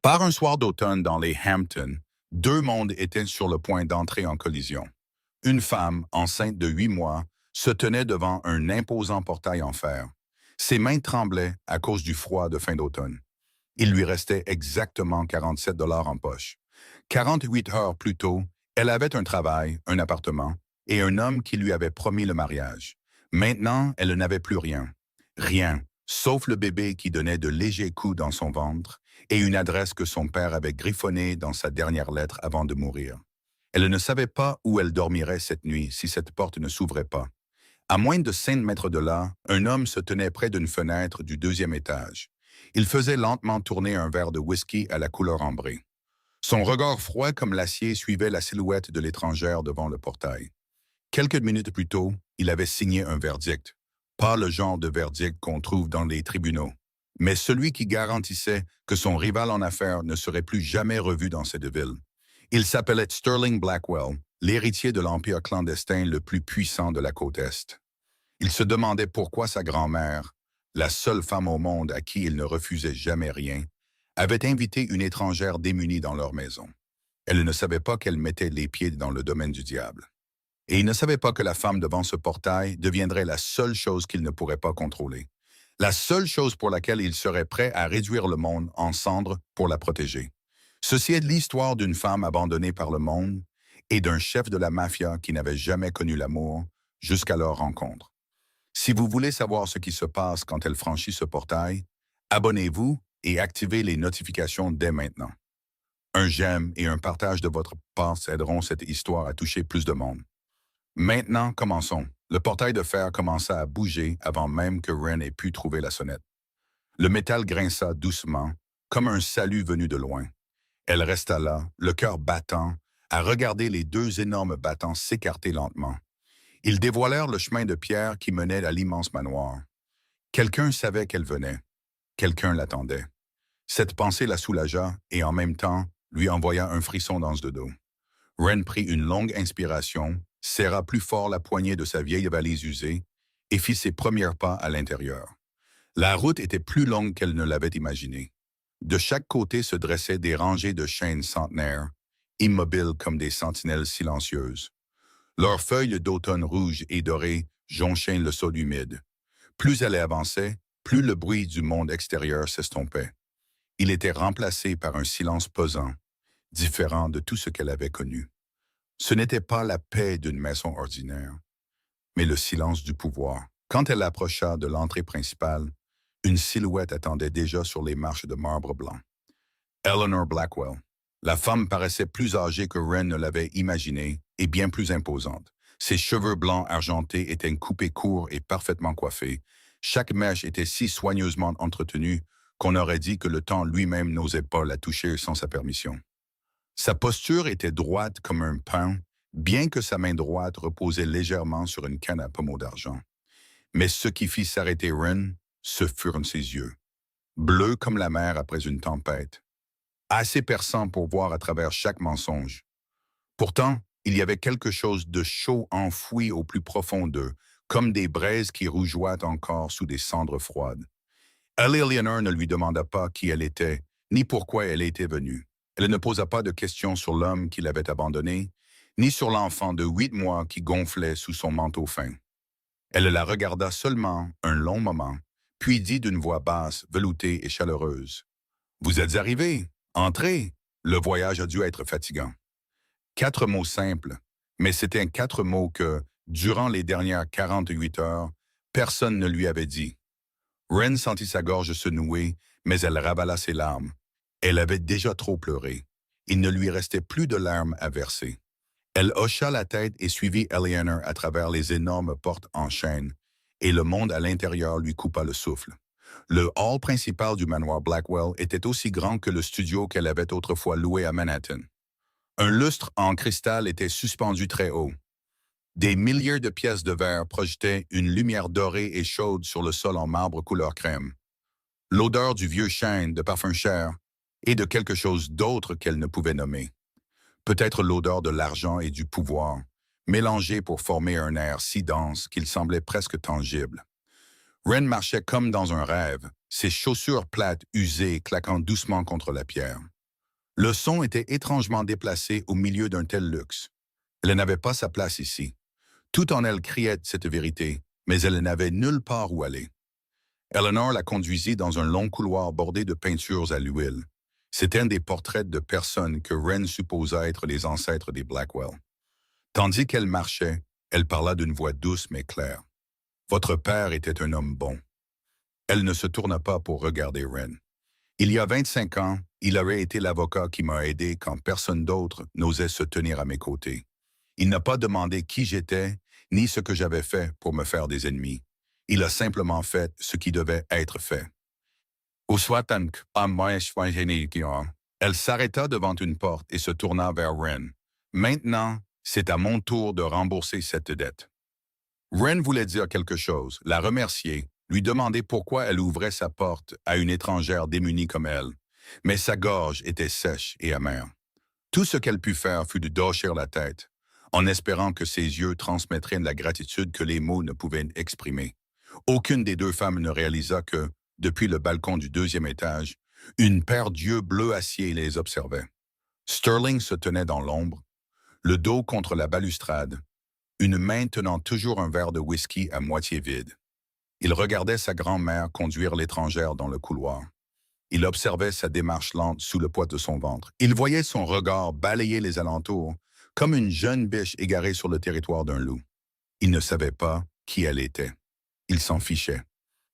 Par un soir d'automne dans les Hamptons, deux mondes étaient sur le point d'entrer en collision. Une femme, enceinte de 8 mois, se tenait devant un imposant portail en fer. Ses mains tremblaient à cause du froid de fin d'automne. Il lui restait exactement 47 $ en poche. 48 heures plus tôt, elle avait un travail, un appartement et un homme qui lui avait promis le mariage. Maintenant, elle n'avait plus rien. Rien, sauf le bébé qui donnait de légers coups dans son ventre et une adresse que son père avait griffonnée dans sa dernière lettre avant de mourir. Elle ne savait pas où elle dormirait cette nuit si cette porte ne s'ouvrait pas. À moins de 5 mètres de là, un homme se tenait près d'une fenêtre du deuxième étage. Il faisait lentement tourner un verre de whisky à la couleur ambrée. Son regard froid comme l'acier suivait la silhouette de l'étrangère devant le portail. Quelques minutes plus tôt, il avait signé un verdict. Pas le genre de verdict qu'on trouve dans les tribunaux, mais celui qui garantissait que son rival en affaires ne serait plus jamais revu dans cette ville. Il s'appelait Sterling Blackwell, l'héritier de l'empire clandestin le plus puissant de la côte Est. Il se demandait pourquoi sa grand-mère, la seule femme au monde à qui il ne refusait jamais rien, avait invité une étrangère démunie dans leur maison. Elle ne savait pas qu'elle mettait les pieds dans le domaine du diable. Et il ne savait pas que la femme devant ce portail deviendrait la seule chose qu'il ne pourrait pas contrôler. La seule chose pour laquelle il serait prêt à réduire le monde en cendres pour la protéger. Ceci est l'histoire d'une femme abandonnée par le monde et d'un chef de la mafia qui n'avait jamais connu l'amour jusqu'à leur rencontre. Si vous voulez savoir ce qui se passe quand elle franchit ce portail, abonnez-vous et activez les notifications dès maintenant. Un j'aime et un partage de votre part aideront cette histoire à toucher plus de monde. Maintenant, commençons. Le portail de fer commença à bouger avant même que Ren ait pu trouver la sonnette. Le métal grinça doucement, comme un salut venu de loin. Elle resta là, le cœur battant, à regarder les deux énormes battants s'écarter lentement. Ils dévoilèrent le chemin de pierre qui menait à l'immense manoir. Quelqu'un savait qu'elle venait. Quelqu'un l'attendait. Cette pensée la soulagea et en même temps lui envoya un frisson dans le dos. Ren prit une longue inspiration, serra plus fort la poignée de sa vieille valise usée et fit ses premiers pas à l'intérieur. La route était plus longue qu'elle ne l'avait imaginé. De chaque côté se dressaient des rangées de chênes centenaires, immobiles comme des sentinelles silencieuses. Leurs feuilles d'automne rouges et dorées jonchaient le sol humide. Plus elle avançait, plus le bruit du monde extérieur s'estompait. Il était remplacé par un silence pesant, différent de tout ce qu'elle avait connu. Ce n'était pas la paix d'une maison ordinaire, mais le silence du pouvoir. Quand elle approcha de l'entrée principale, une silhouette attendait déjà sur les marches de marbre blanc. Eleanor Blackwell. La femme paraissait plus âgée que Ren ne l'avait imaginé et bien plus imposante. Ses cheveux blancs argentés étaient coupés courts et parfaitement coiffés. Chaque mèche était si soigneusement entretenue qu'on aurait dit que le temps lui-même n'osait pas la toucher sans sa permission. Sa posture était droite comme un pain, bien que sa main droite reposait légèrement sur une canne à pommeau d'argent. Mais ce qui fit s'arrêter Ren, ce furent ses yeux, bleus comme la mer après une tempête, assez perçants pour voir à travers chaque mensonge. Pourtant, il y avait quelque chose de chaud enfoui au plus profond d'eux, comme des braises qui rougeoient encore sous des cendres froides. Eleanor ne lui demanda pas qui elle était, ni pourquoi elle était venue. Elle ne posa pas de questions sur l'homme qui l'avait abandonnée, ni sur l'enfant de 8 mois qui gonflait sous son manteau fin. Elle la regarda seulement un long moment, puis dit d'une voix basse, veloutée et chaleureuse. « Vous êtes arrivés. Entrez. Le voyage a dû être fatigant. » 4 mots simples, mais c'étaient 4 mots que, durant les dernières 48 heures, personne ne lui avait dit. Ren sentit sa gorge se nouer, mais elle ravala ses larmes. Elle avait déjà trop pleuré. Il ne lui restait plus de larmes à verser. Elle hocha la tête et suivit Eleanor à travers les énormes portes en chêne, et le monde à l'intérieur lui coupa le souffle. Le hall principal du manoir Blackwell était aussi grand que le studio qu'elle avait autrefois loué à Manhattan. Un lustre en cristal était suspendu très haut. Des milliers de pièces de verre projetaient une lumière dorée et chaude sur le sol en marbre couleur crème. L'odeur du vieux chêne, de parfum cher, et de quelque chose d'autre qu'elle ne pouvait nommer. Peut-être l'odeur de l'argent et du pouvoir, mélangés pour former un air si dense qu'il semblait presque tangible. Ren marchait comme dans un rêve, ses chaussures plates usées claquant doucement contre la pierre. Le son était étrangement déplacé au milieu d'un tel luxe. Elle n'avait pas sa place ici. Tout en elle criait cette vérité, mais elle n'avait nulle part où aller. Eleanor la conduisit dans un long couloir bordé de peintures à l'huile. C'était un des portraits de personnes que Wren supposa être les ancêtres des Blackwell. Tandis qu'elle marchait, elle parla d'une voix douce mais claire. « Votre père était un homme bon. » Elle ne se tourna pas pour regarder Wren. Il y a 25 ans, il aurait été l'avocat qui m'a aidé quand personne d'autre n'osait se tenir à mes côtés. Il n'a pas demandé qui j'étais, ni ce que j'avais fait pour me faire des ennemis. Il a simplement fait ce qui devait être fait. Elle s'arrêta devant une porte et se tourna vers Wren. Maintenant, c'est à mon tour de rembourser cette dette. Wren voulait dire quelque chose, la remercier, lui demander pourquoi elle ouvrait sa porte à une étrangère démunie comme elle. Mais sa gorge était sèche et amère. Tout ce qu'elle put faire fut de hocher la tête, en espérant que ses yeux transmettraient la gratitude que les mots ne pouvaient exprimer. Aucune des deux femmes ne réalisa que, depuis le balcon du deuxième étage, une paire d'yeux bleu acier les observait. Sterling se tenait dans l'ombre, le dos contre la balustrade, une main tenant toujours un verre de whisky à moitié vide. Il regardait sa grand-mère conduire l'étrangère dans le couloir. Il observait sa démarche lente sous le poids de son ventre. Il voyait son regard balayer les alentours, comme une jeune biche égarée sur le territoire d'un loup. Il ne savait pas qui elle était. Il s'en fichait.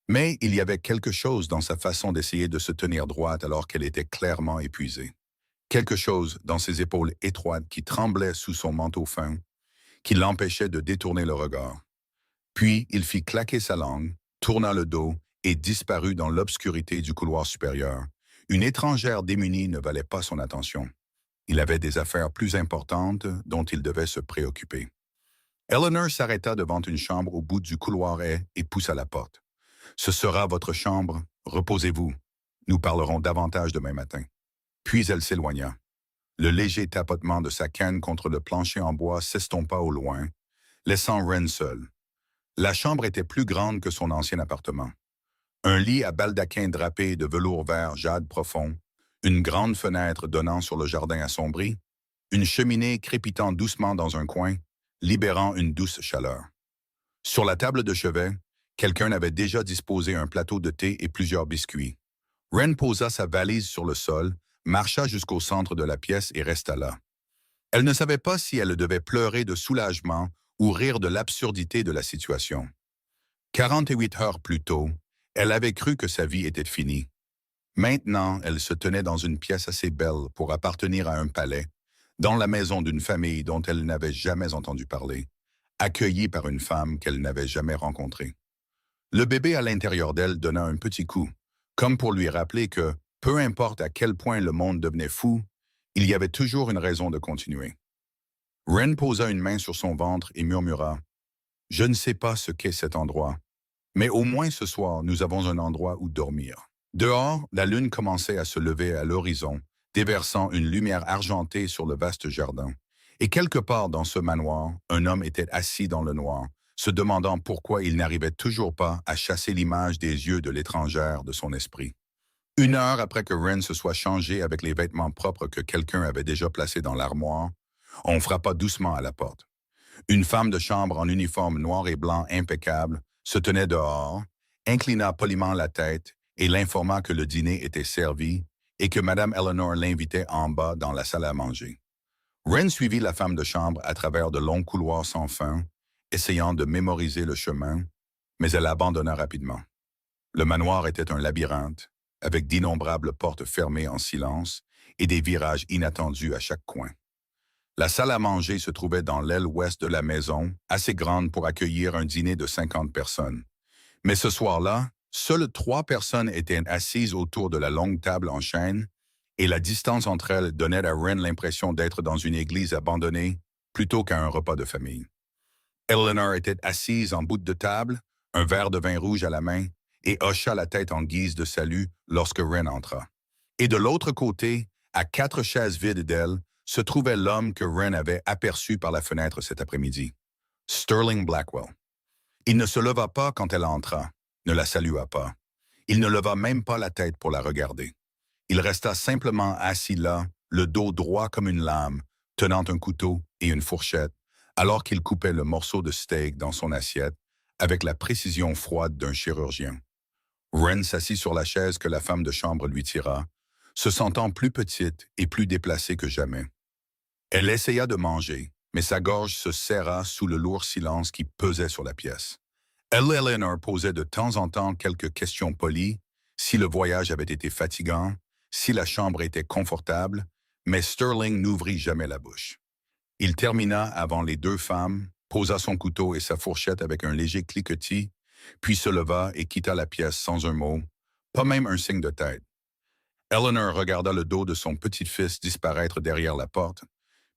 Mais il y avait quelque chose dans sa façon d'essayer de se tenir droite alors qu'elle était clairement épuisée. Quelque chose dans ses épaules étroites qui tremblaient sous son manteau fin, qui l'empêchait de détourner le regard. Puis il fit claquer sa langue, tourna le dos et disparut dans l'obscurité du couloir supérieur. Une étrangère démunie ne valait pas son attention. Il avait des affaires plus importantes dont il devait se préoccuper. Eleanor s'arrêta devant une chambre au bout du couloir et poussa la porte. « Ce sera votre chambre, reposez-vous. Nous parlerons davantage demain matin. » Puis elle s'éloigna. Le léger tapotement de sa canne contre le plancher en bois s'estompa au loin, laissant Wren seul. La chambre était plus grande que son ancien appartement. Un lit à baldaquin drapé de velours vert jade profond, une grande fenêtre donnant sur le jardin assombri, une cheminée crépitant doucement dans un coin, libérant une douce chaleur. Sur la table de chevet, quelqu'un avait déjà disposé un plateau de thé et plusieurs biscuits. Wren posa sa valise sur le sol, marcha jusqu'au centre de la pièce et resta là. Elle ne savait pas si elle devait pleurer de soulagement ou rire de l'absurdité de la situation. 48 heures plus tôt, elle avait cru que sa vie était finie. Maintenant, elle se tenait dans une pièce assez belle pour appartenir à un palais, dans la maison d'une famille dont elle n'avait jamais entendu parler, accueillie par une femme qu'elle n'avait jamais rencontrée. Le bébé à l'intérieur d'elle donna un petit coup, comme pour lui rappeler que, peu importe à quel point le monde devenait fou, il y avait toujours une raison de continuer. Wren posa une main sur son ventre et murmura « Je ne sais pas ce qu'est cet endroit, mais au moins ce soir, nous avons un endroit où dormir. » Dehors, la lune commençait à se lever à l'horizon, déversant une lumière argentée sur le vaste jardin. Et quelque part dans ce manoir, un homme était assis dans le noir, se demandant pourquoi il n'arrivait toujours pas à chasser l'image des yeux de l'étrangère de son esprit. 1 heure après que Wren se soit changé avec les vêtements propres que quelqu'un avait déjà placés dans l'armoire, on frappa doucement à la porte. Une femme de chambre en uniforme noir et blanc impeccable se tenait dehors, inclina poliment la tête et l'informa que le dîner était servi et que Mme Eleanor l'invitait en bas dans la salle à manger. Wren suivit la femme de chambre à travers de longs couloirs sans fin, essayant de mémoriser le chemin, mais elle abandonna rapidement. Le manoir était un labyrinthe, avec d'innombrables portes fermées en silence et des virages inattendus à chaque coin. La salle à manger se trouvait dans l'aile ouest de la maison, assez grande pour accueillir un dîner de 50 personnes. Mais ce soir-là, seules 3 personnes étaient assises autour de la longue table en chêne, et la distance entre elles donnait à Wren l'impression d'être dans une église abandonnée plutôt qu'à un repas de famille. Eleanor était assise en bout de table, un verre de vin rouge à la main, et hocha la tête en guise de salut lorsque Wren entra. Et de l'autre côté, à 4 chaises vides d'elle, se trouvait l'homme que Wren avait aperçu par la fenêtre cet après-midi, Sterling Blackwell. Il ne se leva pas quand elle entra, ne la salua pas. Il ne leva même pas la tête pour la regarder. Il resta simplement assis là, le dos droit comme une lame, tenant un couteau et une fourchette, alors qu'il coupait le morceau de steak dans son assiette avec la précision froide d'un chirurgien. Wren s'assit sur la chaise que la femme de chambre lui tira, se sentant plus petite et plus déplacée que jamais. Elle essaya de manger, mais sa gorge se serra sous le lourd silence qui pesait sur la pièce. Eleanor posait de temps en temps quelques questions polies, si le voyage avait été fatigant, si la chambre était confortable, mais Sterling n'ouvrit jamais la bouche. Il termina avant les deux femmes, posa son couteau et sa fourchette avec un léger cliquetis, puis se leva et quitta la pièce sans un mot, pas même un signe de tête. Eleanor regarda le dos de son petit-fils disparaître derrière la porte,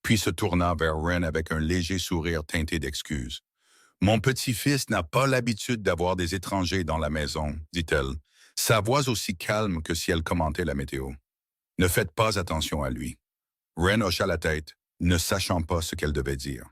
puis se tourna vers Wren avec un léger sourire teinté d'excuses. « Mon petit-fils n'a pas l'habitude d'avoir des étrangers dans la maison, dit-elle, sa voix aussi calme que si elle commentait la météo. Ne faites pas attention à lui. » Wren hocha la tête, ne sachant pas ce qu'elle devait dire.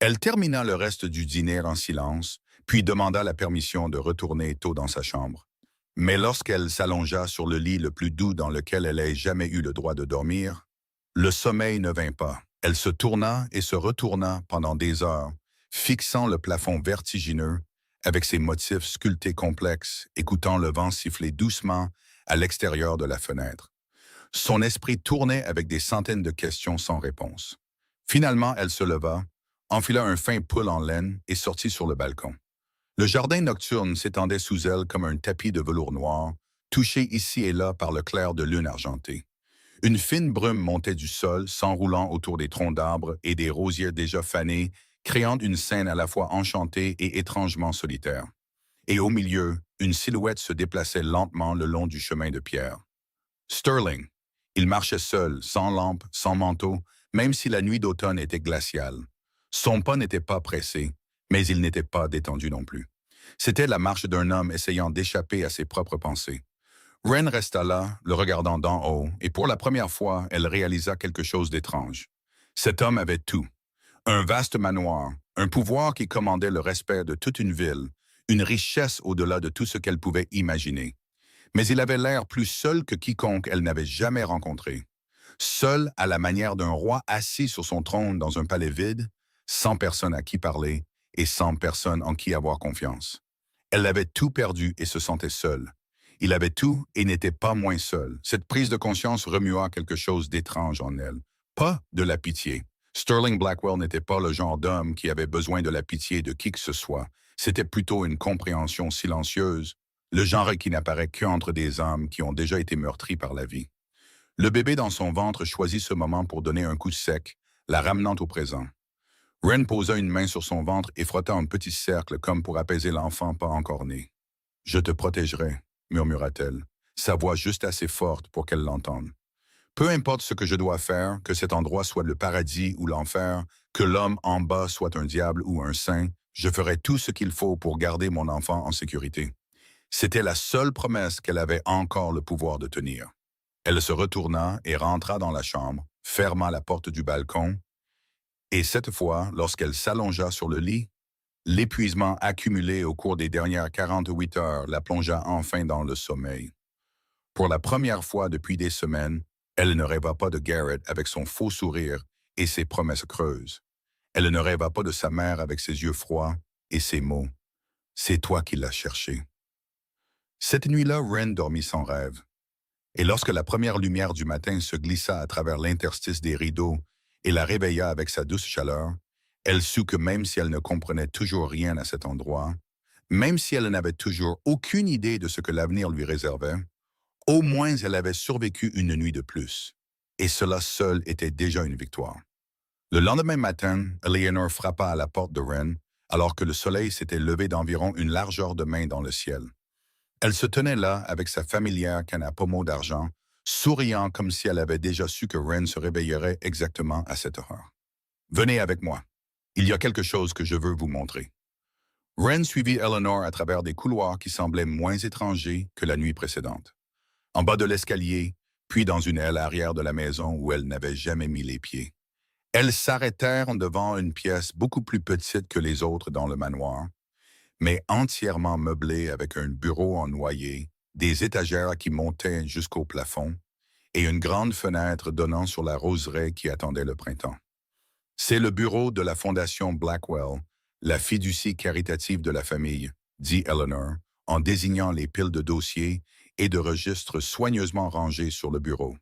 Elle termina le reste du dîner en silence, puis demanda la permission de retourner tôt dans sa chambre. Mais lorsqu'elle s'allongea sur le lit le plus doux dans lequel elle ait jamais eu le droit de dormir, le sommeil ne vint pas. Elle se tourna et se retourna pendant des heures, fixant le plafond vertigineux avec ses motifs sculptés complexes, écoutant le vent siffler doucement à l'extérieur de la fenêtre. Son esprit tournait avec des centaines de questions sans réponse. Finalement, elle se leva, enfila un fin pull en laine et sortit sur le balcon. Le jardin nocturne s'étendait sous elle comme un tapis de velours noir, touché ici et là par le clair de lune argentée. Une fine brume montait du sol, s'enroulant autour des troncs d'arbres et des rosiers déjà fanés, créant une scène à la fois enchantée et étrangement solitaire. Et au milieu, une silhouette se déplaçait lentement le long du chemin de pierre. Sterling. Il marchait seul, sans lampe, sans manteau, même si la nuit d'automne était glaciale. Son pas n'était pas pressé, mais il n'était pas détendu non plus. C'était la marche d'un homme essayant d'échapper à ses propres pensées. Wren resta là, le regardant d'en haut, et pour la première fois, elle réalisa quelque chose d'étrange. Cet homme avait tout. Un vaste manoir, un pouvoir qui commandait le respect de toute une ville, une richesse au-delà de tout ce qu'elle pouvait imaginer. Mais il avait l'air plus seul que quiconque elle n'avait jamais rencontré. Seul à la manière d'un roi assis sur son trône dans un palais vide, sans personne à qui parler et sans personne en qui avoir confiance. Elle avait tout perdu et se sentait seule. Il avait tout et n'était pas moins seul. Cette prise de conscience remua quelque chose d'étrange en elle. Pas de la pitié. Sterling Blackwell n'était pas le genre d'homme qui avait besoin de la pitié de qui que ce soit. C'était plutôt une compréhension silencieuse, le genre qui n'apparaît qu'entre des âmes qui ont déjà été meurtries par la vie. Le bébé dans son ventre choisit ce moment pour donner un coup sec, la ramenant au présent. Wren posa une main sur son ventre et frotta un petit cercle comme pour apaiser l'enfant pas encore né. « Je te protégerai », murmura-t-elle, sa voix juste assez forte pour qu'elle l'entende. « Peu importe ce que je dois faire, que cet endroit soit le paradis ou l'enfer, que l'homme en bas soit un diable ou un saint, je ferai tout ce qu'il faut pour garder mon enfant en sécurité. » C'était la seule promesse qu'elle avait encore le pouvoir de tenir. Elle se retourna et rentra dans la chambre, ferma la porte du balcon, et cette fois, lorsqu'elle s'allongea sur le lit, l'épuisement accumulé au cours des dernières 48 heures la plongea enfin dans le sommeil. Pour la première fois depuis des semaines, elle ne rêva pas de Garrett avec son faux sourire et ses promesses creuses. Elle ne rêva pas de sa mère avec ses yeux froids et ses mots. « C'est toi qui l'as cherché. » Cette nuit-là, Wren dormit sans rêve. Et lorsque la première lumière du matin se glissa à travers l'interstice des rideaux et la réveilla avec sa douce chaleur, elle sut que même si elle ne comprenait toujours rien à cet endroit, même si elle n'avait toujours aucune idée de ce que l'avenir lui réservait, au moins elle avait survécu une nuit de plus. Et cela seul était déjà une victoire. Le lendemain matin, Eleanor frappa à la porte de Wren, alors que le soleil s'était levé d'environ une largeur de main dans le ciel. Elle se tenait là avec sa familière canne à pommeau d'argent, souriant comme si elle avait déjà su que Wren se réveillerait exactement à cette heure. « Venez avec moi. Il y a quelque chose que je veux vous montrer. » Wren suivit Eleanor à travers des couloirs qui semblaient moins étrangers que la nuit précédente. En bas de l'escalier, puis dans une aile arrière de la maison où elle n'avait jamais mis les pieds. Elles s'arrêtèrent devant une pièce beaucoup plus petite que les autres dans le manoir, mais entièrement meublée avec un bureau en noyer, des étagères qui montaient jusqu'au plafond et une grande fenêtre donnant sur la roseraie qui attendait le printemps. C'est le bureau de la Fondation Blackwell, la fiducie caritative de la famille, dit Eleanor, en désignant les piles de dossiers et de registres soigneusement rangés sur le bureau.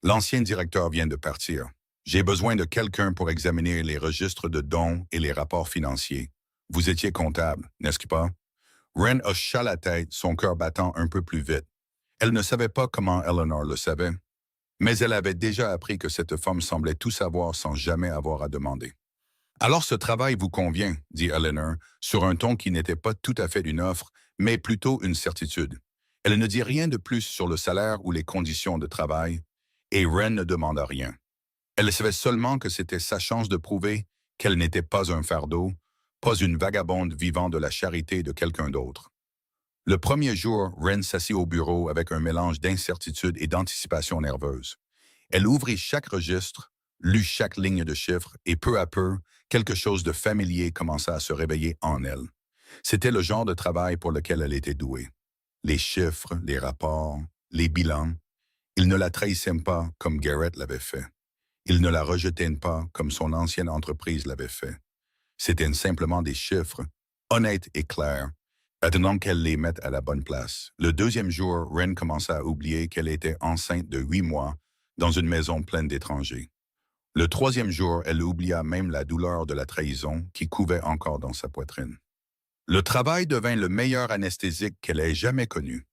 L'ancien directeur vient de partir. J'ai besoin de quelqu'un pour examiner les registres de dons et les rapports financiers. Vous étiez comptable, n'est-ce pas? Wren hocha la tête, son cœur battant un peu plus vite. Elle ne savait pas comment Eleanor le savait, mais elle avait déjà appris que cette femme semblait tout savoir sans jamais avoir à demander. Alors ce travail vous convient, dit Eleanor, sur un ton qui n'était pas tout à fait une offre, mais plutôt une certitude. Elle ne dit rien de plus sur le salaire ou les conditions de travail, et Wren ne demanda rien. Elle savait seulement que c'était sa chance de prouver qu'elle n'était pas un fardeau, pas une vagabonde vivant de la charité de quelqu'un d'autre. Le premier jour, Wren s'assit au bureau avec un mélange d'incertitude et d'anticipation nerveuse. Elle ouvrit chaque registre, lut chaque ligne de chiffres, et peu à peu, quelque chose de familier commença à se réveiller en elle. C'était le genre de travail pour lequel elle était douée. Les chiffres, les rapports, les bilans, ils ne la trahissaient pas comme Garrett l'avait fait. Ils ne la rejetaient pas comme son ancienne entreprise l'avait fait. C'étaient simplement des chiffres, honnêtes et clairs, attendant qu'elle les mette à la bonne place. Le deuxième jour, Wren commença à oublier qu'elle était enceinte de 8 mois dans une maison pleine d'étrangers. Le troisième jour, elle oublia même la douleur de la trahison qui couvait encore dans sa poitrine. Le travail devint le meilleur anesthésique qu'elle ait jamais connu.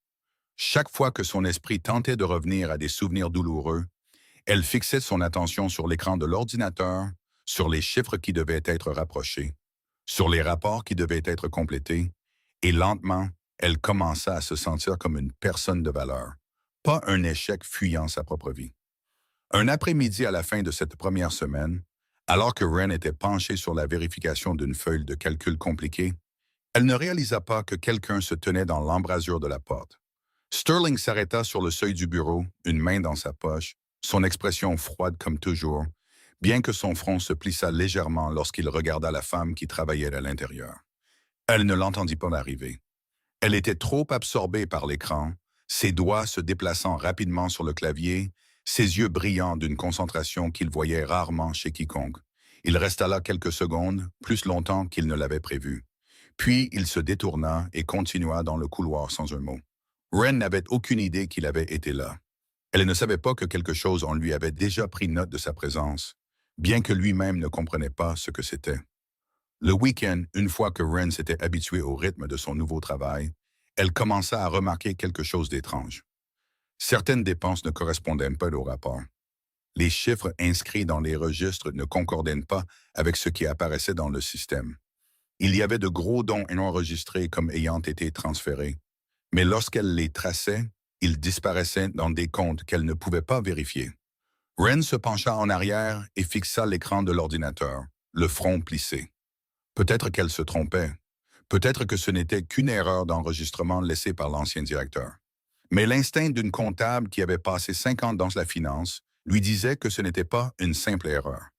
Chaque fois que son esprit tentait de revenir à des souvenirs douloureux, elle fixait son attention sur l'écran de l'ordinateur, sur les chiffres qui devaient être rapprochés, sur les rapports qui devaient être complétés, et lentement, elle commença à se sentir comme une personne de valeur, pas un échec fuyant sa propre vie. Un après-midi à la fin de cette première semaine, alors que Wren était penchée sur la vérification d'une feuille de calcul compliquée, elle ne réalisa pas que quelqu'un se tenait dans l'embrasure de la porte. Sterling s'arrêta sur le seuil du bureau, une main dans sa poche, son expression froide comme toujours, bien que son front se plissa légèrement lorsqu'il regarda la femme qui travaillait à l'intérieur. Elle ne l'entendit pas arriver. Elle était trop absorbée par l'écran, ses doigts se déplaçant rapidement sur le clavier, ses yeux brillants d'une concentration qu'il voyait rarement chez quiconque. Il resta là quelques secondes, plus longtemps qu'il ne l'avait prévu. Puis il se détourna et continua dans le couloir sans un mot. Wren n'avait aucune idée qu'il avait été là. Elle ne savait pas que quelque chose en lui avait déjà pris note de sa présence, bien que lui-même ne comprenait pas ce que c'était. Le week-end, une fois que Wren s'était habituée au rythme de son nouveau travail, elle commença à remarquer quelque chose d'étrange. Certaines dépenses ne correspondaient pas au rapport. Les chiffres inscrits dans les registres ne concordaient pas avec ce qui apparaissait dans le système. Il y avait de gros dons enregistrés comme ayant été transférés, mais lorsqu'elle les traçait, ils disparaissaient dans des comptes qu'elle ne pouvait pas vérifier. Wren se pencha en arrière et fixa l'écran de l'ordinateur, le front plissé. Peut-être qu'elle se trompait. Peut-être que ce n'était qu'une erreur d'enregistrement laissée par l'ancien directeur. Mais l'instinct d'une comptable qui avait passé 5 ans dans la finance lui disait que ce n'était pas une simple erreur.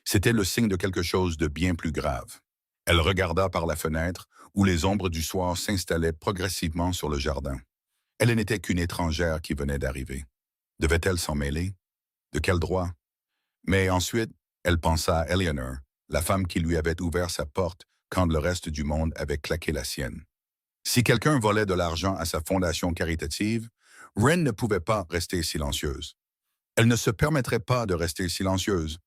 C'était le signe de quelque chose de bien plus grave. Elle regarda par la fenêtre où les ombres du soir s'installaient progressivement sur le jardin. Elle n'était qu'une étrangère qui venait d'arriver. Devait-elle s'en mêler? De quel droit? Mais ensuite, elle pensa à Eleanor, la femme qui lui avait ouvert sa porte quand le reste du monde avait claqué la sienne. Si quelqu'un volait de l'argent à sa fondation caritative, Wren ne pouvait pas rester silencieuse. Elle ne se permettrait pas de rester silencieuse.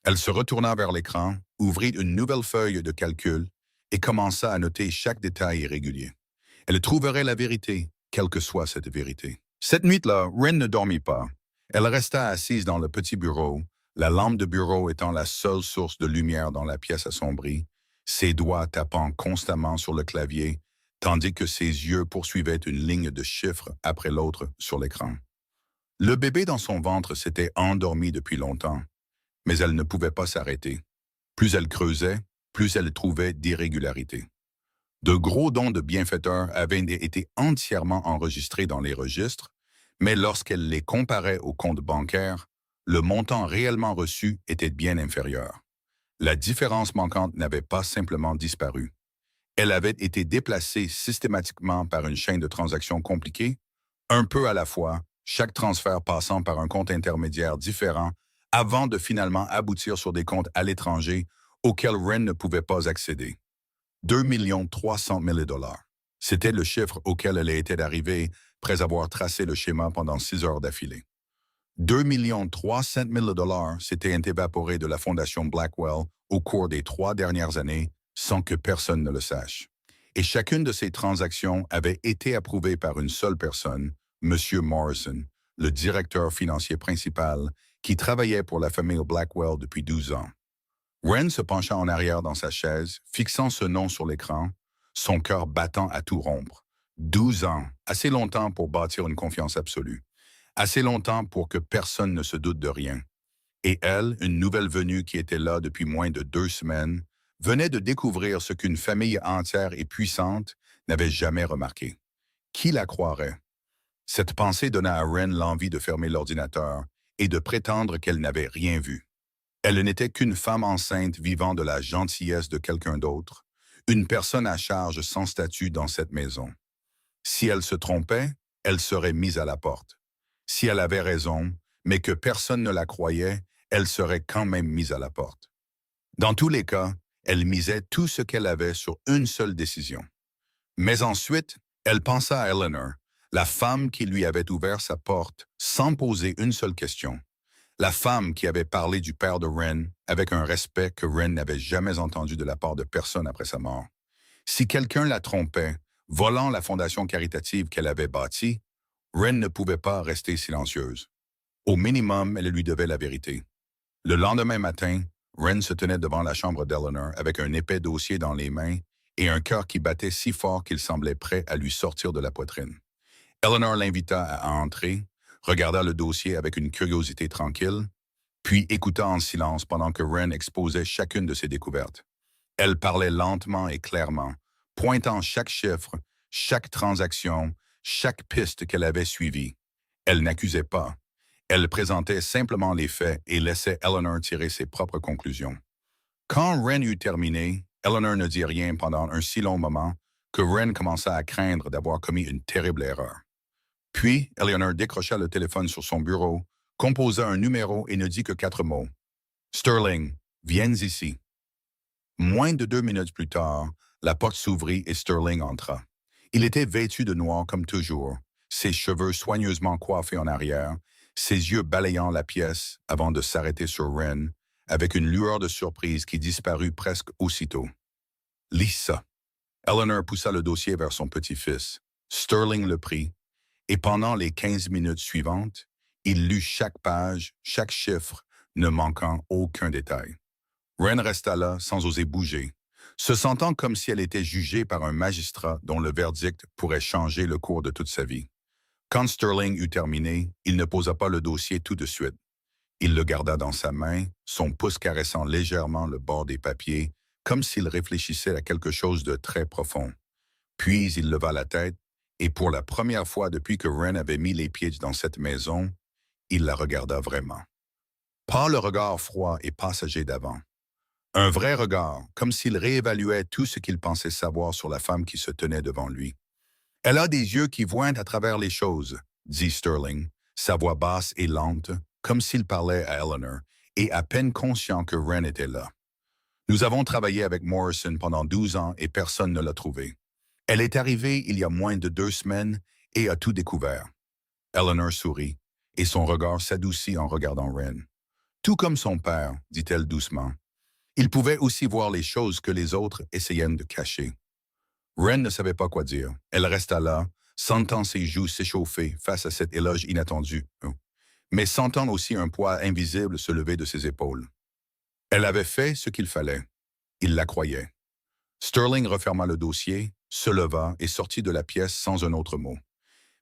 Elle se retourna vers l'écran, ouvrit une nouvelle feuille de calcul et commença à noter chaque détail irrégulier. Elle trouverait la vérité, quelle que soit cette vérité. Cette nuit-là, Wren ne dormit pas. Elle resta assise dans le petit bureau, la lampe de bureau étant la seule source de lumière dans la pièce assombrie, ses doigts tapant constamment sur le clavier, tandis que ses yeux poursuivaient une ligne de chiffres après l'autre sur l'écran. Le bébé dans son ventre s'était endormi depuis longtemps, mais elle ne pouvait pas s'arrêter. Plus elle creusait, plus elle trouvait d'irrégularités. De gros dons de bienfaiteurs avaient été entièrement enregistrés dans les registres, mais lorsqu'elle les comparait aux comptes bancaires, le montant réellement reçu était bien inférieur. La différence manquante n'avait pas simplement disparu. Elle avait été déplacée systématiquement par une chaîne de transactions compliquées, un peu à la fois, chaque transfert passant par un compte intermédiaire différent avant de finalement aboutir sur des comptes à l'étranger auxquels Wren ne pouvait pas accéder. 2 300 000 $. C'était le chiffre auquel elle était arrivée après avoir tracé le schéma pendant 6 heures d'affilée. 2 300 000 $ s'étaient évaporés de la fondation Blackwell au cours des 3 dernières années sans que personne ne le sache. Et chacune de ces transactions avait été approuvée par une seule personne, M. Morrison, le directeur financier principal, qui travaillait pour la famille Blackwell depuis 12 ans. Wren se pencha en arrière dans sa chaise, fixant ce nom sur l'écran, son cœur battant à tout rompre. 12 ans, assez longtemps pour bâtir une confiance absolue. Assez longtemps pour que personne ne se doute de rien. Et elle, une nouvelle venue qui était là depuis moins de 2 semaines, venait de découvrir ce qu'une famille entière et puissante n'avait jamais remarqué. Qui la croirait? Cette pensée donna à Wren l'envie de fermer l'ordinateur et de prétendre qu'elle n'avait rien vu. Elle n'était qu'une femme enceinte vivant de la gentillesse de quelqu'un d'autre, une personne à charge sans statut dans cette maison. Si elle se trompait, elle serait mise à la porte. Si elle avait raison, mais que personne ne la croyait, elle serait quand même mise à la porte. Dans tous les cas, elle misait tout ce qu'elle avait sur une seule décision. Mais ensuite, elle pensa à Eleanor, la femme qui lui avait ouvert sa porte sans poser une seule question. La femme qui avait parlé du père de Wren avec un respect que Wren n'avait jamais entendu de la part de personne après sa mort. Si quelqu'un la trompait, volant la fondation caritative qu'elle avait bâtie, Wren ne pouvait pas rester silencieuse. Au minimum, elle lui devait la vérité. Le lendemain matin, Wren se tenait devant la chambre d'Eleanor avec un épais dossier dans les mains et un cœur qui battait si fort qu'il semblait prêt à lui sortir de la poitrine. Eleanor l'invita à entrer, regarda le dossier avec une curiosité tranquille, puis écouta en silence pendant que Wren exposait chacune de ses découvertes. Elle parlait lentement et clairement, pointant chaque chiffre, chaque transaction, chaque piste qu'elle avait suivie. Elle n'accusait pas. Elle présentait simplement les faits et laissait Eleanor tirer ses propres conclusions. Quand Wren eut terminé, Eleanor ne dit rien pendant un si long moment que Wren commença à craindre d'avoir commis une terrible erreur. Puis, Eleanor décrocha le téléphone sur son bureau, composa un numéro et ne dit que 4 mots. « Sterling, viens ici. » Moins de 2 minutes plus tard, la porte s'ouvrit et Sterling entra. Il était vêtu de noir comme toujours, ses cheveux soigneusement coiffés en arrière, ses yeux balayant la pièce avant de s'arrêter sur Wren, avec une lueur de surprise qui disparut presque aussitôt. « Lis ça. » Eleanor poussa le dossier vers son petit-fils. Sterling le prit, et pendant les 15 minutes suivantes, il lut chaque page, chaque chiffre, ne manquant aucun détail. Wren resta là sans oser bouger, se sentant comme si elle était jugée par un magistrat dont le verdict pourrait changer le cours de toute sa vie. Quand Sterling eut terminé, il ne posa pas le dossier tout de suite. Il le garda dans sa main, son pouce caressant légèrement le bord des papiers, comme s'il réfléchissait à quelque chose de très profond. Puis il leva la tête, et pour la première fois depuis que Wren avait mis les pieds dans cette maison, il la regarda vraiment. Pas le regard froid et passager d'avant. Un vrai regard, comme s'il réévaluait tout ce qu'il pensait savoir sur la femme qui se tenait devant lui. « Elle a des yeux qui voient à travers les choses, » dit Sterling, sa voix basse et lente, comme s'il parlait à Eleanor, et à peine conscient que Wren était là. « Nous avons travaillé avec Morrison pendant 12 ans et personne ne l'a trouvée. Elle est arrivée il y a moins de 2 semaines et a tout découvert. » Eleanor sourit, et son regard s'adoucit en regardant Wren. « Tout comme son père, dit-elle doucement. Il pouvait aussi voir les choses que les autres essayaient de cacher. » Wren ne savait pas quoi dire. Elle resta là, sentant ses joues s'échauffer face à cet éloge inattendu, mais sentant aussi un poids invisible se lever de ses épaules. Elle avait fait ce qu'il fallait. Il la croyait. Sterling referma le dossier, se leva et sortit de la pièce sans un autre mot.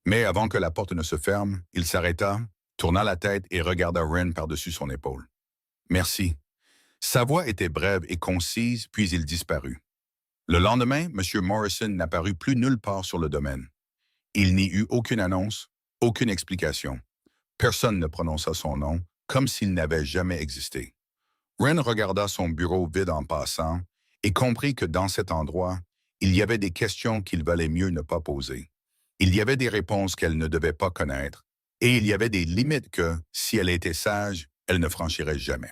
Mais avant que la porte ne se ferme, il s'arrêta, tourna la tête et regarda Wren par-dessus son épaule. « Merci. » Sa voix était brève et concise, puis il disparut. Le lendemain, M. Morrison n'apparut plus nulle part sur le domaine. Il n'y eut aucune annonce, aucune explication. Personne ne prononça son nom, comme s'il n'avait jamais existé. Wren regarda son bureau vide en passant et comprit que dans cet endroit, Il y avait des questions qu'il valait mieux ne pas poser. Il y avait des réponses qu'elle ne devait pas connaître, et il y avait des limites que, si elle était sage, elle ne franchirait jamais.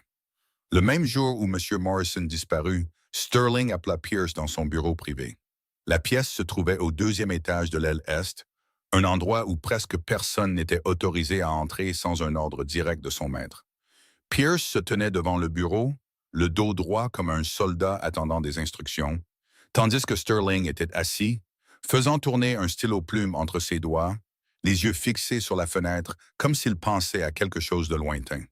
Le même jour où M. Morrison disparut, Sterling appela Pierce dans son bureau privé. La pièce se trouvait au deuxième étage de l'aile Est, un endroit où presque personne n'était autorisé à entrer sans un ordre direct de son maître. Pierce se tenait devant le bureau, le dos droit comme un soldat attendant des instructions, tandis que Sterling était assis, faisant tourner un stylo plume entre ses doigts, les yeux fixés sur la fenêtre comme s'il pensait à quelque chose de lointain.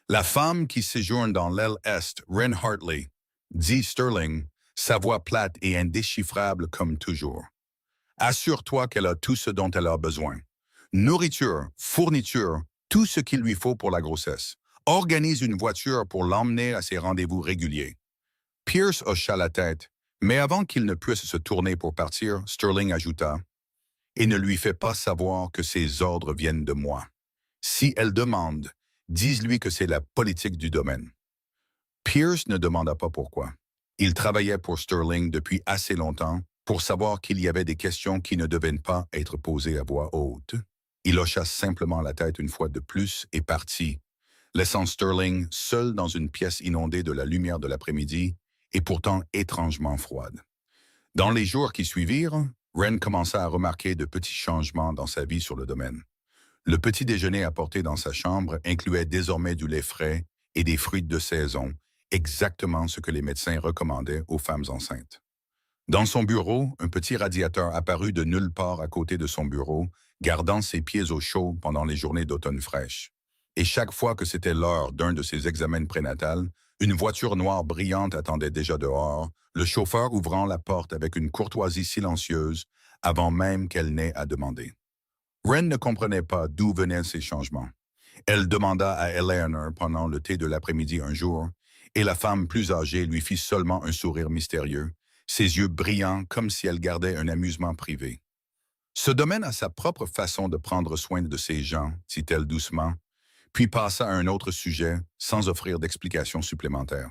La femme qui séjourne dans l'aile Est, Wren Hartley, dit Sterling, sa voix plate et indéchiffrable comme toujours. Assure-toi qu'elle a tout ce dont elle a besoin. Nourriture, fourniture, tout ce qu'il lui faut pour la grossesse. Organise une voiture pour l'emmener à ses rendez-vous réguliers. Pierce hocha la tête, mais avant qu'il ne puisse se tourner pour partir, Sterling ajouta « Et ne lui fais pas savoir que ses ordres viennent de moi. Si elle demande, dis-lui que c'est la politique du domaine. » Pierce ne demanda pas pourquoi. Il travaillait pour Sterling depuis assez longtemps pour savoir qu'il y avait des questions qui ne devaient pas être posées à voix haute. Il hocha simplement la tête une fois de plus et partit, laissant Sterling seul dans une pièce inondée de la lumière de l'après-midi et pourtant étrangement froide. Dans les jours qui suivirent, Wren commença à remarquer de petits changements dans sa vie sur le domaine. Le petit déjeuner apporté dans sa chambre incluait désormais du lait frais et des fruits de saison, exactement ce que les médecins recommandaient aux femmes enceintes. Dans son bureau, un petit radiateur apparut de nulle part à côté de son bureau, gardant ses pieds au chaud pendant les journées d'automne fraîches. Et chaque fois que c'était l'heure d'un de ses examens prénatals, une voiture noire brillante attendait déjà dehors, le chauffeur ouvrant la porte avec une courtoisie silencieuse avant même qu'elle n'ait à demander. Wren ne comprenait pas d'où venaient ces changements. Elle demanda à Eleanor pendant le thé de l'après-midi un jour, et la femme plus âgée lui fit seulement un sourire mystérieux, ses yeux brillants comme si elle gardait un amusement privé. Ce domaine a sa propre façon de prendre soin de ses gens, dit-elle doucement, puis passa à un autre sujet sans offrir d'explications supplémentaires.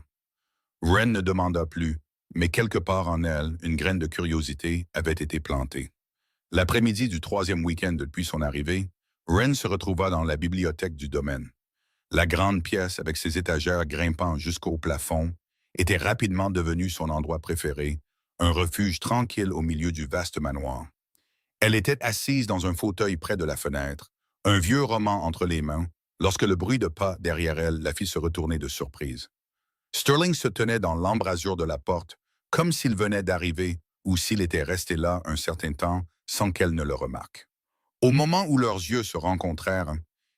Wren ne demanda plus, mais quelque part en elle, une graine de curiosité avait été plantée. L'après-midi du troisième week-end depuis son arrivée, Wren se retrouva dans la bibliothèque du domaine. La grande pièce, avec ses étagères grimpant jusqu'au plafond, était rapidement devenue son endroit préféré, un refuge tranquille au milieu du vaste manoir. Elle était assise dans un fauteuil près de la fenêtre, un vieux roman entre les mains, lorsque le bruit de pas derrière elle la fit se retourner de surprise. Sterling se tenait dans l'embrasure de la porte, comme s'il venait d'arriver ou s'il était resté là un certain temps sans qu'elle ne le remarque. Au moment où leurs yeux se rencontrèrent,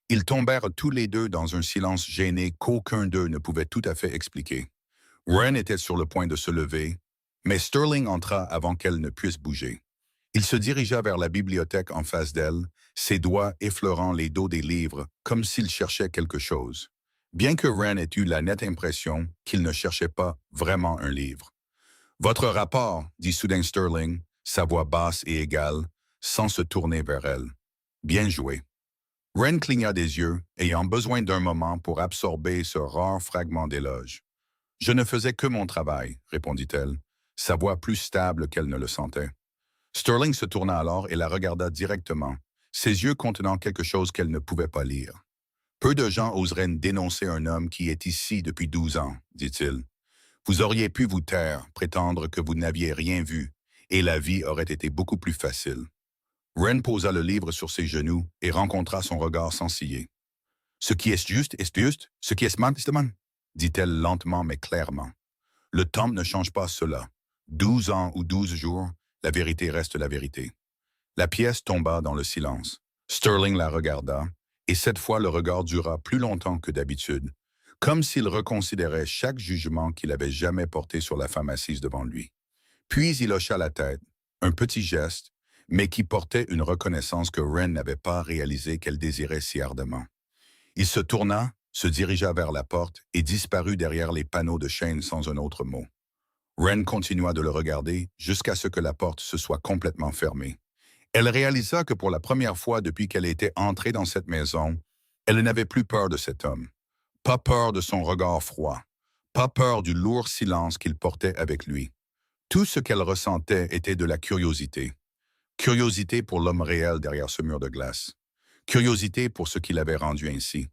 ils tombèrent tous les deux dans un silence gêné qu'aucun d'eux ne pouvait tout à fait expliquer. Wren était sur le point de se lever, mais Sterling entra avant qu'elle ne puisse bouger. Il se dirigea vers la bibliothèque en face d'elle, ses doigts effleurant les dos des livres comme s'il cherchait quelque chose, bien que Wren ait eu la nette impression qu'il ne cherchait pas vraiment un livre. « Votre rapport, dit soudain Sterling, sa voix basse et égale, sans se tourner vers elle. Bien joué. » Wren cligna des yeux, ayant besoin d'un moment pour absorber ce rare fragment d'éloge. « Je ne faisais que mon travail, répondit-elle, sa voix plus stable qu'elle ne le sentait. Sterling se tourna alors et la regarda directement, ses yeux contenant quelque chose qu'elle ne pouvait pas lire. « Peu de gens oseraient dénoncer un homme qui est ici depuis 12 ans, dit-il. Vous auriez pu vous taire, prétendre que vous n'aviez rien vu, et la vie aurait été beaucoup plus facile. » Wren posa le livre sur ses genoux et rencontra son regard sans ciller. « Ce qui est juste, ce qui est man, dit-elle lentement mais clairement. Le temps ne change pas cela. 12 ans ou 12 jours, la vérité reste la vérité. » La pièce tomba dans le silence. Sterling la regarda, et cette fois le regard dura plus longtemps que d'habitude, comme s'il reconsidérait chaque jugement qu'il avait jamais porté sur la femme assise devant lui. Puis il hocha la tête, un petit geste, mais qui portait une reconnaissance que Wren n'avait pas réalisé qu'elle désirait si ardemment. Il se tourna, se dirigea vers la porte et disparut derrière les panneaux de chêne sans un autre mot. Wren continua de le regarder jusqu'à ce que la porte se soit complètement fermée. Elle réalisa que pour la première fois depuis qu'elle était entrée dans cette maison, elle n'avait plus peur de cet homme. Pas peur de son regard froid, pas peur du lourd silence qu'il portait avec lui. Tout ce qu'elle ressentait était de la curiosité. Curiosité pour l'homme réel derrière ce mur de glace. Curiosité pour ce qui l'avait rendu ainsi.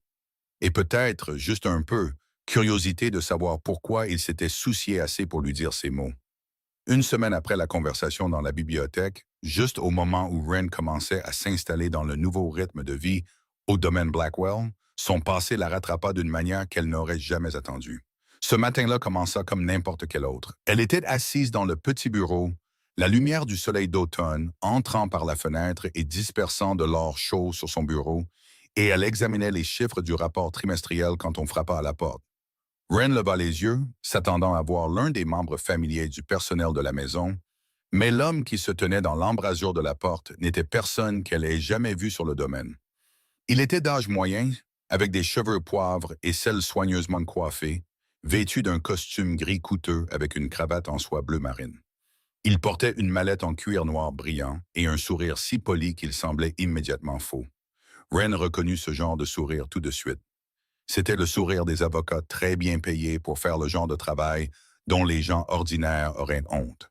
Et peut-être, juste un peu, curiosité de savoir pourquoi il s'était soucié assez pour lui dire ces mots. Une semaine après la conversation dans la bibliothèque, juste au moment où Wren commençait à s'installer dans le nouveau rythme de vie au domaine Blackwell, son passé la rattrapa d'une manière qu'elle n'aurait jamais attendue. Ce matin-là commença comme n'importe quel autre. Elle était assise dans le petit bureau, la lumière du soleil d'automne entrant par la fenêtre et dispersant de l'or chaud sur son bureau, et elle examinait les chiffres du rapport trimestriel quand on frappa à la porte. Wren leva les yeux, s'attendant à voir l'un des membres familiers du personnel de la maison, mais l'homme qui se tenait dans l'embrasure de la porte n'était personne qu'elle ait jamais vu sur le domaine. Il était d'âge moyen, avec des cheveux poivre et celles soigneusement coiffées, vêtu d'un costume gris coûteux avec une cravate en soie bleu marine. Il portait une mallette en cuir noir brillant et un sourire si poli qu'il semblait immédiatement faux. Wren reconnut ce genre de sourire tout de suite. C'était le sourire des avocats très bien payés pour faire le genre de travail dont les gens ordinaires auraient honte.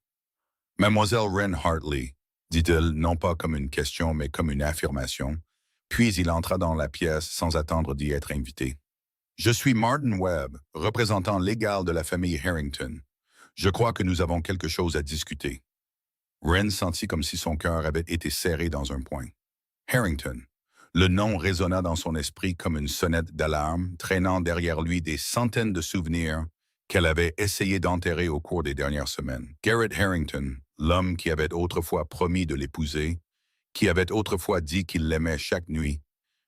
Mademoiselle Wren Hartley, dit-il non pas comme une question mais comme une affirmation, puis il entra dans la pièce sans attendre d'y être invité. Je suis Martin Webb, représentant légal de la famille Harrington. Je crois que nous avons quelque chose à discuter. Wren sentit comme si son cœur avait été serré dans un point. Harrington. Le nom résonna dans son esprit comme une sonnette d'alarme, traînant derrière lui des centaines de souvenirs qu'elle avait essayé d'enterrer au cours des dernières semaines. Garrett Harrington, l'homme qui avait autrefois promis de l'épouser, qui avait autrefois dit qu'il l'aimait chaque nuit,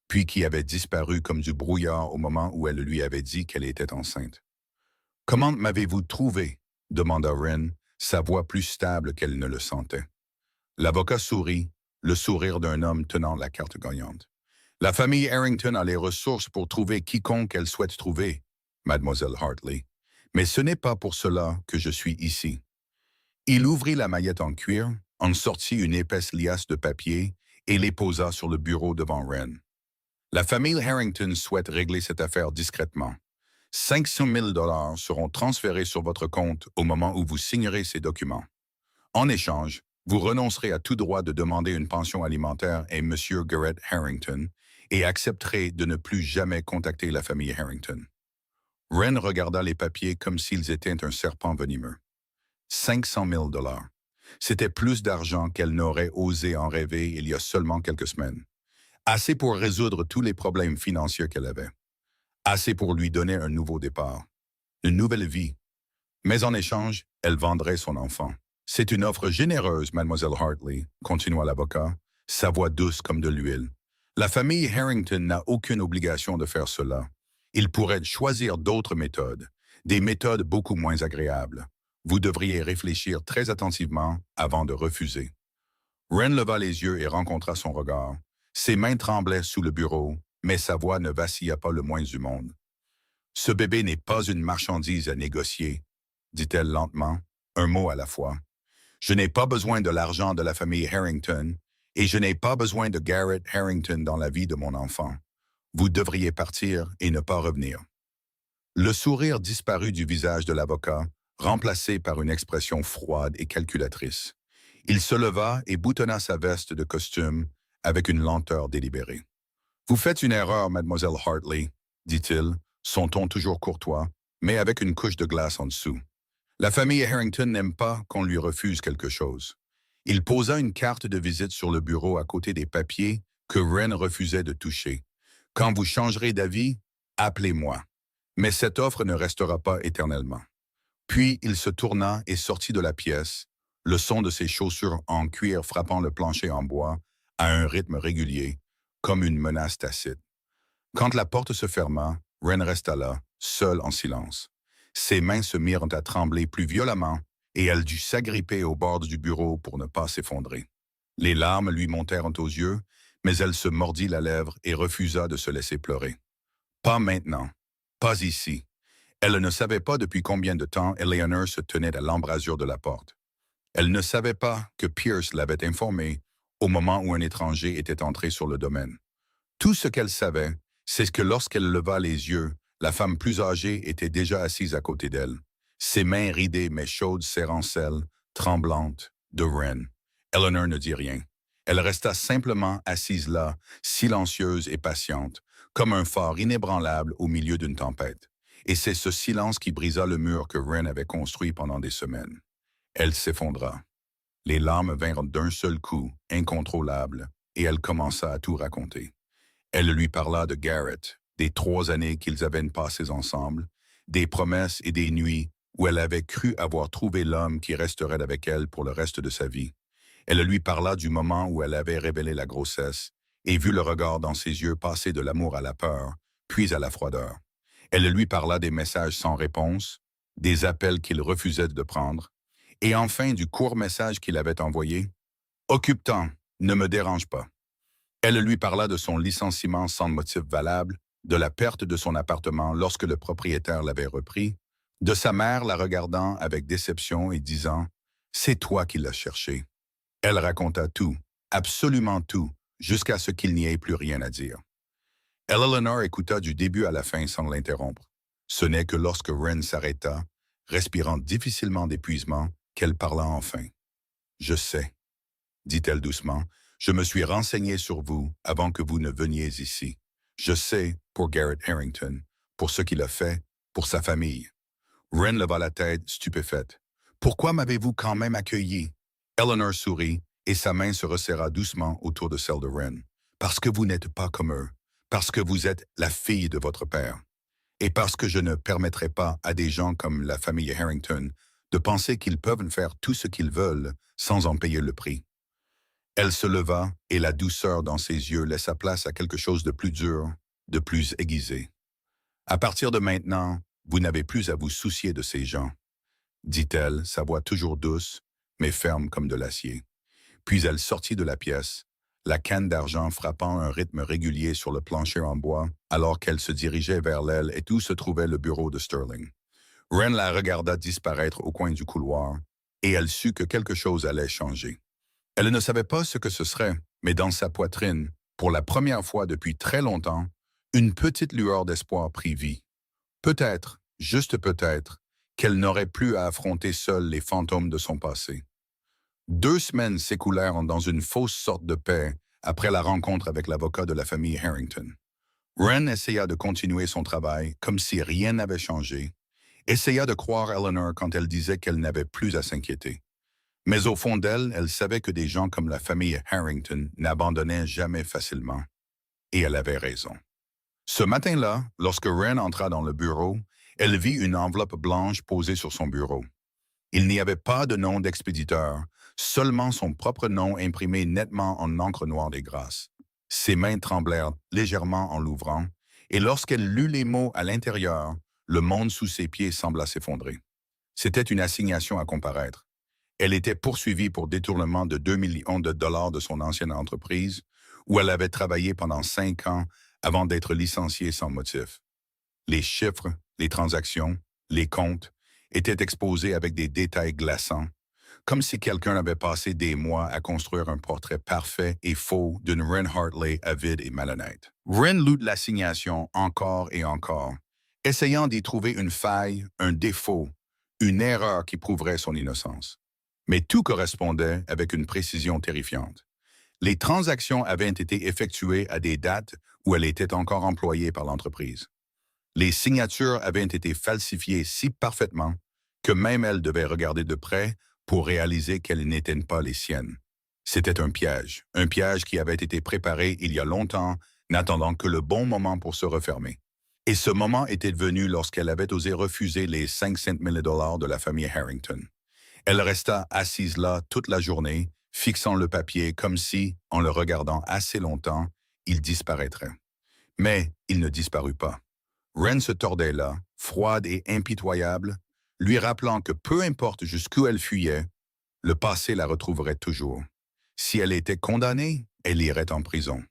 puis qui avait disparu comme du brouillard au moment où elle lui avait dit qu'elle était enceinte. « Comment m'avez-vous trouvé ?» demanda Wren, sa voix plus stable qu'elle ne le sentait. L'avocat sourit, le sourire d'un homme tenant la carte gagnante. La famille Harrington a les ressources pour trouver quiconque elle souhaite trouver, mademoiselle Hartley. Mais ce n'est pas pour cela que je suis ici. Il ouvrit la maillette en cuir, en sortit une épaisse liasse de papier et les posa sur le bureau devant Wren. La famille Harrington souhaite régler cette affaire discrètement. 500 000 $ seront transférés sur votre compte au moment où vous signerez ces documents. En échange, vous renoncerez à tout droit de demander une pension alimentaire à M. Garrett Harrington et accepterez de ne plus jamais contacter la famille Harrington. Wren regarda les papiers comme s'ils étaient un serpent venimeux. 500 000 $. C'était plus d'argent qu'elle n'aurait osé en rêver il y a seulement quelques semaines. Assez pour résoudre tous les problèmes financiers qu'elle avait. Assez pour lui donner un nouveau départ. Une nouvelle vie. Mais en échange, elle vendrait son enfant. C'est une offre généreuse, mademoiselle Hartley, continua l'avocat, sa voix douce comme de l'huile. La famille Harrington n'a aucune obligation de faire cela. Ils pourraient choisir d'autres méthodes, des méthodes beaucoup moins agréables. Vous devriez réfléchir très attentivement avant de refuser. Wren leva les yeux et rencontra son regard. Ses mains tremblaient sous le bureau, mais sa voix ne vacilla pas le moins du monde. « Ce bébé n'est pas une marchandise à négocier, » dit-elle lentement, un mot à la fois. « Je n'ai pas besoin de l'argent de la famille Harrington et je n'ai pas besoin de Garrett Harrington dans la vie de mon enfant. Vous devriez partir et ne pas revenir. » Le sourire disparut du visage de l'avocat, remplacé par une expression froide et calculatrice. Il se leva et boutonna sa veste de costume avec une lenteur délibérée. « Vous faites une erreur, mademoiselle Hartley, » dit-il, son ton toujours courtois, mais avec une couche de glace en dessous. La famille Harrington n'aime pas qu'on lui refuse quelque chose. Il posa une carte de visite sur le bureau à côté des papiers que Wren refusait de toucher. « Quand vous changerez d'avis, appelez-moi. Mais cette offre ne restera pas éternellement. » Puis il se tourna et sortit de la pièce, le son de ses chaussures en cuir frappant le plancher en bois à un rythme régulier, comme une menace tacite. Quand la porte se ferma, Wren resta là, seule en silence. Ses mains se mirent à trembler plus violemment et elle dut s'agripper au bord du bureau pour ne pas s'effondrer. Les larmes lui montèrent aux yeux, mais elle se mordit la lèvre et refusa de se laisser pleurer. Pas maintenant, pas ici. Elle ne savait pas depuis combien de temps Eleanor se tenait à l'embrasure de la porte. Elle ne savait pas que Pierce l'avait informée au moment où un étranger était entré sur le domaine. Tout ce qu'elle savait, c'est que lorsqu'elle leva les yeux, la femme plus âgée était déjà assise à côté d'elle, ses mains ridées mais chaudes serrant celles, tremblante, de Wren. Eleanor ne dit rien. Elle resta simplement assise là, silencieuse et patiente, comme un phare inébranlable au milieu d'une tempête. Et c'est ce silence qui brisa le mur que Wren avait construit pendant des semaines. Elle s'effondra. Les larmes vinrent d'un seul coup, incontrôlables, et elle commença à tout raconter. Elle lui parla de Garrett, des 3 années qu'ils avaient passées ensemble, des promesses et des nuits où elle avait cru avoir trouvé l'homme qui resterait avec elle pour le reste de sa vie. Elle lui parla du moment où elle avait révélé la grossesse et vu le regard dans ses yeux passer de l'amour à la peur, puis à la froideur. Elle lui parla des messages sans réponse, des appels qu'il refusait de prendre, et enfin du court message qu'il avait envoyé. « Occupe-t'en, ne me dérange pas. » Elle lui parla de son licenciement sans motif valable, de la perte de son appartement lorsque le propriétaire l'avait repris, de sa mère la regardant avec déception et disant « C'est toi qui l'as cherché. » Elle raconta tout, absolument tout, jusqu'à ce qu'il n'y ait plus rien à dire. Eleanor écouta du début à la fin sans l'interrompre. Ce n'est que lorsque Wren s'arrêta, respirant difficilement d'épuisement, qu'elle parla enfin. « Je sais, » dit-elle doucement, « je me suis renseignée sur vous avant que vous ne veniez ici. Je sais, pour Garrett Harrington, pour ce qu'il a fait, pour sa famille. » Wren leva la tête, stupéfaite. « Pourquoi m'avez-vous quand même accueilli? » Eleanor sourit, et sa main se resserra doucement autour de celle de Wren. « Parce que vous n'êtes pas comme eux. Parce que vous êtes la fille de votre père. Et parce que je ne permettrai pas à des gens comme la famille Harrington de penser qu'ils peuvent faire tout ce qu'ils veulent sans en payer le prix. » Elle se leva, et la douceur dans ses yeux laissa place à quelque chose de plus dur, de plus aiguisé. « À partir de maintenant, vous n'avez plus à vous soucier de ces gens, » dit-elle, sa voix toujours douce, mais ferme comme de l'acier. Puis elle sortit de la pièce, la canne d'argent frappant un rythme régulier sur le plancher en bois, alors qu'elle se dirigeait vers l'aile et où se trouvait le bureau de Sterling. Wren la regarda disparaître au coin du couloir, et elle sut que quelque chose allait changer. Elle ne savait pas ce que ce serait, mais dans sa poitrine, pour la première fois depuis très longtemps, une petite lueur d'espoir prit vie. Peut-être, juste peut-être, qu'elle n'aurait plus à affronter seule les fantômes de son passé. 2 semaines s'écoulèrent dans une fausse sorte de paix après la rencontre avec l'avocat de la famille Harrington. Wren essaya de continuer son travail comme si rien n'avait changé, essaya de croire Eleanor quand elle disait qu'elle n'avait plus à s'inquiéter. Mais au fond d'elle, elle savait que des gens comme la famille Harrington n'abandonnaient jamais facilement. Et elle avait raison. Ce matin-là, lorsque Wren entra dans le bureau, elle vit une enveloppe blanche posée sur son bureau. Il n'y avait pas de nom d'expéditeur, seulement son propre nom imprimé nettement en encre noire des grâces. Ses mains tremblèrent légèrement en l'ouvrant, et lorsqu'elle lut les mots à l'intérieur, le monde sous ses pieds sembla s'effondrer. C'était une assignation à comparaître. Elle était poursuivie pour détournement de 2 millions de dollars de son ancienne entreprise, où elle avait travaillé pendant 5 ans avant d'être licenciée sans motif. Les chiffres, les transactions, les comptes étaient exposés avec des détails glaçants, comme si quelqu'un avait passé des mois à construire un portrait parfait et faux d'une Wren Hartley avide et malhonnête. Wren lut l'assignation encore et encore, essayant d'y trouver une faille, un défaut, une erreur qui prouverait son innocence. Mais tout correspondait avec une précision terrifiante. Les transactions avaient été effectuées à des dates où elle était encore employée par l'entreprise. Les signatures avaient été falsifiées si parfaitement que même elle devait regarder de près pour réaliser qu'elles n'étaient pas les siennes. C'était un piège qui avait été préparé il y a longtemps, n'attendant que le bon moment pour se refermer. Et ce moment était venu lorsqu'elle avait osé refuser les 500 000 dollars de la famille Harrington. Elle resta assise là toute la journée, fixant le papier comme si, en le regardant assez longtemps, il disparaîtrait. Mais il ne disparut pas. Wren se tordait là, froide et impitoyable, lui rappelant que peu importe jusqu'où elle fuyait, le passé la retrouverait toujours. Si elle était condamnée, elle irait en prison.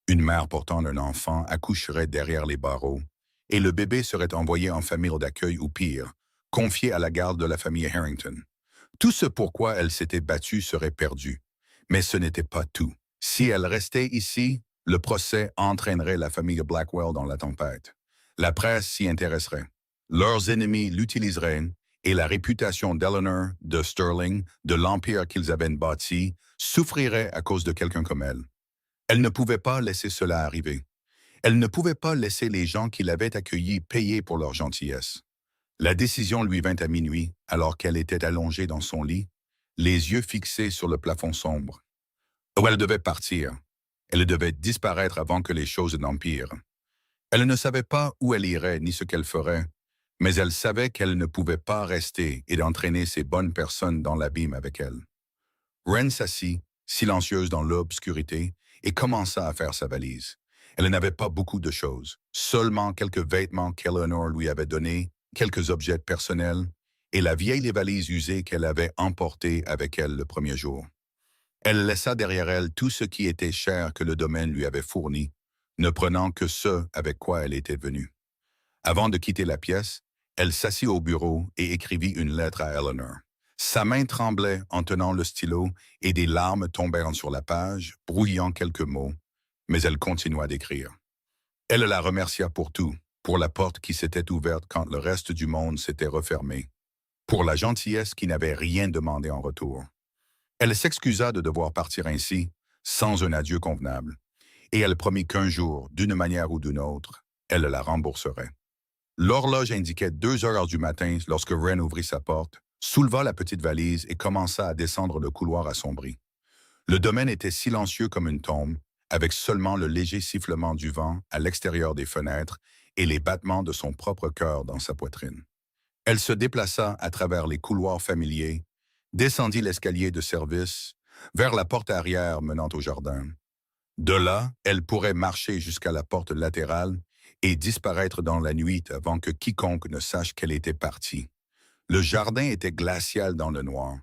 Une mère portant un enfant accoucherait derrière les barreaux, et le bébé serait envoyé en famille d'accueil ou pire, confié à la garde de la famille Harrington. Tout ce pourquoi elle s'était battue serait perdu. Mais ce n'était pas tout. Si elle restait ici, le procès entraînerait la famille Blackwell dans la tempête. La presse s'y intéresserait. Leurs ennemis l'utiliseraient et la réputation d'Eleanor, de Sterling, de l'empire qu'ils avaient bâti, souffrirait à cause de quelqu'un comme elle. Elle ne pouvait pas laisser cela arriver. Elle ne pouvait pas laisser les gens qui l'avaient accueillie payer pour leur gentillesse. La décision lui vint à minuit, alors qu'elle était allongée dans son lit, les yeux fixés sur le plafond sombre. Où elle devait partir. Elle devait disparaître avant que les choses n'empirent. Elle ne savait pas où elle irait ni ce qu'elle ferait, mais elle savait qu'elle ne pouvait pas rester et d'entraîner ces bonnes personnes dans l'abîme avec elle. Wren s'assit, silencieuse dans l'obscurité, et commença à faire sa valise. Elle n'avait pas beaucoup de choses, seulement quelques vêtements qu'Eleanor lui avait donnés, quelques objets personnels, et la vieille valise usée qu'elle avait emportée avec elle le premier jour. Elle laissa derrière elle tout ce qui était cher que le domaine lui avait fourni, ne prenant que ce avec quoi elle était venue. Avant de quitter la pièce, elle s'assit au bureau et écrivit une lettre à Eleanor. Sa main tremblait en tenant le stylo et des larmes tombèrent sur la page, brouillant quelques mots, mais elle continua d'écrire. Elle la remercia pour tout, pour la porte qui s'était ouverte quand le reste du monde s'était refermé, pour la gentillesse qui n'avait rien demandé en retour. Elle s'excusa de devoir partir ainsi, sans un adieu convenable, et elle promit qu'un jour, d'une manière ou d'une autre, elle la rembourserait. L'horloge indiquait 2 heures du matin lorsque Wren ouvrit sa porte, souleva la petite valise et commença à descendre le couloir assombri. Le domaine était silencieux comme une tombe, avec seulement le léger sifflement du vent à l'extérieur des fenêtres et les battements de son propre cœur dans sa poitrine. Elle se déplaça à travers les couloirs familiers, descendit l'escalier de service, vers la porte arrière menant au jardin. De là, elle pourrait marcher jusqu'à la porte latérale et disparaître dans la nuit avant que quiconque ne sache qu'elle était partie. Le jardin était glacial dans le noir.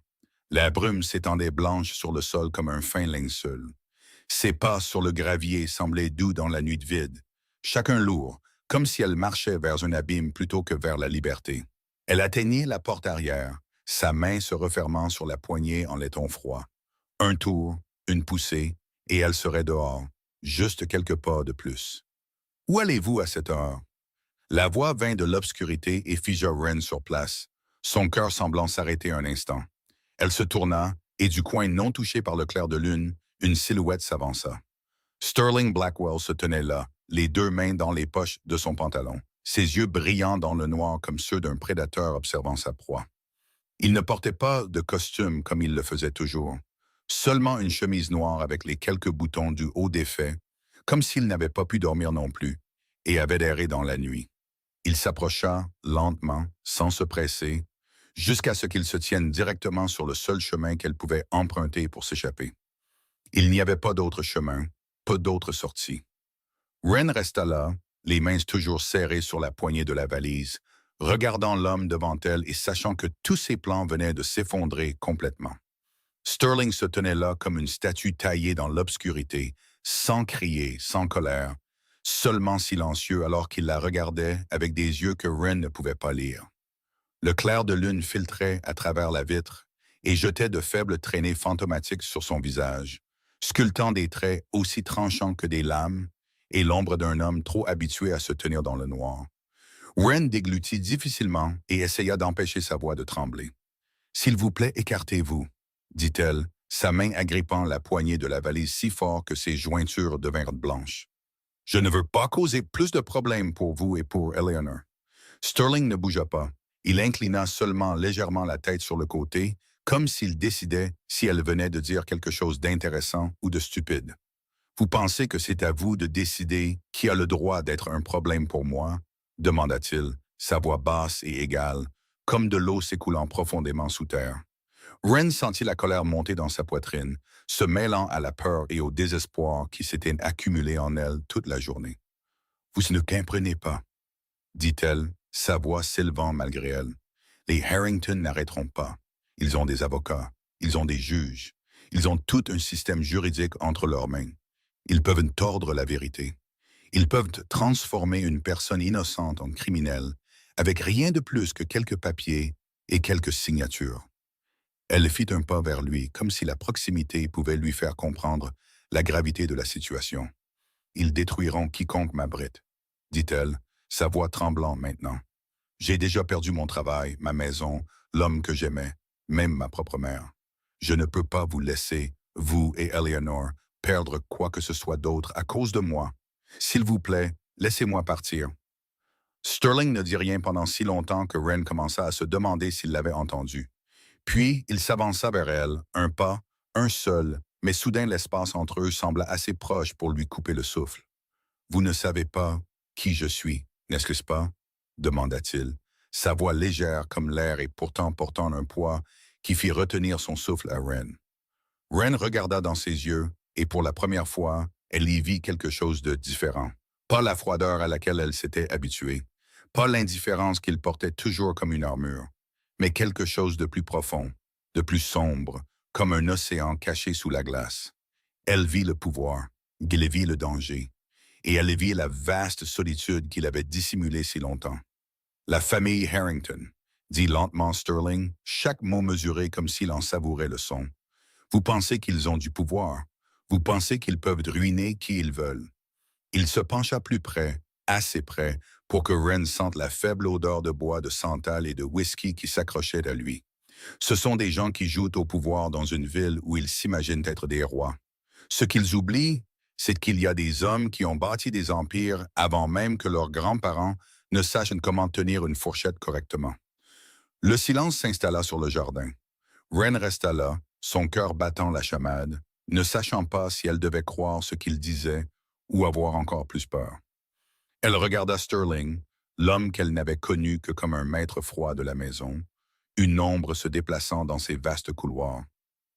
La brume s'étendait blanche sur le sol comme un fin linceul. Ses pas sur le gravier semblaient doux dans la nuit vide, chacun lourd, comme si elle marchait vers un abîme plutôt que vers la liberté. Elle atteignit la porte arrière, sa main se refermant sur la poignée en laiton froid. Un tour, une poussée, et elle serait dehors, juste quelques pas de plus. Où allez-vous à cette heure? La voix vint de l'obscurité et figea Wren sur place, son cœur semblant s'arrêter un instant. Elle se tourna, et du coin non touché par le clair de lune, une silhouette s'avança. Sterling Blackwell se tenait là, les 2 mains dans les poches de son pantalon, ses yeux brillants dans le noir comme ceux d'un prédateur observant sa proie. Il ne portait pas de costume comme il le faisait toujours, seulement une chemise noire avec les quelques boutons du haut défaits, comme s'il n'avait pas pu dormir non plus, et avait erré dans la nuit. Il s'approcha, lentement, sans se presser, jusqu'à ce qu'il se tienne directement sur le seul chemin qu'elle pouvait emprunter pour s'échapper. Il n'y avait pas d'autre chemin, pas d'autre sortie. Wren resta là, les mains toujours serrées sur la poignée de la valise, regardant l'homme devant elle et sachant que tous ses plans venaient de s'effondrer complètement. Sterling se tenait là comme une statue taillée dans l'obscurité, sans crier, sans colère, seulement silencieux alors qu'il la regardait avec des yeux que Wren ne pouvait pas lire. Le clair de lune filtrait à travers la vitre et jetait de faibles traînées fantomatiques sur son visage, sculptant des traits aussi tranchants que des lames et l'ombre d'un homme trop habitué à se tenir dans le noir. Wren déglutit difficilement et essaya d'empêcher sa voix de trembler. « S'il vous plaît, écartez-vous », dit-elle, sa main agrippant la poignée de la valise si fort que ses jointures devinrent blanches. « Je ne veux pas causer plus de problèmes pour vous et pour Eleanor. » Sterling ne bougea pas. Il inclina seulement légèrement la tête sur le côté, comme s'il décidait si elle venait de dire quelque chose d'intéressant ou de stupide. « Vous pensez que c'est à vous de décider qui a le droit d'être un problème pour moi? » demanda-t-il, sa voix basse et égale, comme de l'eau s'écoulant profondément sous terre. Wren sentit la colère monter dans sa poitrine, se mêlant à la peur et au désespoir qui s'étaient accumulés en elle toute la journée. « Vous ne comprenez pas, » dit-elle, sa voix s'élevant malgré elle. « Les Harrington n'arrêteront pas. Ils ont des avocats, ils ont des juges, ils ont tout un système juridique entre leurs mains. Ils peuvent tordre la vérité. Ils peuvent transformer une personne innocente en criminelle avec rien de plus que quelques papiers et quelques signatures. » Elle fit un pas vers lui, comme si la proximité pouvait lui faire comprendre la gravité de la situation. « Ils détruiront quiconque m'abrite, » dit-elle, sa voix tremblant maintenant. J'ai déjà perdu mon travail, ma maison, l'homme que j'aimais, même ma propre mère. Je ne peux pas vous laisser, vous et Eleanor, perdre quoi que ce soit d'autre à cause de moi. S'il vous plaît, laissez-moi partir. Sterling ne dit rien pendant si longtemps que Wren commença à se demander s'il l'avait entendu. Puis, il s'avança vers elle, un pas, un seul, mais soudain l'espace entre eux sembla assez proche pour lui couper le souffle. Vous ne savez pas qui je suis, n'est-ce pas? Demanda-t-il, sa voix légère comme l'air et pourtant portant un poids qui fit retenir son souffle à Wren. Wren regarda dans ses yeux et pour la première fois, elle y vit quelque chose de différent. Pas la froideur à laquelle elle s'était habituée, pas l'indifférence qu'il portait toujours comme une armure, mais quelque chose de plus profond, de plus sombre, comme un océan caché sous la glace. Elle vit le pouvoir, elle vit le danger, et elle vit la vaste solitude qu'il avait dissimulée si longtemps. La famille Harrington, dit lentement Sterling, chaque mot mesuré comme s'il en savourait le son. Vous pensez qu'ils ont du pouvoir. Vous pensez qu'ils peuvent ruiner qui ils veulent. Il se pencha plus près, assez près, pour que Wren sente la faible odeur de bois de santal et de whisky qui s'accrochait à lui. Ce sont des gens qui jouent au pouvoir dans une ville où ils s'imaginent être des rois. Ce qu'ils oublient, c'est qu'il y a des hommes qui ont bâti des empires avant même que leurs grands-parents ne sachent comment tenir une fourchette correctement. Le silence s'installa sur le jardin. Wren resta là, son cœur battant la chamade, ne sachant pas si elle devait croire ce qu'il disait ou avoir encore plus peur. Elle regarda Sterling, l'homme qu'elle n'avait connu que comme un maître froid de la maison, une ombre se déplaçant dans ses vastes couloirs.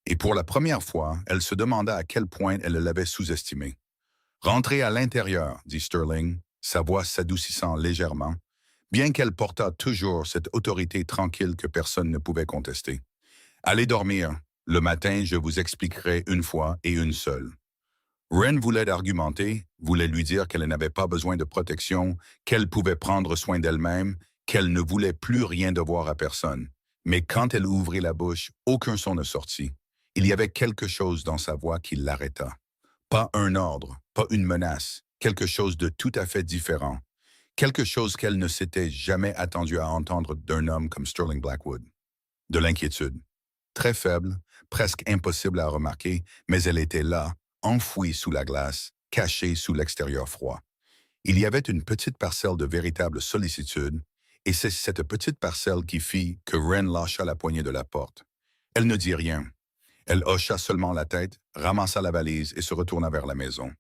Et pour la première fois, elle se demanda à quel point elle l'avait sous-estimé. « Rentrez à l'intérieur, dit Sterling, sa voix s'adoucissant légèrement, bien qu'elle portât toujours cette autorité tranquille que personne ne pouvait contester. Allez dormir. Le matin, je vous expliquerai une fois et une seule. » Wren voulait argumenter, voulait lui dire qu'elle n'avait pas besoin de protection, qu'elle pouvait prendre soin d'elle-même, qu'elle ne voulait plus rien devoir à personne. Mais quand elle ouvrit la bouche, aucun son ne sortit. Il y avait quelque chose dans sa voix qui l'arrêta. Pas un ordre, pas une menace, quelque chose de tout à fait différent. Quelque chose qu'elle ne s'était jamais attendue à entendre d'un homme comme Sterling Blackwood. De l'inquiétude. Très faible, presque impossible à remarquer, mais elle était là, enfouie sous la glace, cachée sous l'extérieur froid. Il y avait une petite parcelle de véritable sollicitude, et c'est cette petite parcelle qui fit que Wren lâcha la poignée de la porte. Elle ne dit rien. Elle hocha seulement la tête, ramassa la valise et se retourna vers la maison.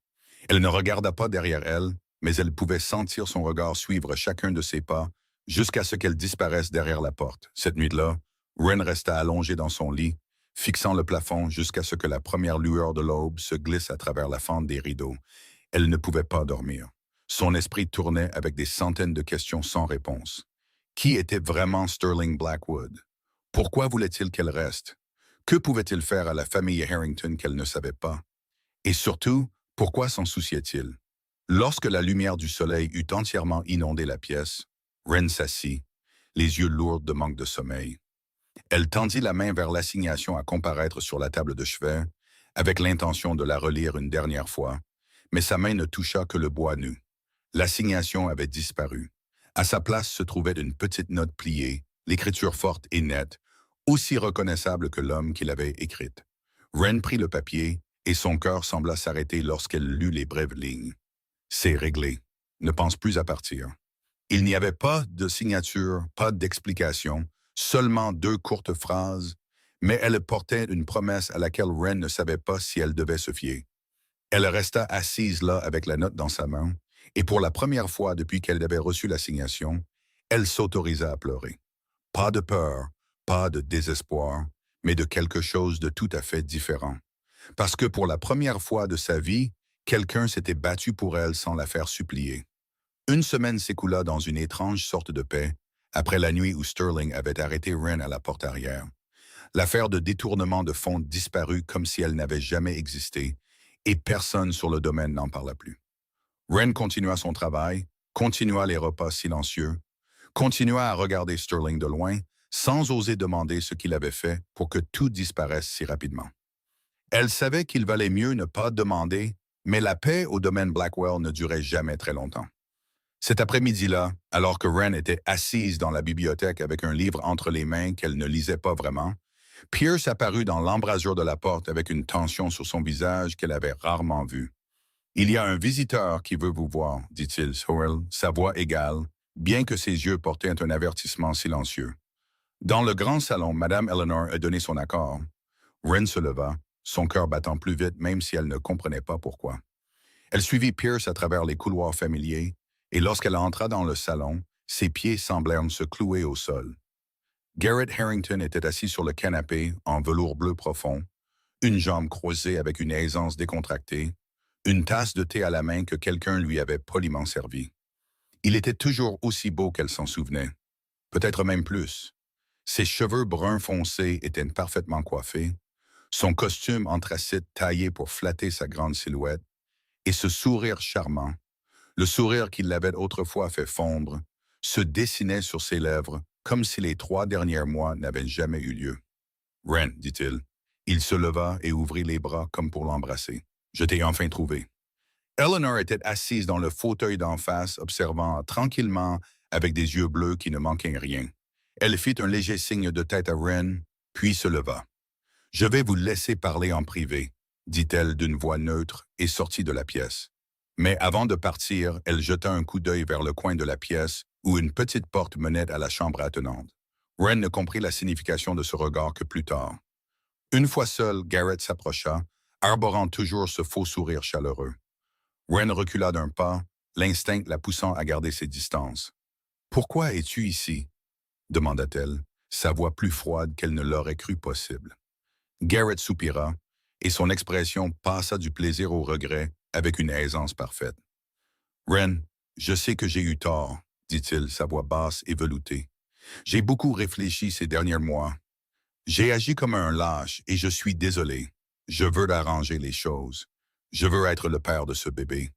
Elle ne regarda pas derrière elle, mais elle pouvait sentir son regard suivre chacun de ses pas jusqu'à ce qu'elle disparaisse derrière la porte. Cette nuit-là, Wren resta allongée dans son lit, fixant le plafond jusqu'à ce que la première lueur de l'aube se glisse à travers la fente des rideaux. Elle ne pouvait pas dormir. Son esprit tournait avec des centaines de questions sans réponse. Qui était vraiment Sterling Blackwood? Pourquoi voulait-il qu'elle reste? Que pouvait-il faire à la famille Harrington qu'elle ne savait pas? Et surtout, pourquoi s'en souciait-il? Lorsque la lumière du soleil eut entièrement inondé la pièce, Wren s'assit, les yeux lourds de manque de sommeil. Elle tendit la main vers l'assignation à comparaître sur la table de chevet, avec l'intention de la relire une dernière fois, mais sa main ne toucha que le bois nu. L'assignation avait disparu. À sa place se trouvait une petite note pliée, l'écriture forte et nette, aussi reconnaissable que l'homme qui l'avait écrite. Wren prit le papier, et son cœur sembla s'arrêter lorsqu'elle lut les brèves lignes. « C'est réglé. Ne pense plus à partir. » Il n'y avait pas de signature, pas d'explication, seulement 2 courtes phrases, mais elles portaient une promesse à laquelle Wren ne savait pas si elle devait se fier. Elle resta assise là avec la note dans sa main, et pour la première fois depuis qu'elle avait reçu l'assignation, elle s'autorisa à pleurer. Pas de peur, pas de désespoir, mais de quelque chose de tout à fait différent. Parce que pour la première fois de sa vie, quelqu'un s'était battu pour elle sans la faire supplier. Une semaine s'écoula dans une étrange sorte de paix, après la nuit où Sterling avait arrêté Wren à la porte arrière. L'affaire de détournement de fonds disparut comme si elle n'avait jamais existé, et personne sur le domaine n'en parla plus. Wren continua son travail, continua les repas silencieux, continua à regarder Sterling de loin, sans oser demander ce qu'il avait fait pour que tout disparaisse si rapidement. Elle savait qu'il valait mieux ne pas demander, mais la paix au domaine Blackwell ne durait jamais très longtemps. Cet après-midi-là, alors que Wren était assise dans la bibliothèque avec un livre entre les mains qu'elle ne lisait pas vraiment, Pierce apparut dans l'embrasure de la porte avec une tension sur son visage qu'elle avait rarement vue. « Il y a un visiteur qui veut vous voir, dit-il, Howell, sa voix égale, bien que ses yeux portaient un avertissement silencieux. Dans le grand salon, Madame Eleanor a donné son accord. Wren se leva, son cœur battant plus vite même si elle ne comprenait pas pourquoi. Elle suivit Pierce à travers les couloirs familiers, et lorsqu'elle entra dans le salon, ses pieds semblèrent se clouer au sol. Garrett Harrington était assis sur le canapé en velours bleu profond, une jambe croisée avec une aisance décontractée, une tasse de thé à la main que quelqu'un lui avait poliment servie. Il était toujours aussi beau qu'elle s'en souvenait, peut-être même plus. Ses cheveux bruns foncés étaient parfaitement coiffés, son costume anthracite taillé pour flatter sa grande silhouette, et ce sourire charmant, le sourire qui l'avait autrefois fait fondre, se dessinait sur ses lèvres comme si les 3 derniers mois n'avaient jamais eu lieu. « Wren, dit-il. » Il se leva et ouvrit les bras comme pour l'embrasser. « Je t'ai enfin trouvé. » Eleanor était assise dans le fauteuil d'en face, observant tranquillement avec des yeux bleus qui ne manquaient rien. Elle fit un léger signe de tête à Wren, puis se leva. « Je vais vous laisser parler en privé, » dit-elle d'une voix neutre et sortit de la pièce. Mais avant de partir, elle jeta un coup d'œil vers le coin de la pièce où une petite porte menait à la chambre attenante. Wren ne comprit la signification de ce regard que plus tard. Une fois seul, Garrett s'approcha, arborant toujours ce faux sourire chaleureux. Wren recula d'un pas, l'instinct la poussant à garder ses distances. « Pourquoi es-tu ici ?» demanda-t-elle, sa voix plus froide qu'elle ne l'aurait cru possible. Garrett soupira, et son expression passa du plaisir au regret avec une aisance parfaite. « Wren, je sais que j'ai eu tort, » dit-il, sa voix basse et veloutée. « J'ai beaucoup réfléchi ces derniers mois. J'ai agi comme un lâche et je suis désolé. Je veux arranger les choses. Je veux être le père de ce bébé.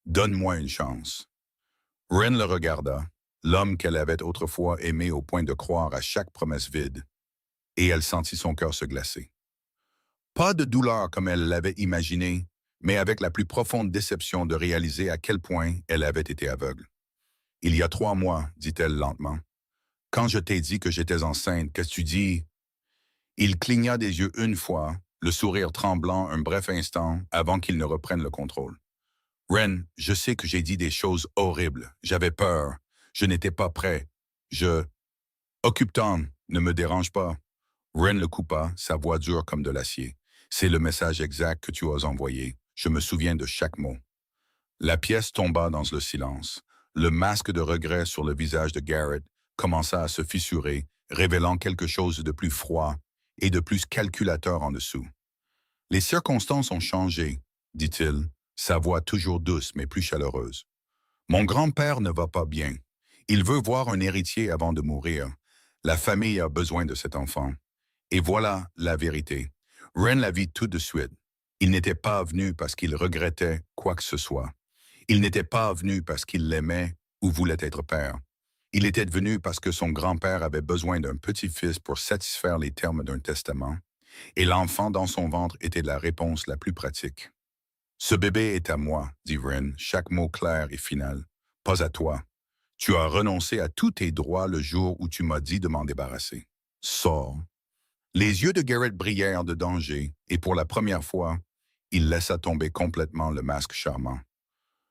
Donne-moi une chance. » Wren le regarda, l'homme qu'elle avait autrefois aimé au point de croire à chaque promesse vide, et elle sentit son cœur se glacer. Pas de douleur comme elle l'avait imaginé, mais avec la plus profonde déception de réaliser à quel point elle avait été aveugle. « Il y a 3 mois, dit-elle lentement. Quand je t'ai dit que j'étais enceinte, qu'est-ce que tu dis? » Il cligna des yeux une fois, le sourire tremblant un bref instant avant qu'il ne reprenne le contrôle. « Wren, je sais que j'ai dit des choses horribles. J'avais peur. Je n'étais pas prêt. Je... Occupe-t'en, ne me dérange pas. » Wren le coupa, sa voix dure comme de l'acier. « C'est le message exact que tu as envoyé. Je me souviens de chaque mot. » La pièce tomba dans le silence. Le masque de regret sur le visage de Garrett commença à se fissurer, révélant quelque chose de plus froid et de plus calculateur en dessous. « Les circonstances ont changé, » dit-il, sa voix toujours douce mais plus chaleureuse. « Mon grand-père ne va pas bien. Il veut voir un héritier avant de mourir. La famille a besoin de cet enfant. Et voilà la vérité. Wren la vit tout de suite. Il n'était pas venu parce qu'il regrettait quoi que ce soit. Il n'était pas venu parce qu'il l'aimait ou voulait être père. Il était venu parce que son grand-père avait besoin d'un petit-fils pour satisfaire les termes d'un testament, et l'enfant dans son ventre était la réponse la plus pratique. « Ce bébé est à moi, » dit Wren, chaque mot clair et final. « Pas à toi. Tu as renoncé à tous tes droits le jour où tu m'as dit de m'en débarrasser. Sors. » Les yeux de Garrett brillèrent de danger, et pour la première fois, il laissa tomber complètement le masque charmant.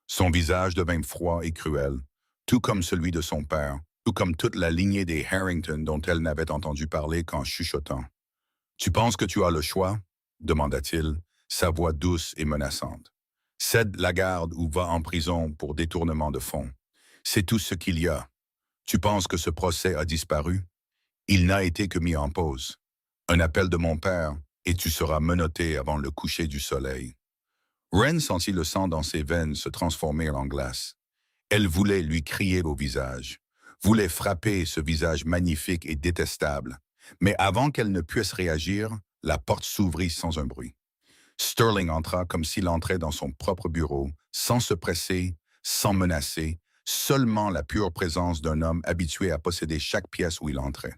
Son visage devint froid et cruel, tout comme celui de son père, tout comme toute la lignée des Harrington dont elle n'avait entendu parler qu'en chuchotant. « Tu penses que tu as le choix ?» demanda-t-il, sa voix douce et menaçante. « Cède la garde ou va en prison pour détournement de fonds. C'est tout ce qu'il y a. Tu penses que ce procès a disparu? Il n'a été que mis en pause. Un appel de mon père, et tu seras menotté avant le coucher du soleil. » Wren sentit le sang dans ses veines se transformer en glace. Elle voulait lui crier au visage, voulait frapper ce visage magnifique et détestable, mais avant qu'elle ne puisse réagir, la porte s'ouvrit sans un bruit. Sterling entra comme s'il entrait dans son propre bureau, sans se presser, sans menacer, seulement la pure présence d'un homme habitué à posséder chaque pièce où il entrait.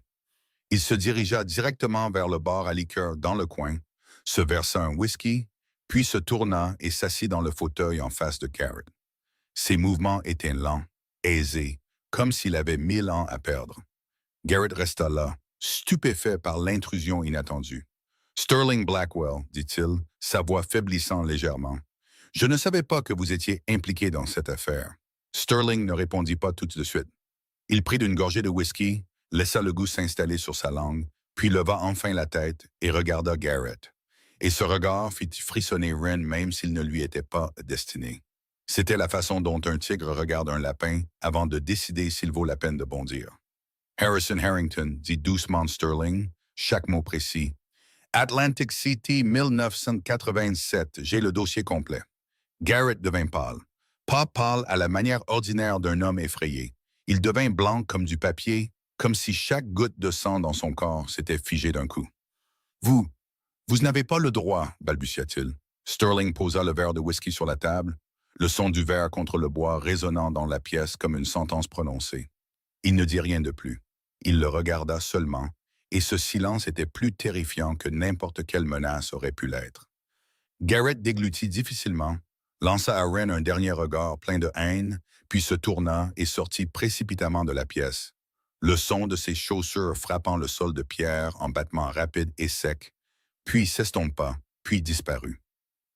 Il se dirigea directement vers le bar à liqueur dans le coin, se versa un whisky, puis se tourna et s'assit dans le fauteuil en face de Garrett. Ses mouvements étaient lents, aisé, comme s'il avait 1000 ans à perdre. Garrett resta là, stupéfait par l'intrusion inattendue. Sterling Blackwell, dit-il, sa voix faiblissant légèrement. Je ne savais pas que vous étiez impliqué dans cette affaire. Sterling ne répondit pas tout de suite. Il prit une gorgée de whisky, laissa le goût s'installer sur sa langue, puis leva enfin la tête et regarda Garrett. Et ce regard fit frissonner Wren même s'il ne lui était pas destiné. C'était la façon dont un tigre regarde un lapin avant de décider s'il vaut la peine de bondir. Harrison Harrington, dit doucement Sterling, chaque mot précis. Atlantic City, 1987, j'ai le dossier complet. Garrett devint pâle. Pas pâle à la manière ordinaire d'un homme effrayé. Il devint blanc comme du papier, comme si chaque goutte de sang dans son corps s'était figée d'un coup. Vous, vous n'avez pas le droit, balbutia-t-il. Sterling posa le verre de whisky sur la table, le son du verre contre le bois résonnant dans la pièce comme une sentence prononcée. Il ne dit rien de plus. Il le regarda seulement, et ce silence était plus terrifiant que n'importe quelle menace aurait pu l'être. Garrett déglutit difficilement, lança à Wren un dernier regard plein de haine, puis se tourna et sortit précipitamment de la pièce, le son de ses chaussures frappant le sol de pierre en battements rapides et secs, puis s'estompa, puis disparut.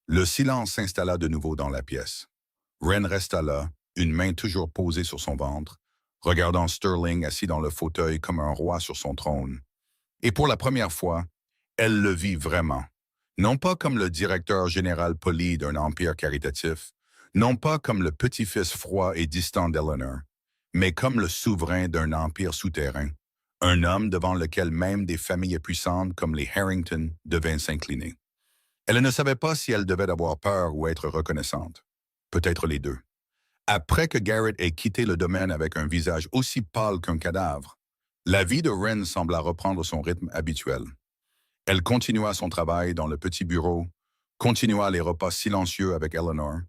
Le silence s'installa de nouveau dans la pièce. Wren resta là, une main toujours posée sur son ventre, regardant Sterling assis dans le fauteuil comme un roi sur son trône. Et pour la première fois, elle le vit vraiment. Non pas comme le directeur général poli d'un empire caritatif, non pas comme le petit-fils froid et distant d'Eleanor, mais comme le souverain d'un empire souterrain, un homme devant lequel même des familles puissantes comme les Harrington devaient s'incliner. Elle ne savait pas si elle devait avoir peur ou être reconnaissante. Peut-être les deux. Après que Garrett ait quitté le domaine avec un visage aussi pâle qu'un cadavre, la vie de Wren sembla reprendre son rythme habituel. Elle continua son travail dans le petit bureau, continua les repas silencieux avec Eleanor,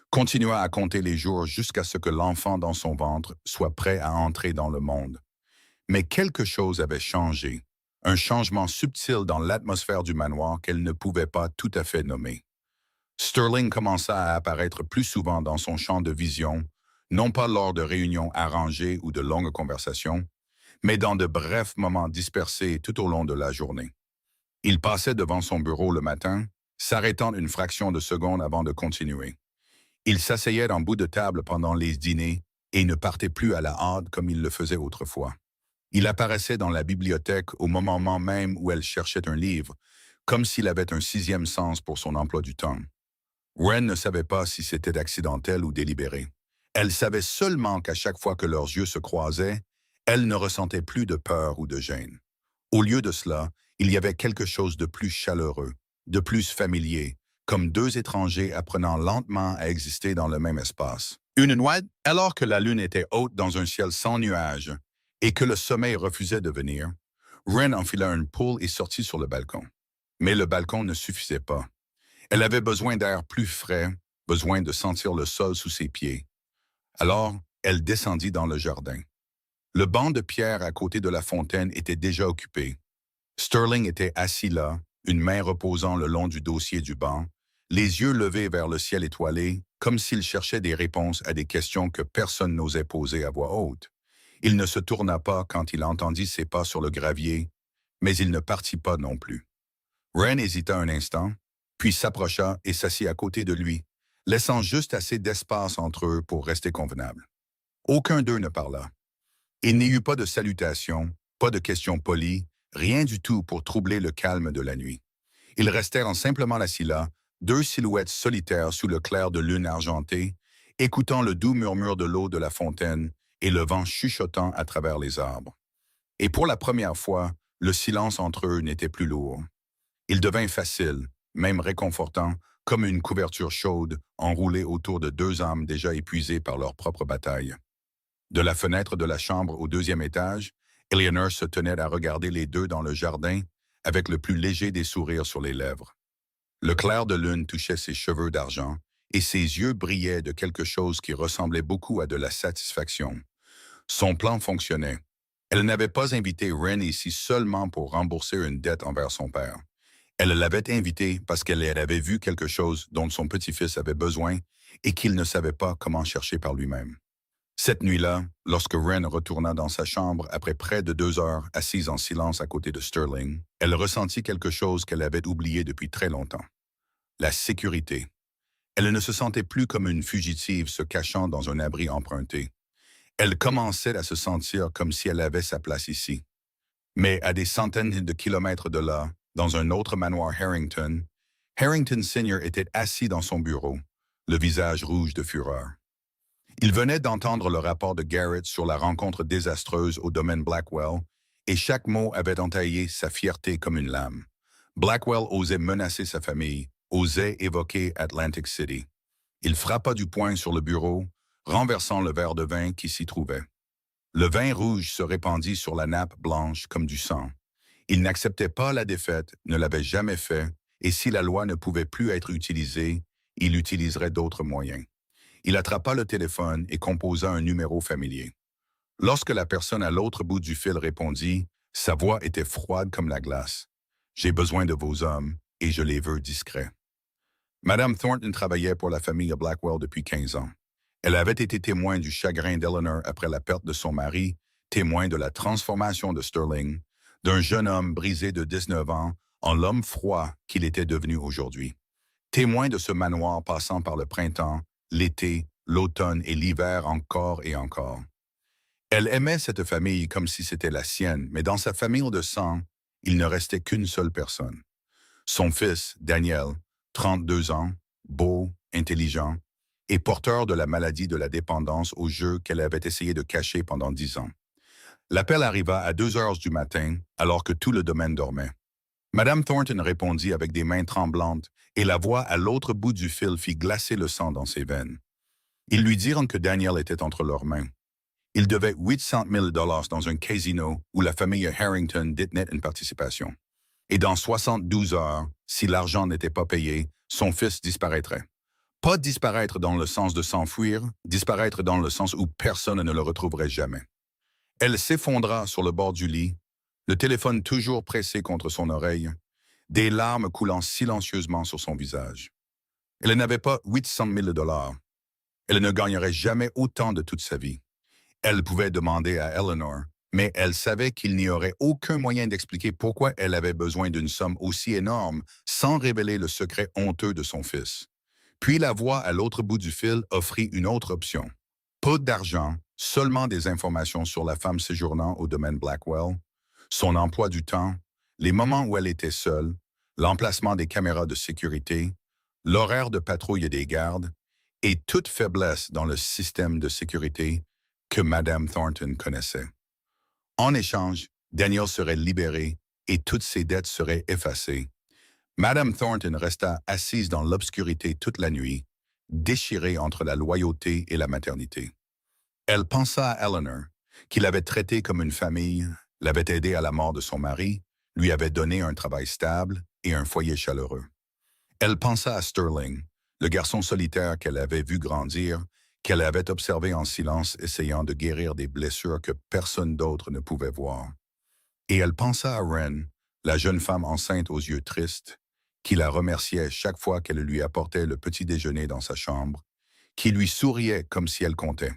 continua à compter les jours jusqu'à ce que l'enfant dans son ventre soit prêt à entrer dans le monde. Mais quelque chose avait changé, un changement subtil dans l'atmosphère du manoir qu'elle ne pouvait pas tout à fait nommer. Sterling commença à apparaître plus souvent dans son champ de vision, non pas lors de réunions arrangées ou de longues conversations, mais dans de brefs moments dispersés tout au long de la journée. Il passait devant son bureau le matin, s'arrêtant une fraction de seconde avant de continuer. Il s'asseyait en bout de table pendant les dîners et ne partait plus à la hâte comme il le faisait autrefois. Il apparaissait dans la bibliothèque au moment même où elle cherchait un livre, comme s'il avait un sixième sens pour son emploi du temps. Wren ne savait pas si c'était accidentel ou délibéré. Elle savait seulement qu'à chaque fois que leurs yeux se croisaient, elle ne ressentait plus de peur ou de gêne. Au lieu de cela, il y avait quelque chose de plus chaleureux, de plus familier, comme deux étrangers apprenant lentement à exister dans le même espace. Une nuit, alors que la lune était haute dans un ciel sans nuages et que le sommeil refusait de venir, Wren enfila une poule et sortit sur le balcon. Mais le balcon ne suffisait pas. Elle avait besoin d'air plus frais, besoin de sentir le sol sous ses pieds. Alors, elle descendit dans le jardin. Le banc de pierre à côté de la fontaine était déjà occupé. Sterling était assis là, une main reposant le long du dossier du banc, les yeux levés vers le ciel étoilé, comme s'il cherchait des réponses à des questions que personne n'osait poser à voix haute. Il ne se tourna pas quand il entendit ses pas sur le gravier, mais il ne partit pas non plus. Wren hésita un instant, puis s'approcha et s'assit à côté de lui, laissant juste assez d'espace entre eux pour rester convenable. Aucun d'eux ne parla. Il n'y eut pas de salutation, pas de questions polies, rien du tout pour troubler le calme de la nuit. Ils restèrent simplement assis là, deux silhouettes solitaires sous le clair de lune argentée, écoutant le doux murmure de l'eau de la fontaine et le vent chuchotant à travers les arbres. Et pour la première fois, le silence entre eux n'était plus lourd. Il devint facile, même réconfortant, comme une couverture chaude enroulée autour de deux âmes déjà épuisées par leur propre bataille. De la fenêtre de la chambre au deuxième étage, Eleanor se tenait à regarder les deux dans le jardin avec le plus léger des sourires sur les lèvres. Le clair de lune touchait ses cheveux d'argent et ses yeux brillaient de quelque chose qui ressemblait beaucoup à de la satisfaction. Son plan fonctionnait. Elle n'avait pas invité Wren ici seulement pour rembourser une dette envers son père. Elle l'avait invité parce qu'elle avait vu quelque chose dont son petit-fils avait besoin et qu'il ne savait pas comment chercher par lui-même. Cette nuit-là, lorsque Wren retourna dans sa chambre après près de 2 heures assise en silence à côté de Sterling, elle ressentit quelque chose qu'elle avait oublié depuis très longtemps. La sécurité. Elle ne se sentait plus comme une fugitive se cachant dans un abri emprunté. Elle commençait à se sentir comme si elle avait sa place ici. Mais à des centaines de kilomètres de là, dans un autre manoir Harrington, Harrington Sr. était assis dans son bureau, le visage rouge de fureur. Il venait d'entendre le rapport de Garrett sur la rencontre désastreuse au domaine Blackwell, et chaque mot avait entaillé sa fierté comme une lame. Blackwell osait menacer sa famille, osait évoquer Atlantic City. Il frappa du poing sur le bureau, renversant le verre de vin qui s'y trouvait. Le vin rouge se répandit sur la nappe blanche comme du sang. Il n'acceptait pas la défaite, ne l'avait jamais fait, et si la loi ne pouvait plus être utilisée, il utiliserait d'autres moyens. Il attrapa le téléphone et composa un numéro familier. Lorsque la personne à l'autre bout du fil répondit, sa voix était froide comme la glace. « J'ai besoin de vos hommes et je les veux discrets. » Madame Thornton travaillait pour la famille Blackwell depuis 15 ans. Elle avait été témoin du chagrin d'Eleanor après la perte de son mari, témoin de la transformation de Sterling, d'un jeune homme brisé de 19 ans en l'homme froid qu'il était devenu aujourd'hui. Témoin de ce manoir passant par le printemps, l'été, l'automne et l'hiver encore et encore. Elle aimait cette famille comme si c'était la sienne, mais dans sa famille de sang, il ne restait qu'une seule personne. Son fils, Daniel, 32 ans, beau, intelligent, et porteur de la maladie de la dépendance au jeu qu'elle avait essayé de cacher pendant 10 ans. L'appel arriva à 2 heures du matin, alors que tout le domaine dormait. Madame Thornton répondit avec des mains tremblantes, et la voix à l'autre bout du fil fit glacer le sang dans ses veines. Ils lui dirent que Daniel était entre leurs mains. Il devait 800 000 $ dans un casino où la famille Harrington détenait une participation. Et dans 72 heures, si l'argent n'était pas payé, son fils disparaîtrait. Pas disparaître dans le sens de s'enfuir, disparaître dans le sens où personne ne le retrouverait jamais. Elle s'effondra sur le bord du lit, le téléphone toujours pressé contre son oreille, des larmes coulant silencieusement sur son visage. Elle n'avait pas 800 000 $. Elle ne gagnerait jamais autant de toute sa vie. Elle pouvait demander à Eleanor, mais elle savait qu'il n'y aurait aucun moyen d'expliquer pourquoi elle avait besoin d'une somme aussi énorme sans révéler le secret honteux de son fils. Puis la voix à l'autre bout du fil offrit une autre option. Pas d'argent, seulement des informations sur la femme séjournant au domaine Blackwell, son emploi du temps, les moments où elle était seule, l'emplacement des caméras de sécurité, l'horaire de patrouille des gardes et toute faiblesse dans le système de sécurité que Madame Thornton connaissait. En échange, Daniel serait libéré et toutes ses dettes seraient effacées. Madame Thornton resta assise dans l'obscurité toute la nuit, déchirée entre la loyauté et la maternité. Elle pensa à Eleanor, qui l'avait traitée comme une famille, l'avait aidée à la mort de son mari, lui avait donné un travail stable et un foyer chaleureux. Elle pensa à Sterling, le garçon solitaire qu'elle avait vu grandir, qu'elle avait observé en silence essayant de guérir des blessures que personne d'autre ne pouvait voir. Et elle pensa à Wren, la jeune femme enceinte aux yeux tristes, qui la remerciait chaque fois qu'elle lui apportait le petit déjeuner dans sa chambre, qui lui souriait comme si elle comptait.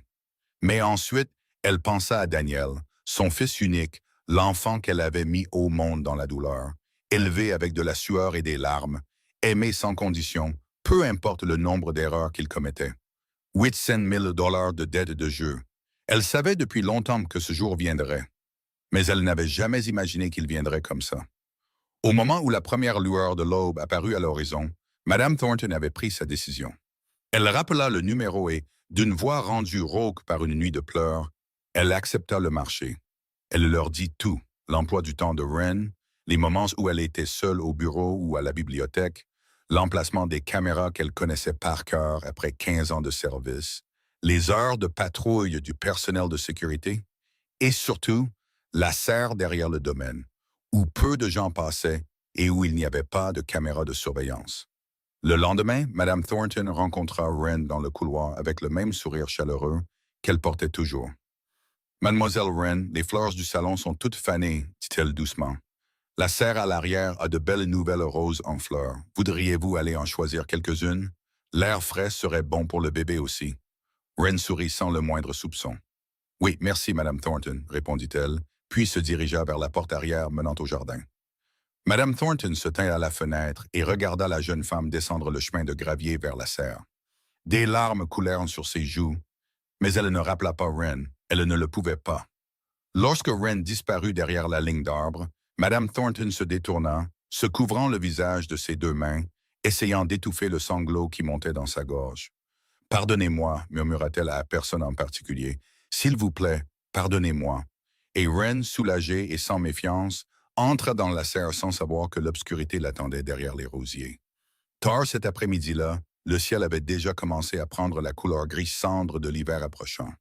Mais ensuite, elle pensa à Daniel, son fils unique, l'enfant qu'elle avait mis au monde dans la douleur, élevé avec de la sueur et des larmes, aimé sans condition, peu importe le nombre d'erreurs qu'il commettait. 800 000 $ de dettes de jeu. Elle savait depuis longtemps que ce jour viendrait, mais elle n'avait jamais imaginé qu'il viendrait comme ça. Au moment où la première lueur de l'aube apparut à l'horizon, Madame Thornton avait pris sa décision. Elle rappela le numéro et, d'une voix rendue rauque par une nuit de pleurs, elle accepta le marché. Elle leur dit tout, l'emploi du temps de Wren, les moments où elle était seule au bureau ou à la bibliothèque, l'emplacement des caméras qu'elle connaissait par cœur après 15 ans de service, les heures de patrouille du personnel de sécurité et surtout, la serre derrière le domaine, où peu de gens passaient et où il n'y avait pas de caméras de surveillance. Le lendemain, Madame Thornton rencontra Wren dans le couloir avec le même sourire chaleureux qu'elle portait toujours. « Mademoiselle Wren, les fleurs du salon sont toutes fanées, dit-elle doucement. La serre à l'arrière a de belles nouvelles roses en fleurs. Voudriez-vous aller en choisir quelques-unes? L'air frais serait bon pour le bébé aussi. » Wren sourit sans le moindre soupçon. Oui, merci, Madame Thornton, répondit-elle, puis se dirigea vers la porte arrière menant au jardin. Madame Thornton se tint à la fenêtre et regarda la jeune femme descendre le chemin de gravier vers la serre. Des larmes coulèrent sur ses joues, mais elle ne rappela pas Wren. Elle ne le pouvait pas. Lorsque Wren disparut derrière la ligne d'arbres, Madame Thornton se détourna, se couvrant le visage de ses deux mains, essayant d'étouffer le sanglot qui montait dans sa gorge. « Pardonnez-moi, murmura-t-elle à personne en particulier. « S'il vous plaît, pardonnez-moi. » Et Wren, soulagé et sans méfiance, entra dans la serre sans savoir que l'obscurité l'attendait derrière les rosiers. Tard cet après-midi-là, le ciel avait déjà commencé à prendre la couleur gris cendre de l'hiver approchant.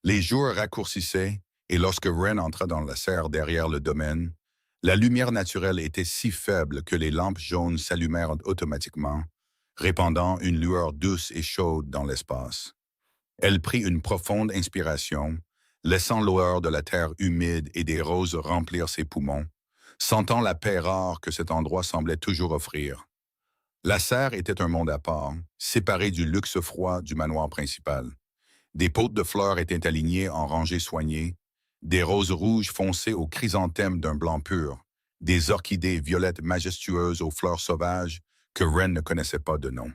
Les jours raccourcissaient, et lorsque Wren entra dans la serre derrière le domaine, la lumière naturelle était si faible que les lampes jaunes s'allumèrent automatiquement, répandant une lueur douce et chaude dans l'espace. Elle prit une profonde inspiration, laissant l'odeur de la terre humide et des roses remplir ses poumons, sentant la paix rare que cet endroit semblait toujours offrir. La serre était un monde à part, séparé du luxe froid du manoir principal. Des pots de fleurs étaient alignés en rangées soignées, des roses rouges foncées aux chrysanthèmes d'un blanc pur, des orchidées violettes majestueuses aux fleurs sauvages que Wren ne connaissait pas de nom.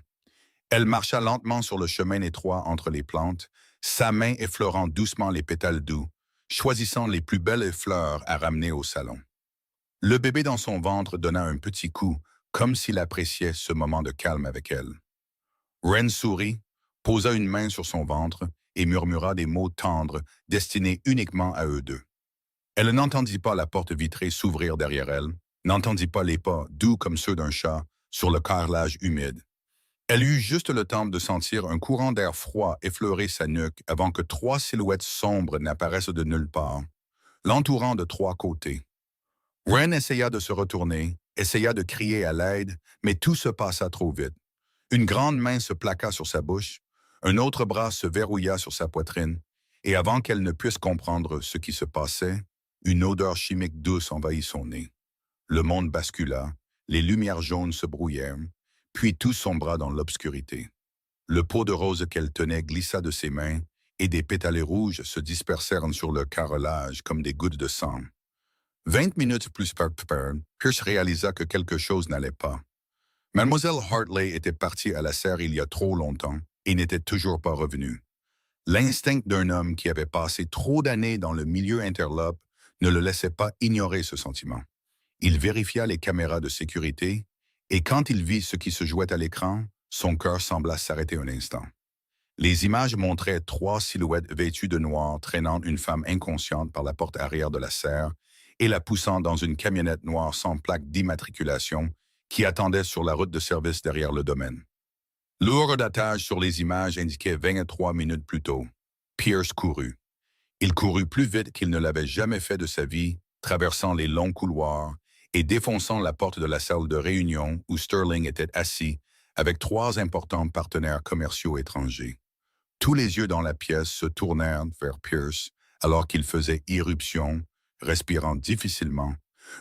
Elle marcha lentement sur le chemin étroit entre les plantes, sa main effleurant doucement les pétales doux, choisissant les plus belles fleurs à ramener au salon. Le bébé dans son ventre donna un petit coup, comme s'il appréciait ce moment de calme avec elle. Wren sourit, posa une main sur son ventre et murmura des mots tendres destinés uniquement à eux deux. Elle n'entendit pas la porte vitrée s'ouvrir derrière elle, n'entendit pas les pas, doux comme ceux d'un chat, sur le carrelage humide. Elle eut juste le temps de sentir un courant d'air froid effleurer sa nuque avant que trois silhouettes sombres n'apparaissent de nulle part, l'entourant de trois côtés. Wren essaya de se retourner, essaya de crier à l'aide, mais tout se passa trop vite. Une grande main se plaqua sur sa bouche, un autre bras se verrouilla sur sa poitrine, et avant qu'elle ne puisse comprendre ce qui se passait, une odeur chimique douce envahit son nez. Le monde bascula, les lumières jaunes se brouillèrent, puis tout sombra dans l'obscurité. Le pot de rose qu'elle tenait glissa de ses mains, et des pétales rouges se dispersèrent sur le carrelage comme des gouttes de sang. 20 minutes plus tard, Pierce réalisa que quelque chose n'allait pas. Mademoiselle Hartley était partie à la serre il y a trop longtemps et n'était toujours pas revenue. L'instinct d'un homme qui avait passé trop d'années dans le milieu interlope ne le laissait pas ignorer ce sentiment. Il vérifia les caméras de sécurité et quand il vit ce qui se jouait à l'écran, son cœur sembla s'arrêter un instant. Les images montraient trois silhouettes vêtues de noir traînant une femme inconsciente par la porte arrière de la serre et la poussant dans une camionnette noire sans plaque d'immatriculation qui attendait sur la route de service derrière le domaine. L'heure d'attache sur les images indiquait 23 minutes plus tôt. Pierce courut. Il courut plus vite qu'il ne l'avait jamais fait de sa vie, traversant les longs couloirs et défonçant la porte de la salle de réunion où Sterling était assis avec trois importants partenaires commerciaux étrangers. Tous les yeux dans la pièce se tournèrent vers Pierce alors qu'il faisait irruption, respirant difficilement,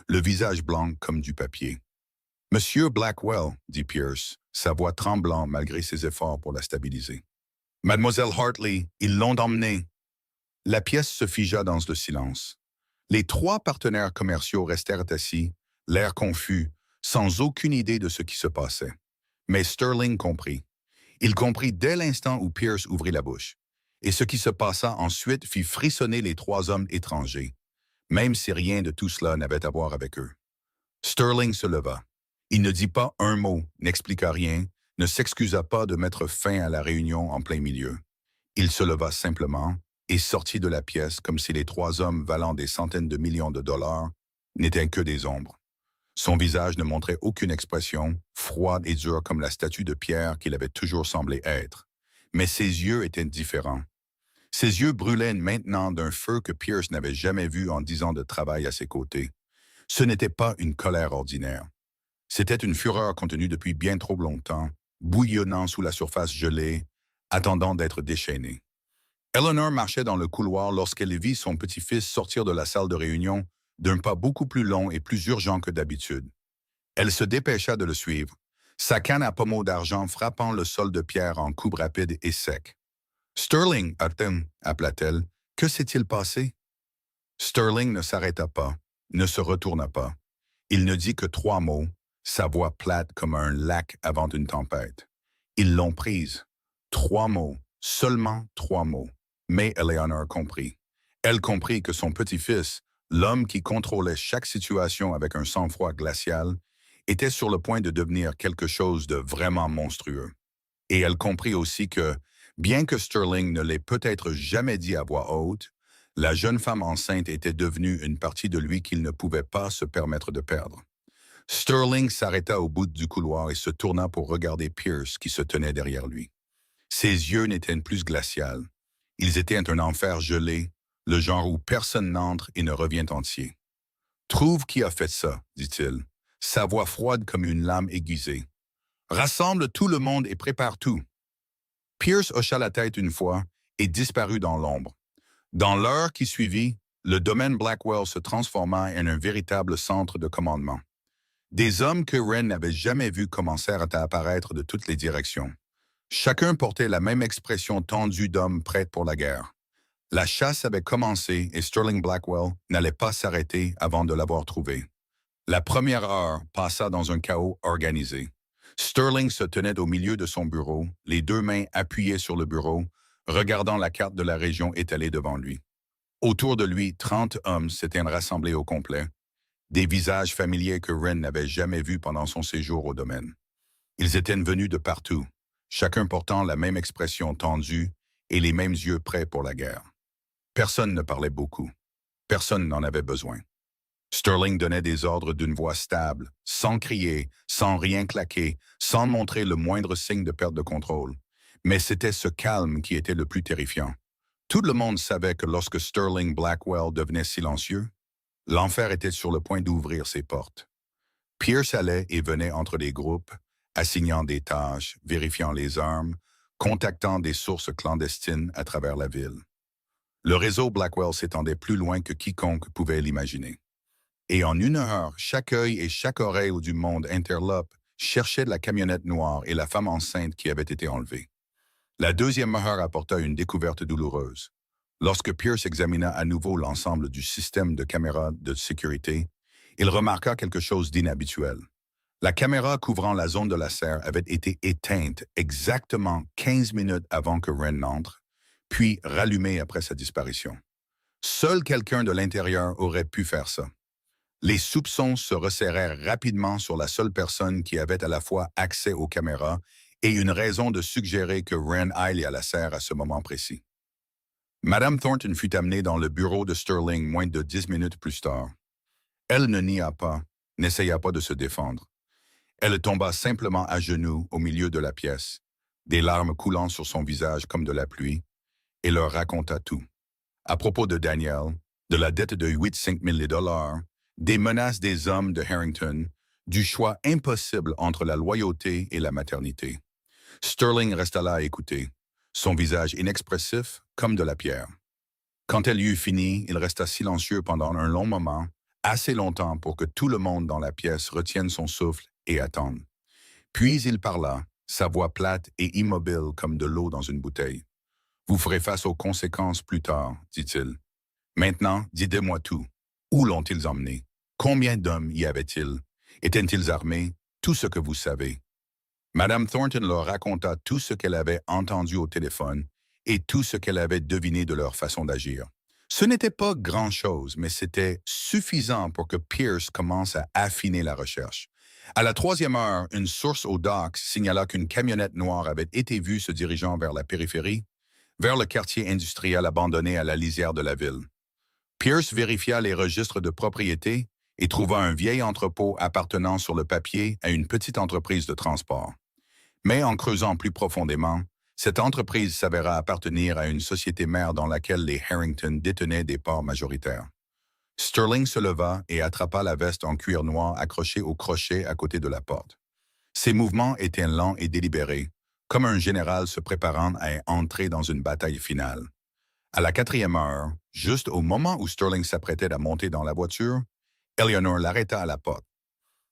le visage blanc comme du papier. « Monsieur Blackwell, » dit Pierce, sa voix tremblant malgré ses efforts pour la stabiliser. « Mademoiselle Hartley, ils l'ont emmenée. » La pièce se figea dans le silence. Les trois partenaires commerciaux restèrent assis, l'air confus, sans aucune idée de ce qui se passait. Mais Sterling comprit. Il comprit dès l'instant où Pierce ouvrit la bouche. Et ce qui se passa ensuite fit frissonner les trois hommes étrangers, même si rien de tout cela n'avait à voir avec eux. Sterling se leva. Il ne dit pas un mot, n'expliqua rien, ne s'excusa pas de mettre fin à la réunion en plein milieu. Il se leva simplement et sortit de la pièce comme si les trois hommes valant des centaines de millions de dollars n'étaient que des ombres. Son visage ne montrait aucune expression, froide et dure comme la statue de pierre qu'il avait toujours semblé être. Mais ses yeux étaient différents. Ses yeux brûlaient maintenant d'un feu que Pierce n'avait jamais vu en 10 ans de travail à ses côtés. Ce n'était pas une colère ordinaire. C'était une fureur contenue depuis bien trop longtemps, bouillonnant sous la surface gelée, attendant d'être déchaînée. Eleanor marchait dans le couloir lorsqu'elle vit son petit-fils sortir de la salle de réunion d'un pas beaucoup plus long et plus urgent que d'habitude. Elle se dépêcha de le suivre, sa canne à pommeau d'argent frappant le sol de pierre en coupe rapide et sec. Sterling, attends, appela-t-elle. Que s'est-il passé? Sterling ne s'arrêta pas, ne se retourna pas. Il ne dit que 3 mots, sa voix plate comme un lac avant une tempête. Ils l'ont prise. 3 mots, seulement 3 mots. Mais Eleanor comprit. Elle comprit que son petit-fils, l'homme qui contrôlait chaque situation avec un sang-froid glacial, était sur le point de devenir quelque chose de vraiment monstrueux. Et elle comprit aussi que, bien que Sterling ne l'ait peut-être jamais dit à voix haute, la jeune femme enceinte était devenue une partie de lui qu'il ne pouvait pas se permettre de perdre. Sterling s'arrêta au bout du couloir et se tourna pour regarder Pierce qui se tenait derrière lui. Ses yeux n'étaient plus glacials. Ils étaient un enfer gelé, le genre où personne n'entre et ne revient entier. « Trouve qui a fait ça, dit-il, sa voix froide comme une lame aiguisée. Rassemble tout le monde et prépare tout. » Pierce hocha la tête une fois et disparut dans l'ombre. Dans l'heure qui suivit, le domaine Blackwell se transforma en un véritable centre de commandement. Des hommes que Wren n'avait jamais vus commencèrent à apparaître de toutes les directions. Chacun portait la même expression tendue d'homme prêt pour la guerre. La chasse avait commencé et Sterling Blackwell n'allait pas s'arrêter avant de l'avoir trouvé. La première heure passa dans un chaos organisé. Sterling se tenait au milieu de son bureau, les 2 mains appuyées sur le bureau, regardant la carte de la région étalée devant lui. Autour de lui, 30 hommes s'étaient rassemblés au complet, des visages familiers que Wren n'avait jamais vus pendant son séjour au domaine. Ils étaient venus de partout, chacun portant la même expression tendue et les mêmes yeux prêts pour la guerre. Personne ne parlait beaucoup. Personne n'en avait besoin. Sterling donnait des ordres d'une voix stable, sans crier, sans rien claquer, sans montrer le moindre signe de perte de contrôle. Mais c'était ce calme qui était le plus terrifiant. Tout le monde savait que lorsque Sterling Blackwell devenait silencieux, l'enfer était sur le point d'ouvrir ses portes. Pierce allait et venait entre les groupes, assignant des tâches, vérifiant les armes, contactant des sources clandestines à travers la ville. Le réseau Blackwell s'étendait plus loin que quiconque pouvait l'imaginer. Et en 1 heure, chaque œil et chaque oreille du monde interlope cherchaient la camionnette noire et la femme enceinte qui avait été enlevée. La 2e heure apporta une découverte douloureuse. Lorsque Pierce examina à nouveau l'ensemble du système de caméras de sécurité, il remarqua quelque chose d'inhabituel. La caméra couvrant la zone de la serre avait été éteinte exactement 15 minutes avant que Wren n'entre, puis rallumée après sa disparition. Seul quelqu'un de l'intérieur aurait pu faire ça. Les soupçons se resserrèrent rapidement sur la seule personne qui avait à la fois accès aux caméras et une raison de suggérer que Wren aille à la serre à ce moment précis. Madame Thornton fut amenée dans le bureau de Sterling moins de 10 minutes plus tard. Elle ne nia pas, n'essaya pas de se défendre. Elle tomba simplement à genoux au milieu de la pièce, des larmes coulant sur son visage comme de la pluie, et leur raconta tout. À propos de Daniel, de la dette de 85 000 $, des menaces des hommes de Harrington, du choix impossible entre la loyauté et la maternité. Sterling resta là à écouter, son visage inexpressif comme de la pierre. Quand elle eut fini, il resta silencieux pendant un long moment, assez longtemps pour que tout le monde dans la pièce retienne son souffle et attende. Puis il parla, sa voix plate et immobile comme de l'eau dans une bouteille. « Vous ferez face aux conséquences plus tard, dit-il. Maintenant, dites-moi tout. Où l'ont-ils emmené? Combien d'hommes y avait-il? Étaient-ils armés? Tout ce que vous savez. » Madame Thornton leur raconta tout ce qu'elle avait entendu au téléphone et tout ce qu'elle avait deviné de leur façon d'agir. Ce n'était pas grand-chose, mais c'était suffisant pour que Pierce commence à affiner la recherche. À la 3e heure, une source au docks signala qu'une camionnette noire avait été vue se dirigeant vers la périphérie, vers le quartier industriel abandonné à la lisière de la ville. Pierce vérifia les registres de propriété et trouva un vieil entrepôt appartenant sur le papier à une petite entreprise de transport. Mais en creusant plus profondément, cette entreprise s'avéra appartenir à une société mère dans laquelle les Harrington détenaient des parts majoritaires. Sterling se leva et attrapa la veste en cuir noir accrochée au crochet à côté de la porte. Ses mouvements étaient lents et délibérés, comme un général se préparant à entrer dans une bataille finale. À la 4e heure, juste au moment où Sterling s'apprêtait à monter dans la voiture, Eleanor l'arrêta à la porte.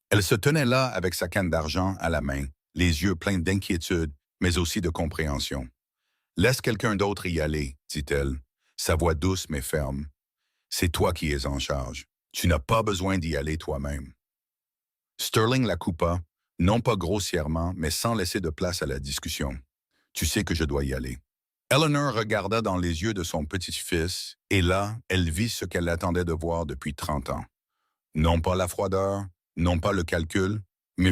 Elle se tenait là avec sa canne d'argent à la main, les yeux pleins d'inquiétude, mais aussi de compréhension. Laisse quelqu'un d'autre y aller, dit-elle, sa voix douce mais ferme. C'est toi qui es en charge. Tu n'as pas besoin d'y aller toi-même. Sterling la coupa, non pas grossièrement, mais sans laisser de place à la discussion. Tu sais que je dois y aller. Eleanor regarda dans les yeux de son petit-fils, et là, elle vit ce qu'elle attendait de voir depuis 30 ans. Non pas la froideur, non pas le calcul, mais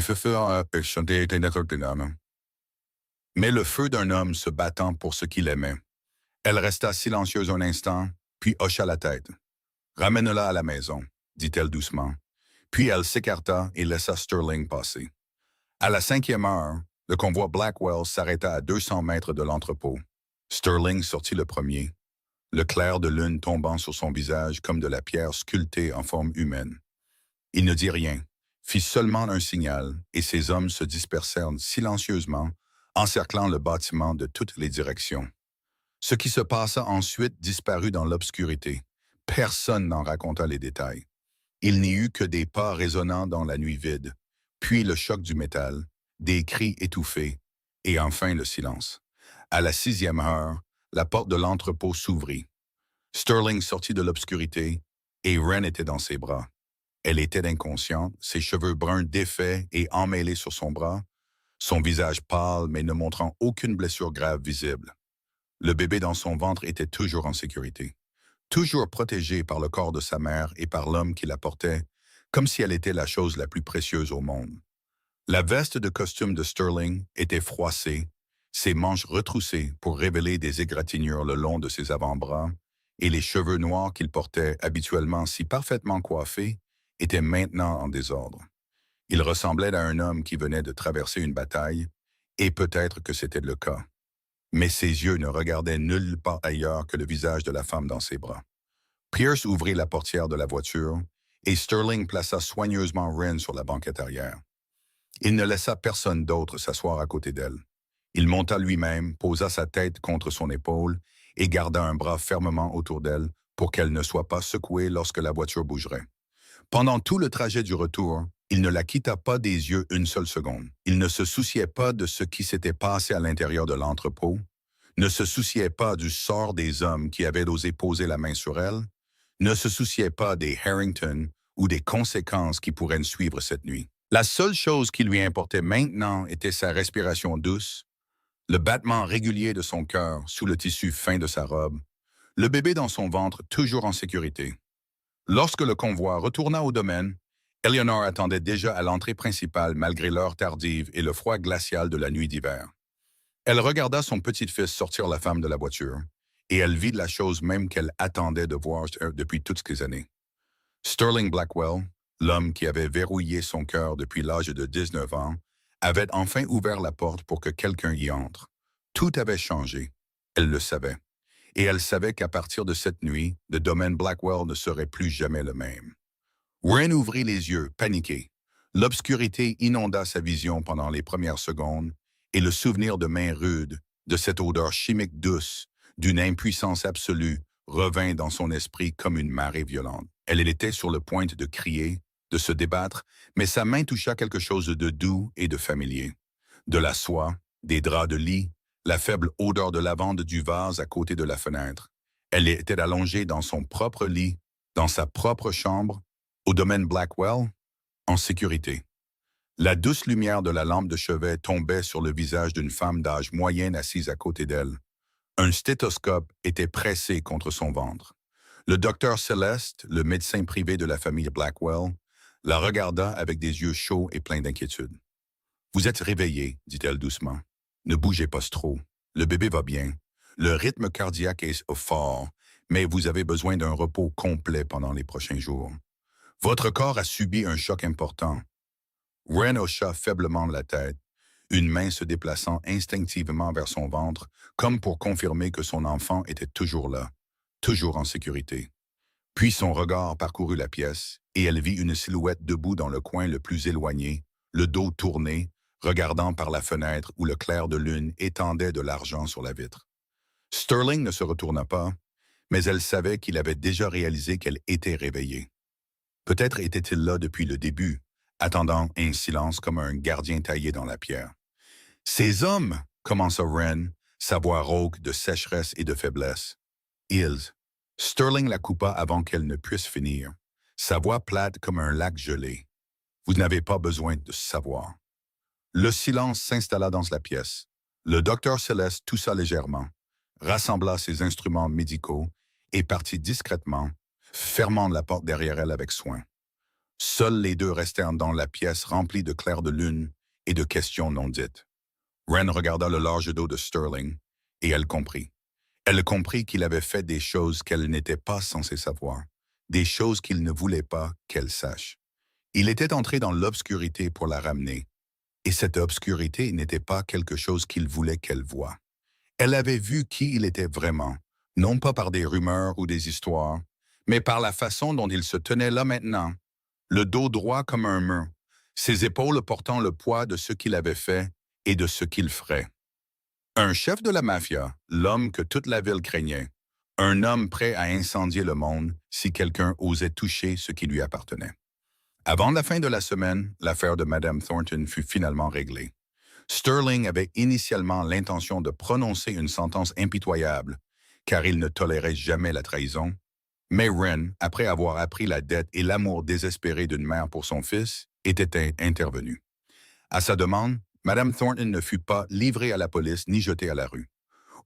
le feu d'un homme se battant pour ce qu'il aimait. Elle resta silencieuse un instant, puis hocha la tête. Ramène-la à la maison, dit-elle doucement. Puis elle s'écarta et laissa Sterling passer. À la 5e heure, le convoi Blackwell s'arrêta à 200 mètres de l'entrepôt. Sterling sortit le premier, le clair de lune tombant sur son visage comme de la pierre sculptée en forme humaine. Il ne dit rien, fit seulement un signal, et ses hommes se dispersèrent silencieusement, encerclant le bâtiment de toutes les directions. Ce qui se passa ensuite disparut dans l'obscurité. Personne n'en raconta les détails. Il n'y eut que des pas résonnants dans la nuit vide, puis le choc du métal, des cris étouffés, et enfin le silence. À la 6e heure, la porte de l'entrepôt s'ouvrit. Sterling sortit de l'obscurité, et Wren était dans ses bras. Elle était inconsciente, ses cheveux bruns défaits et emmêlés sur son bras, son visage pâle mais ne montrant aucune blessure grave visible. Le bébé dans son ventre était toujours en sécurité, toujours protégé par le corps de sa mère et par l'homme qui la portait, comme si elle était la chose la plus précieuse au monde. La veste de costume de Sterling était froissée, ses manches retroussées pour révéler des égratignures le long de ses avant-bras, et les cheveux noirs qu'il portait habituellement si parfaitement coiffés étaient maintenant en désordre. Il ressemblait à un homme qui venait de traverser une bataille, et peut-être que c'était le cas. Mais ses yeux ne regardaient nulle part ailleurs que le visage de la femme dans ses bras. Pierce ouvrit la portière de la voiture, et Sterling plaça soigneusement Wren sur la banquette arrière. Il ne laissa personne d'autre s'asseoir à côté d'elle. Il monta lui-même, posa sa tête contre son épaule et garda un bras fermement autour d'elle pour qu'elle ne soit pas secouée lorsque la voiture bougerait. Pendant tout le trajet du retour, il ne la quitta pas des yeux une seule seconde. Il ne se souciait pas de ce qui s'était passé à l'intérieur de l'entrepôt, ne se souciait pas du sort des hommes qui avaient osé poser la main sur elle, ne se souciait pas des Harrington ou des conséquences qui pourraient suivre cette nuit. La seule chose qui lui importait maintenant était sa respiration douce, le battement régulier de son cœur sous le tissu fin de sa robe, le bébé dans son ventre toujours en sécurité. Lorsque le convoi retourna au domaine, Eleanor attendait déjà à l'entrée principale malgré l'heure tardive et le froid glacial de la nuit d'hiver. Elle regarda son petit-fils sortir la femme de la voiture, et elle vit la chose même qu'elle attendait de voir depuis toutes ces années. Sterling Blackwell, l'homme qui avait verrouillé son cœur depuis l'âge de 19 ans, avait enfin ouvert la porte pour que quelqu'un y entre. Tout avait changé. Elle le savait. Et elle savait qu'à partir de cette nuit, le domaine Blackwell ne serait plus jamais le même. Wren ouvrit les yeux, paniqué. L'obscurité inonda sa vision pendant les premières secondes, et le souvenir de mains rudes, de cette odeur chimique douce, d'une impuissance absolue, revint dans son esprit comme une marée violente. Elle était sur le point de crier, de se débattre, mais sa main toucha quelque chose de doux et de familier. De la soie, des draps de lit, la faible odeur de lavande du vase à côté de la fenêtre. Elle était allongée dans son propre lit, dans sa propre chambre, au domaine Blackwell, en sécurité. La douce lumière de la lampe de chevet tombait sur le visage d'une femme d'âge moyen assise à côté d'elle. Un stéthoscope était pressé contre son ventre. Le docteur Céleste, le médecin privé de la famille Blackwell, la regarda avec des yeux chauds et pleins d'inquiétude. « Vous êtes réveillé, dit-elle doucement. Ne bougez pas trop. Le bébé va bien. Le rythme cardiaque est fort, mais vous avez besoin d'un repos complet pendant les prochains jours. Votre corps a subi un choc important. » Wren hocha faiblement la tête, une main se déplaçant instinctivement vers son ventre, comme pour confirmer que son enfant était toujours là, toujours en sécurité. Puis son regard parcourut la pièce, et elle vit une silhouette debout dans le coin le plus éloigné, le dos tourné, regardant par la fenêtre où le clair de lune étendait de l'argent sur la vitre. Sterling ne se retourna pas, mais elle savait qu'il avait déjà réalisé qu'elle était réveillée. Peut-être était-il là depuis le début, attendant un silence comme un gardien taillé dans la pierre. « Ces hommes, commença Wren, sa voix rauque de sécheresse et de faiblesse. Ils. Sterling la coupa avant qu'elle ne puisse finir. Sa voix plate comme un lac gelé. Vous n'avez pas besoin de savoir. Le silence s'installa dans la pièce. Le docteur Céleste toussa légèrement, rassembla ses instruments médicaux et partit discrètement, fermant la porte derrière elle avec soin. Seuls les deux restèrent dans la pièce remplie de clairs de lune et de questions non dites. Wren regarda le large dos de Sterling, et elle comprit. Elle comprit qu'il avait fait des choses qu'elle n'était pas censée savoir, des choses qu'il ne voulait pas qu'elle sache. Il était entré dans l'obscurité pour la ramener, et cette obscurité n'était pas quelque chose qu'il voulait qu'elle voie. Elle avait vu qui il était vraiment, non pas par des rumeurs ou des histoires, mais par la façon dont il se tenait là maintenant, le dos droit comme un mur, ses épaules portant le poids de ce qu'il avait fait et de ce qu'il ferait. Un chef de la mafia, l'homme que toute la ville craignait, un homme prêt à incendier le monde si quelqu'un osait toucher ce qui lui appartenait. Avant la fin de la semaine, l'affaire de Mme Thornton fut finalement réglée. Sterling avait initialement l'intention de prononcer une sentence impitoyable, car il ne tolérait jamais la trahison. Mais Wren, après avoir appris la dette et l'amour désespéré d'une mère pour son fils, était intervenu. À sa demande, Mme Thornton ne fut pas livrée à la police ni jetée à la rue.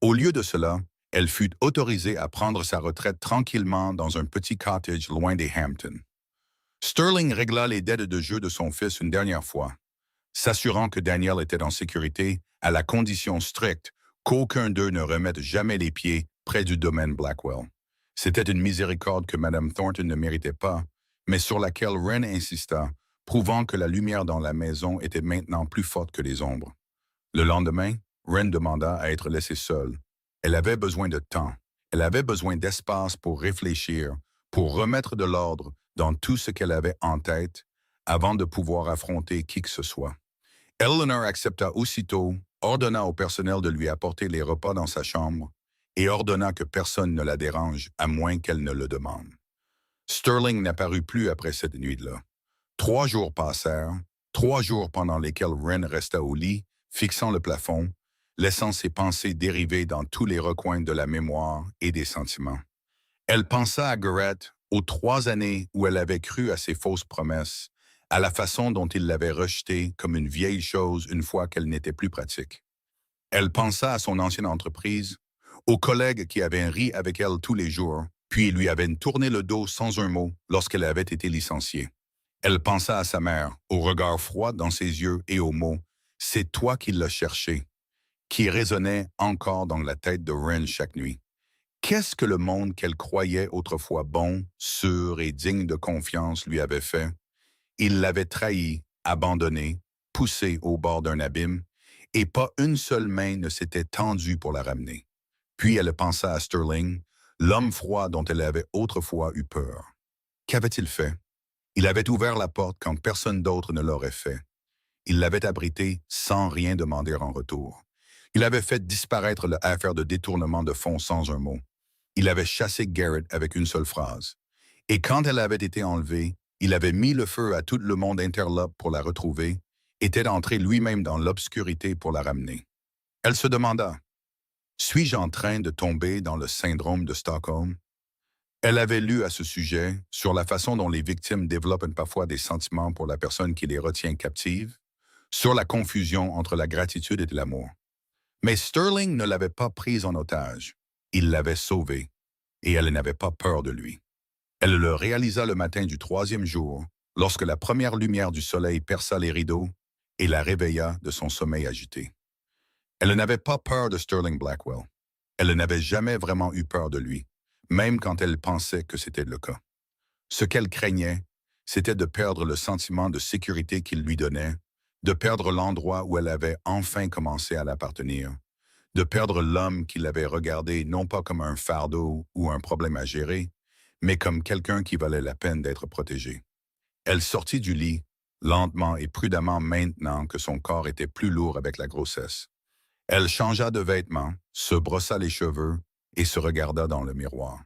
Au lieu de cela, elle fut autorisée à prendre sa retraite tranquillement dans un petit cottage loin des Hamptons. Sterling régla les dettes de jeu de son fils une dernière fois, s'assurant que Daniel était en sécurité à la condition stricte qu'aucun d'eux ne remette jamais les pieds près du domaine Blackwell. C'était une miséricorde que Mme Thornton ne méritait pas, mais sur laquelle Wren insista, prouvant que la lumière dans la maison était maintenant plus forte que les ombres. Le lendemain, Wren demanda à être laissée seule. Elle avait besoin de temps. Elle avait besoin d'espace pour réfléchir, pour remettre de l'ordre dans tout ce qu'elle avait en tête avant de pouvoir affronter qui que ce soit. Eleanor accepta aussitôt, ordonna au personnel de lui apporter les repas dans sa chambre et ordonna que personne ne la dérange à moins qu'elle ne le demande. Sterling n'apparut plus après cette nuit-là. 3 jours passèrent, 3 jours pendant lesquels Wren resta au lit, fixant le plafond, laissant ses pensées dériver dans tous les recoins de la mémoire et des sentiments. Elle pensa à Garrett, aux 3 années où elle avait cru à ses fausses promesses, à la façon dont il l'avait rejetée comme une vieille chose une fois qu'elle n'était plus pratique. Elle pensa à son ancienne entreprise, aux collègues qui avaient ri avec elle tous les jours, puis lui avaient tourné le dos sans un mot lorsqu'elle avait été licenciée. Elle pensa à sa mère, au regard froid dans ses yeux et aux mots « C'est toi qui l'as cherché », qui résonnaient encore dans la tête de Wren chaque nuit. Qu'est-ce que le monde qu'elle croyait autrefois bon, sûr et digne de confiance lui avait fait? Il l'avait trahi, abandonné, poussé au bord d'un abîme, et pas une seule main ne s'était tendue pour la ramener. Puis elle pensa à Sterling, l'homme froid dont elle avait autrefois eu peur. Qu'avait-il fait? Il avait ouvert la porte quand personne d'autre ne l'aurait fait. Il l'avait abrité sans rien demander en retour. Il avait fait disparaître l'affaire de détournement de fonds sans un mot. Il avait chassé Garrett avec une seule phrase. Et quand elle avait été enlevée, il avait mis le feu à tout le monde interlope pour la retrouver, était entré lui-même dans l'obscurité pour la ramener. Elle se demanda, « Suis-je en train de tomber dans le syndrome de Stockholm? » Elle avait lu à ce sujet sur la façon dont les victimes développent parfois des sentiments pour la personne qui les retient captives, sur la confusion entre la gratitude et l'amour. Mais Sterling ne l'avait pas prise en otage. Il l'avait sauvée, et elle n'avait pas peur de lui. Elle le réalisa le matin du 3e jour, lorsque la première lumière du soleil perça les rideaux et la réveilla de son sommeil agité. Elle n'avait pas peur de Sterling Blackwell. Elle n'avait jamais vraiment eu peur de lui, même quand elle pensait que c'était le cas. Ce qu'elle craignait, c'était de perdre le sentiment de sécurité qu'il lui donnait, de perdre l'endroit où elle avait enfin commencé à l'appartenir, de perdre l'homme qui l'avait regardé non pas comme un fardeau ou un problème à gérer, mais comme quelqu'un qui valait la peine d'être protégé. Elle sortit du lit, lentement et prudemment maintenant que son corps était plus lourd avec la grossesse. Elle changea de vêtements, se brossa les cheveux et se regarda dans le miroir.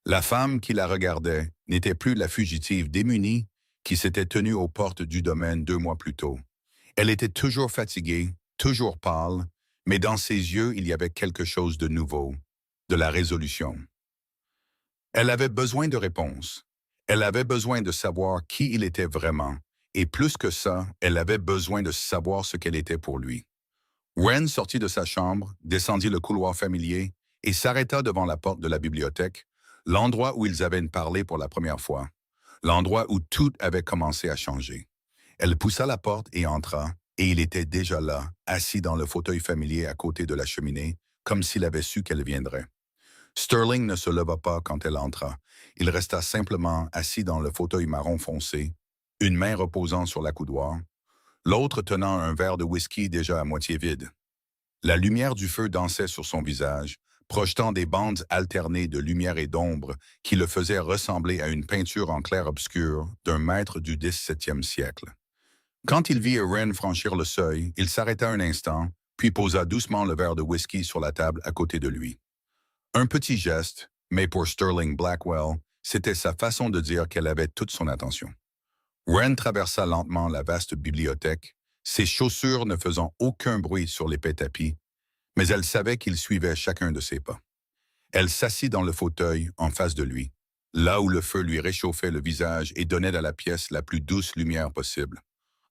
La femme qui la regardait n'était plus la fugitive démunie qui s'était tenue aux portes du domaine 2 mois plus tôt. Elle était toujours fatiguée, toujours pâle, Mais dans ses yeux, il y avait quelque chose de nouveau, de la résolution. Elle avait besoin de réponses. Elle avait besoin de savoir qui il était vraiment. Et plus que ça, elle avait besoin de savoir ce qu'elle était pour lui. Ren sortit de sa chambre, descendit le couloir familier et s'arrêta devant la porte de la bibliothèque, l'endroit où ils avaient parlé pour la première fois, l'endroit où tout avait commencé à changer. Elle poussa la porte et entra, et il était déjà là, assis dans le fauteuil familier à côté de la cheminée, comme s'il avait su qu'elle viendrait. Sterling ne se leva pas quand elle entra. Il resta simplement assis dans le fauteuil marron foncé, une main reposant sur la coudoir, l'autre tenant un verre de whisky déjà à moitié vide. La lumière du feu dansait sur son visage, projetant des bandes alternées de lumière et d'ombre qui le faisaient ressembler à une peinture en clair-obscur d'un maître du XVIIe siècle. Quand il vit Ren franchir le seuil, il s'arrêta un instant, puis posa doucement le verre de whisky sur la table à côté de lui. Un petit geste, mais pour Sterling Blackwell, c'était sa façon de dire qu'elle avait toute son attention. Ren traversa lentement la vaste bibliothèque, ses chaussures ne faisant aucun bruit sur l'épais tapis, mais elle savait qu'il suivait chacun de ses pas. Elle s'assit dans le fauteuil en face de lui, là où le feu lui réchauffait le visage et donnait à la pièce la plus douce lumière possible.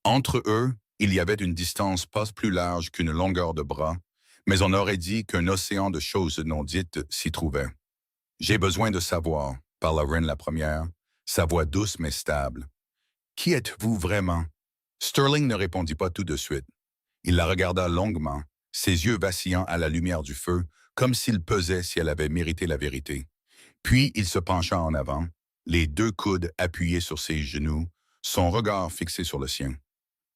Entre eux, il y avait une distance pas plus large qu'une longueur de bras, mais on aurait dit qu'un océan de choses non dites s'y trouvait. « J'ai besoin de savoir », parla Ren la première, sa voix douce mais stable. « Qui êtes-vous vraiment ?» Sterling ne répondit pas tout de suite. Il la regarda longuement, ses yeux vacillant à la lumière du feu, comme s'il pesait si elle avait mérité la vérité. Puis il se pencha en avant, les deux coudes appuyés sur ses genoux, son regard fixé sur le sien.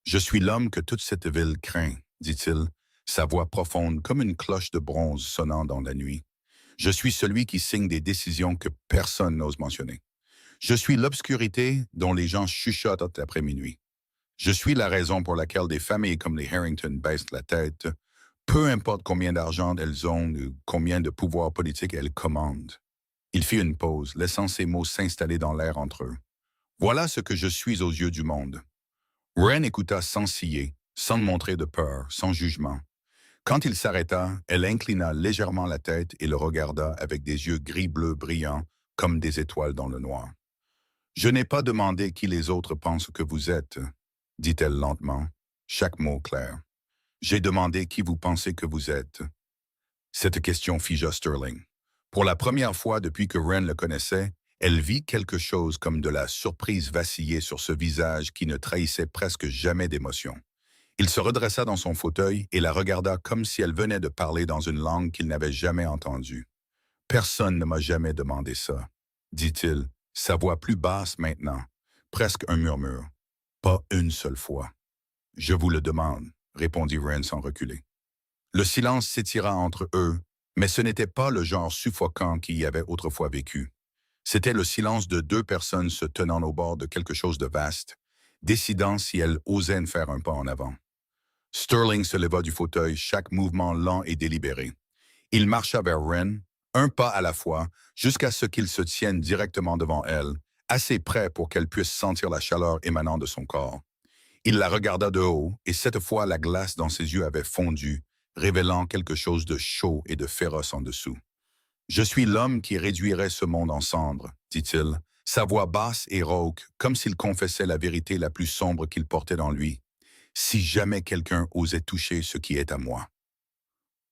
« Je suis l'homme que toute cette ville craint, » dit-il, sa voix profonde comme une cloche de bronze sonnant dans la nuit. « Je suis celui qui signe des décisions que personne n'ose mentionner. Je suis l'obscurité dont les gens chuchotent après minuit. Je suis la raison pour laquelle des familles comme les Harrington baissent la tête, peu importe combien d'argent elles ont ou combien de pouvoir politique elles commandent. » Il fit une pause, laissant ces mots s'installer dans l'air entre eux. « Voilà ce que je suis aux yeux du monde. » Ren écouta sans ciller, sans montrer de peur, sans jugement. Quand il s'arrêta, elle inclina légèrement la tête et le regarda avec des yeux gris-bleu brillants comme des étoiles dans le noir. « Je n'ai pas demandé qui les autres pensent que vous êtes, » dit-elle lentement, chaque mot clair. « J'ai demandé qui vous pensez que vous êtes. » Cette question figea Sterling. Pour la première fois depuis que Ren le connaissait, elle vit quelque chose comme de la surprise vaciller sur ce visage qui ne trahissait presque jamais d'émotion. Il se redressa dans son fauteuil et la regarda comme si elle venait de parler dans une langue qu'il n'avait jamais entendue. « Personne ne m'a jamais demandé ça, » dit-il, sa voix plus basse maintenant, presque un murmure. « Pas une seule fois. »« Je vous le demande, » répondit Ren sans reculer. Le silence s'étira entre eux, mais ce n'était pas le genre suffocant qu'il y avait autrefois vécu. C'était le silence de deux personnes se tenant au bord de quelque chose de vaste, décidant si elles osaient faire un pas en avant. Sterling se leva du fauteuil, chaque mouvement lent et délibéré. Il marcha vers Ren, un pas à la fois, jusqu'à ce qu'il se tienne directement devant elle, assez près pour qu'elle puisse sentir la chaleur émanant de son corps. Il la regarda de haut, et cette fois la glace dans ses yeux avait fondu, révélant quelque chose de chaud et de féroce en dessous. « Je suis l'homme qui réduirait ce monde en cendres, » dit-il, sa voix basse et rauque, comme s'il confessait la vérité la plus sombre qu'il portait en lui. « Si jamais quelqu'un osait toucher ce qui est à moi. »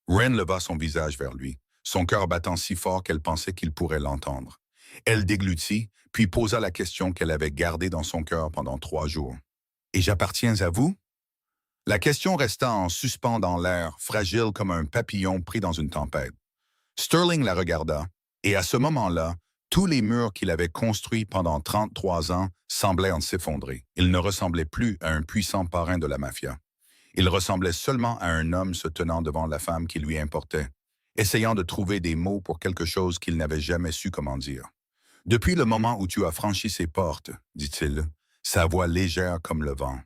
Ren leva son visage vers lui, son cœur battant si fort qu'elle pensait qu'il pourrait l'entendre. Elle déglutit, puis posa la question qu'elle avait gardée dans son cœur pendant 3 jours. « Et j'appartiens à vous ?» La question resta en suspens dans l'air, fragile comme un papillon pris dans une tempête. Sterling la regarda, et à ce moment-là, tous les murs qu'il avait construits pendant 33 ans semblaient en s'effondrer. Il ne ressemblait plus à un puissant parrain de la mafia. Il ressemblait seulement à un homme se tenant devant la femme qui lui importait, essayant de trouver des mots pour quelque chose qu'il n'avait jamais su comment dire. « Depuis le moment où tu as franchi ces portes, » dit-il, sa voix légère comme le vent.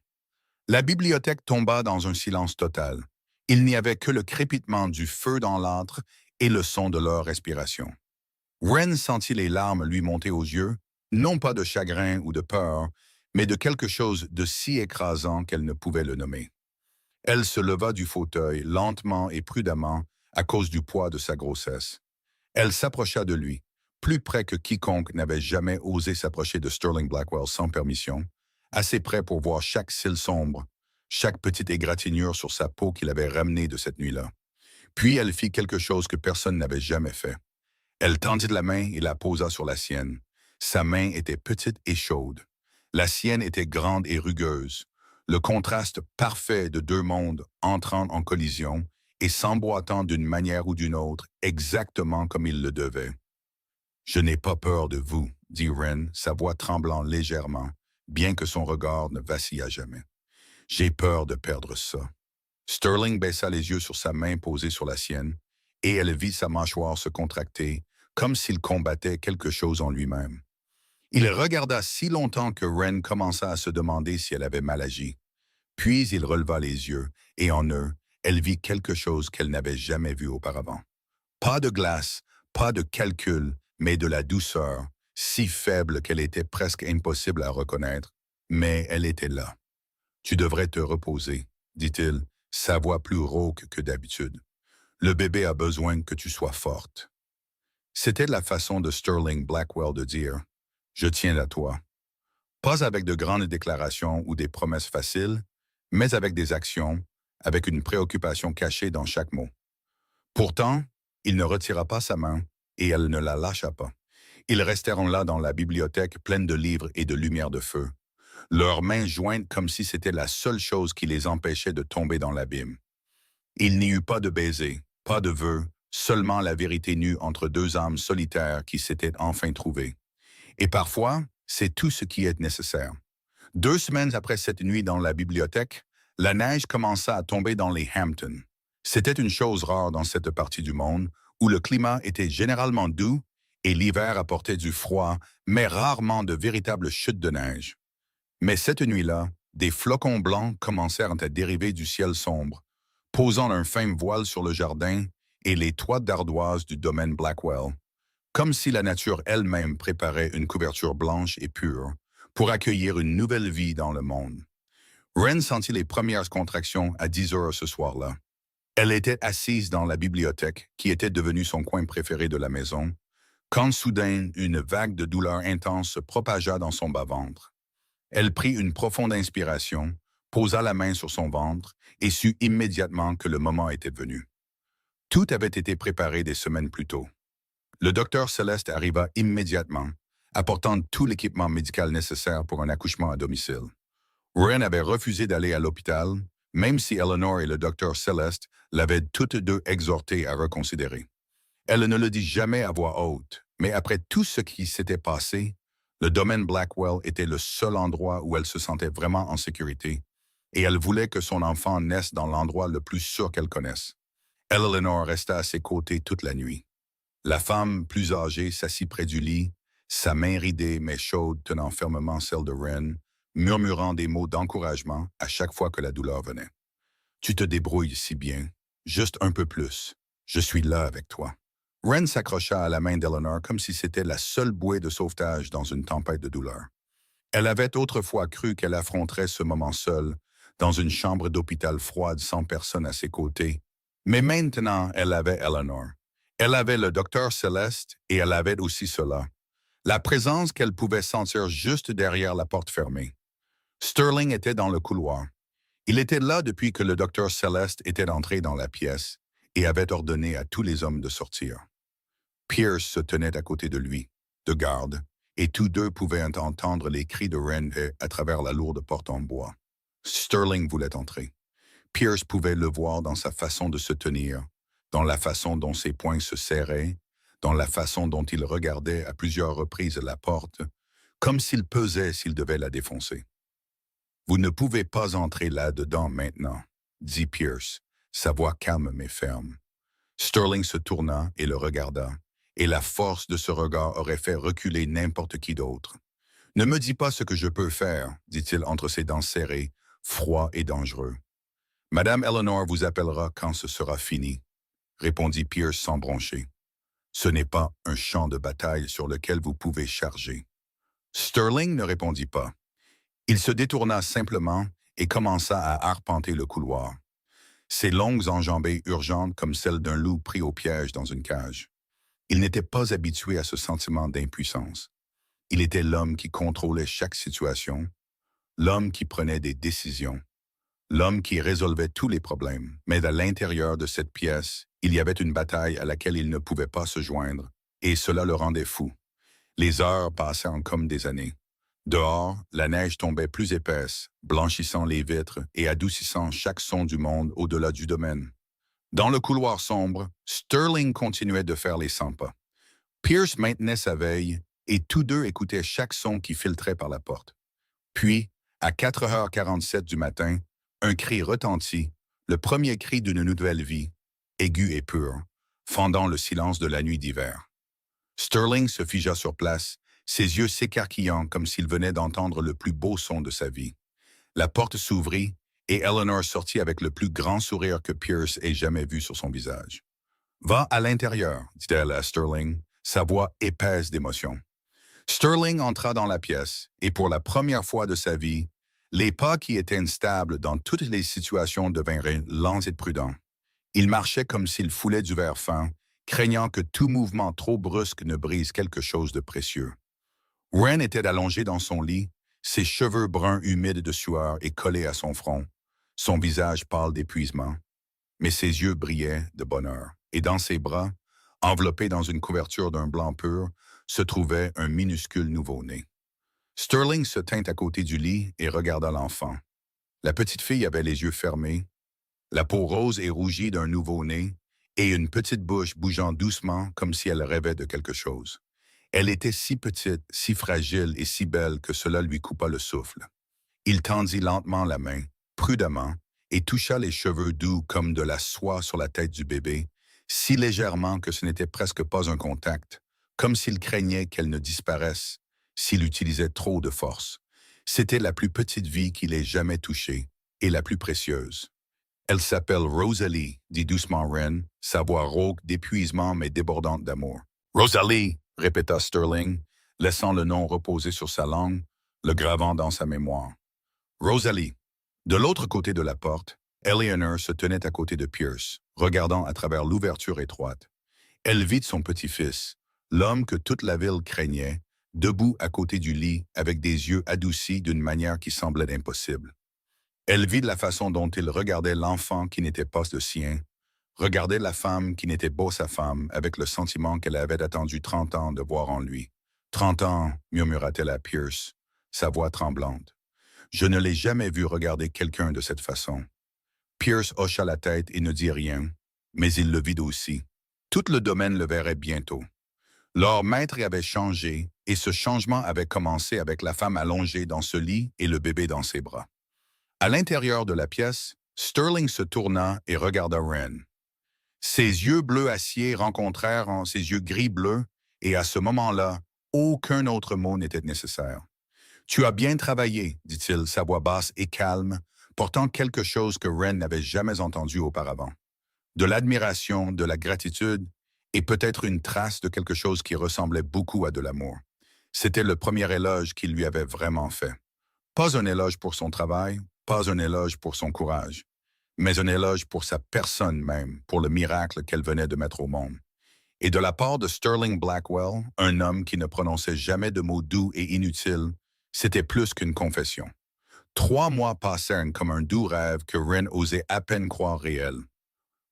La bibliothèque tomba dans un silence total. Il n'y avait que le crépitement du feu dans l'âtre et le son de leur respiration. Ren sentit les larmes lui monter aux yeux, non pas de chagrin ou de peur, mais de quelque chose de si écrasant qu'elle ne pouvait le nommer. Elle se leva du fauteuil lentement et prudemment à cause du poids de sa grossesse. Elle s'approcha de lui, plus près que quiconque n'avait jamais osé s'approcher de Sterling Blackwell sans permission, assez près pour voir chaque cil sombre, chaque petite égratignure sur sa peau qu'il avait ramenée de cette nuit-là. Puis elle fit quelque chose que personne n'avait jamais fait. Elle tendit la main et la posa sur la sienne. Sa main était petite et chaude. La sienne était grande et rugueuse. Le contraste parfait de deux mondes entrant en collision et s'emboîtant d'une manière ou d'une autre, exactement comme il le devait. « Je n'ai pas peur de vous, » dit Wren, sa voix tremblant légèrement, bien que son regard ne vacillât jamais. « J'ai peur de perdre ça. » Sterling baissa les yeux sur sa main posée sur la sienne, et elle vit sa mâchoire se contracter, comme s'il combattait quelque chose en lui-même. Il regarda si longtemps que Wren commença à se demander si elle avait mal agi. Puis il releva les yeux, et en eux, elle vit quelque chose qu'elle n'avait jamais vu auparavant. Pas de glace, pas de calcul, mais de la douceur, si faible qu'elle était presque impossible à reconnaître, mais elle était là. « Tu devrais te reposer, » dit-il, sa voix plus rauque que d'habitude. « Le bébé a besoin que tu sois forte. » C'était la façon de Sterling Blackwell de dire « Je tiens à toi ». Pas avec de grandes déclarations ou des promesses faciles, mais avec des actions, avec une préoccupation cachée dans chaque mot. Pourtant, il ne retira pas sa main et elle ne la lâcha pas. Ils restèrent là dans la bibliothèque pleine de livres et de lumière de feu, leurs mains jointes comme si c'était la seule chose qui les empêchait de tomber dans l'abîme. Il n'y eut pas de baiser, pas de vœux, seulement la vérité nue entre deux âmes solitaires qui s'étaient enfin trouvées. Et parfois, c'est tout ce qui est nécessaire. 2 semaines après cette nuit dans la bibliothèque, la neige commença à tomber dans les Hamptons. C'était une chose rare dans cette partie du monde où le climat était généralement doux et l'hiver apportait du froid, mais rarement de véritables chutes de neige. Mais cette nuit-là, des flocons blancs commencèrent à dériver du ciel sombre, posant un fin voile sur le jardin et les toits d'ardoise du domaine Blackwell, comme si la nature elle-même préparait une couverture blanche et pure pour accueillir une nouvelle vie dans le monde. Wren sentit les premières contractions à 10 heures ce soir-là. Elle était assise dans la bibliothèque, qui était devenue son coin préféré de la maison, quand soudain une vague de douleur intense se propagea dans son bas-ventre. Elle prit une profonde inspiration, posa la main sur son ventre et sut immédiatement que le moment était venu. Tout avait été préparé des semaines plus tôt. Le docteur Céleste arriva immédiatement, apportant tout l'équipement médical nécessaire pour un accouchement à domicile. Wren avait refusé d'aller à l'hôpital, même si Eleanor et le docteur Céleste l'avaient toutes deux exhortée à reconsidérer. Elle ne le dit jamais à voix haute, mais après tout ce qui s'était passé, le domaine Blackwell était le seul endroit où elle se sentait vraiment en sécurité, et elle voulait que son enfant naisse dans l'endroit le plus sûr qu'elle connaisse. Eleanor resta à ses côtés toute la nuit. La femme, plus âgée, s'assit près du lit, sa main ridée mais chaude tenant fermement celle de Wren, murmurant des mots d'encouragement à chaque fois que la douleur venait. « Tu te débrouilles si bien. Juste un peu plus. Je suis là avec toi. » Wren s'accrocha à la main d'Eleanor comme si c'était la seule bouée de sauvetage dans une tempête de douleur. Elle avait autrefois cru qu'elle affronterait ce moment seule, dans une chambre d'hôpital froide sans personne à ses côtés. Mais maintenant, elle avait Eleanor. Elle avait le docteur Céleste et elle avait aussi cela. La présence qu'elle pouvait sentir juste derrière la porte fermée. Sterling était dans le couloir. Il était là depuis que le docteur Céleste était entré dans la pièce et avait ordonné à tous les hommes de sortir. Pierce se tenait à côté de lui, de garde, et tous deux pouvaient entendre les cris de Wren à travers la lourde porte en bois. Sterling voulait entrer. Pierce pouvait le voir dans sa façon de se tenir, dans la façon dont ses poings se serraient, dans la façon dont il regardait à plusieurs reprises la porte, comme s'il pesait s'il devait la défoncer. « Vous ne pouvez pas entrer là-dedans maintenant, » dit Pierce, sa voix calme mais ferme. Sterling se tourna et le regarda, et la force de ce regard aurait fait reculer n'importe qui d'autre. « Ne me dis pas ce que je peux faire, » dit-il entre ses dents serrées, froid et dangereux. « Madame Eleanor vous appellera quand ce sera fini, » répondit Pierce sans broncher. « Ce n'est pas un champ de bataille sur lequel vous pouvez charger. » Sterling ne répondit pas. Il se détourna simplement et commença à arpenter le couloir. ses longues enjambées urgentes comme celles d'un loup pris au piège dans une cage. Il n'était pas habitué à ce sentiment d'impuissance. Il était l'homme qui contrôlait chaque situation, l'homme qui prenait des décisions, l'homme qui résolvait tous les problèmes. Mais à l'intérieur de cette pièce, il y avait une bataille à laquelle il ne pouvait pas se joindre, et cela le rendait fou. Les heures passaient comme des années. Dehors, la neige tombait plus épaisse, blanchissant les vitres et adoucissant chaque son du monde au-delà du domaine. Dans le couloir sombre, Sterling continuait de faire les 100 pas. Pierce maintenait sa veille, et tous deux écoutaient chaque son qui filtrait par la porte. Puis, à 4h47 du matin, un cri retentit, le premier cri d'une nouvelle vie, aigu et pur, fendant le silence de la nuit d'hiver. Sterling se figea sur place, ses yeux s'écarquillant comme s'il venait d'entendre le plus beau son de sa vie. La porte s'ouvrit et Eleanor sortit avec le plus grand sourire que Pierce ait jamais vu sur son visage. « Va à l'intérieur », dit-elle à Sterling, sa voix épaisse d'émotion. Sterling entra dans la pièce et pour la première fois de sa vie, les pas qui étaient instables dans toutes les situations devinrent lents et prudents. Il marchait comme s'il foulait du verre fin, craignant que tout mouvement trop brusque ne brise quelque chose de précieux. Wren était allongé dans son lit, ses cheveux bruns humides de sueur et collés à son front, son visage pâle d'épuisement. Mais ses yeux brillaient de bonheur, et dans ses bras, enveloppé dans une couverture d'un blanc pur, se trouvait un minuscule nouveau-né. Sterling se tint à côté du lit et regarda l'enfant. La petite fille avait les yeux fermés, la peau rose et rougie d'un nouveau-né, et une petite bouche bougeant doucement comme si elle rêvait de quelque chose. Elle était si petite, si fragile et si belle que cela lui coupa le souffle. Il tendit lentement la main, prudemment, et toucha les cheveux doux comme de la soie sur la tête du bébé, si légèrement que ce n'était presque pas un contact, comme s'il craignait qu'elle ne disparaisse, s'il utilisait trop de force. C'était la plus petite vie qu'il ait jamais touchée, et la plus précieuse. « Elle s'appelle Rosalie », dit doucement Wren, sa voix rauque d'épuisement mais débordante d'amour. « Rosalie », répéta Sterling, laissant le nom reposer sur sa langue, le gravant dans sa mémoire. Rosalie. De l'autre côté de la porte, Eleanor se tenait à côté de Pierce, regardant à travers l'ouverture étroite. Elle vit son petit-fils, l'homme que toute la ville craignait, debout à côté du lit avec des yeux adoucis d'une manière qui semblait impossible. Elle vit la façon dont il regardait l'enfant qui n'était pas le sien, regardait la femme qui n'était pas sa femme avec le sentiment qu'elle avait attendu 30 ans de voir en lui. « 30 ans », murmura-t-elle à Pierce, sa voix tremblante. « Je ne l'ai jamais vu regarder quelqu'un de cette façon. » Pierce hocha la tête et ne dit rien, mais il le vit aussi. Tout le domaine le verrait bientôt. Leur maître avait changé, et ce changement avait commencé avec la femme allongée dans ce lit et le bébé dans ses bras. À l'intérieur de la pièce, Sterling se tourna et regarda Wren. Ses yeux bleu acier rencontrèrent ses yeux gris-bleu, et à ce moment-là, aucun autre mot n'était nécessaire. « Tu as bien travaillé », dit-il, sa voix basse et calme, portant quelque chose que Wren n'avait jamais entendu auparavant. De l'admiration, de la gratitude, et peut-être une trace de quelque chose qui ressemblait beaucoup à de l'amour. C'était le premier éloge qu'il lui avait vraiment fait. Pas un éloge pour son travail, pas un éloge pour son courage, mais un éloge pour sa personne même, pour le miracle qu'elle venait de mettre au monde. Et de la part de Sterling Blackwell, un homme qui ne prononçait jamais de mots doux et inutiles, c'était plus qu'une confession. 3 mois passèrent comme un doux rêve que Wren osait à peine croire réel.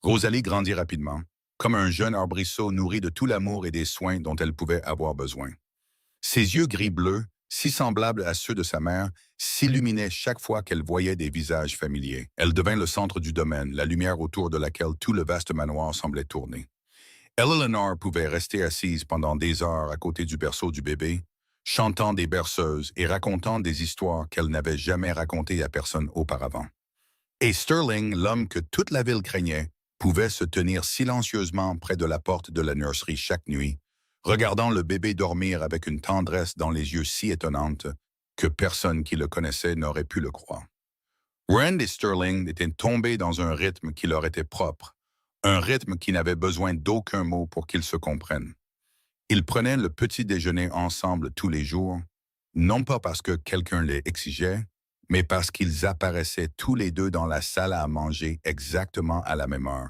Rosalie grandit rapidement, comme un jeune arbrisseau nourri de tout l'amour et des soins dont elle pouvait avoir besoin. Ses yeux gris-bleus, si semblables à ceux de sa mère, s'illuminaient chaque fois qu'elle voyait des visages familiers. Elle devint le centre du domaine, la lumière autour de laquelle tout le vaste manoir semblait tourner. Eleanor pouvait rester assise pendant des heures à côté du berceau du bébé, chantant des berceuses et racontant des histoires qu'elle n'avait jamais racontées à personne auparavant. Et Sterling, l'homme que toute la ville craignait, pouvait se tenir silencieusement près de la porte de la nurserie chaque nuit, regardant le bébé dormir avec une tendresse dans les yeux si étonnante que personne qui le connaissait n'aurait pu le croire. Wren et Sterling étaient tombés dans un rythme qui leur était propre, un rythme qui n'avait besoin d'aucun mot pour qu'ils se comprennent. Ils prenaient le petit déjeuner ensemble tous les jours, non pas parce que quelqu'un les exigeait, mais parce qu'ils apparaissaient tous les deux dans la salle à manger exactement à la même heure,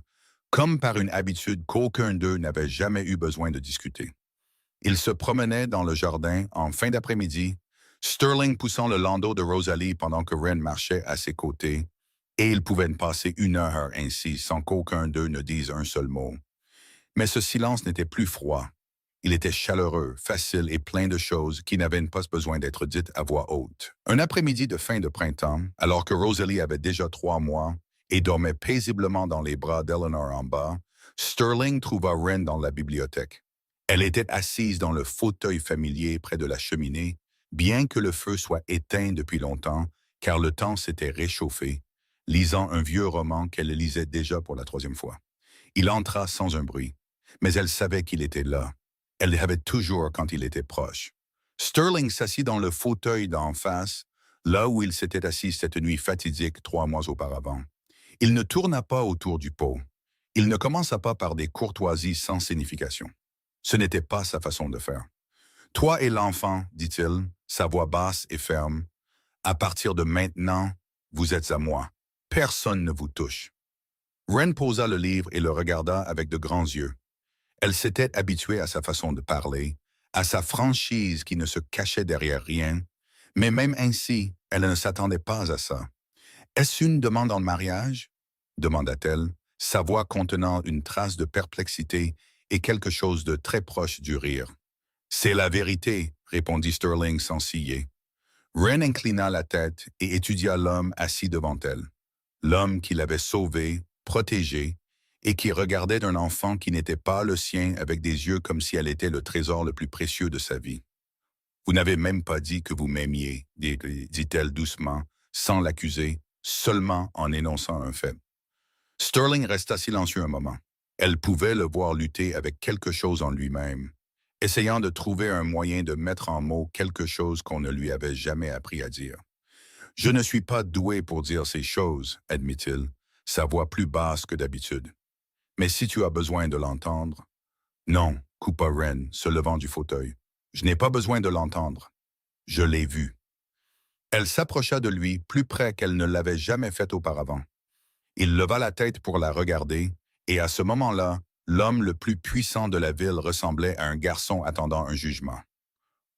comme par une habitude qu'aucun d'eux n'avait jamais eu besoin de discuter. Ils se promenaient dans le jardin en fin d'après-midi, Sterling poussant le landau de Rosalie pendant que Wren marchait à ses côtés, et ils pouvaient passer 1 heure ainsi sans qu'aucun d'eux ne dise un seul mot. Mais ce silence n'était plus froid. Il était chaleureux, facile et plein de choses qui n'avaient pas besoin d'être dites à voix haute. Un après-midi de fin de printemps, alors que Rosalie avait déjà 3 mois et dormait paisiblement dans les bras d'Eleanor en bas, Sterling trouva Wren dans la bibliothèque. Elle était assise dans le fauteuil familier près de la cheminée, bien que le feu soit éteint depuis longtemps, car le temps s'était réchauffé, lisant un vieux roman qu'elle lisait déjà pour la 3e fois. Il entra sans un bruit, mais elle savait qu'il était là. Elle l'avait toujours quand il était proche. Sterling s'assit dans le fauteuil d'en face, là où il s'était assis cette nuit fatidique 3 mois auparavant. Il ne tourna pas autour du pot. Il ne commença pas par des courtoisies sans signification. Ce n'était pas sa façon de faire. « Toi et l'enfant, dit-il, sa voix basse et ferme, à partir de maintenant, vous êtes à moi. Personne ne vous touche. » Wren posa le livre et le regarda avec de grands yeux. Elle s'était habituée à sa façon de parler, à sa franchise qui ne se cachait derrière rien, mais même ainsi, elle ne s'attendait pas à ça. « Est-ce une demande en mariage ?» demanda-t-elle, sa voix contenant une trace de perplexité et quelque chose de très proche du rire. « C'est la vérité, » répondit Sterling sans ciller. Wren inclina la tête et étudia l'homme assis devant elle. L'homme qui l'avait sauvé, protégé, et qui regardait d'un enfant qui n'était pas le sien avec des yeux comme si elle était le trésor le plus précieux de sa vie. « Vous n'avez même pas dit que vous m'aimiez, dit-elle doucement, sans l'accuser, seulement en énonçant un fait. Sterling resta silencieux un moment. Elle pouvait le voir lutter avec quelque chose en lui-même, essayant de trouver un moyen de mettre en mots quelque chose qu'on ne lui avait jamais appris à dire. « Je ne suis pas doué pour dire ces choses, admit-il, sa voix plus basse que d'habitude. Mais si tu as besoin de l'entendre... » « Non, coupa Wren, se levant du fauteuil. Je n'ai pas besoin de l'entendre. Je l'ai vu. » Elle s'approcha de lui, plus près qu'elle ne l'avait jamais fait auparavant. Il leva la tête pour la regarder, et à ce moment-là, l'homme le plus puissant de la ville ressemblait à un garçon attendant un jugement.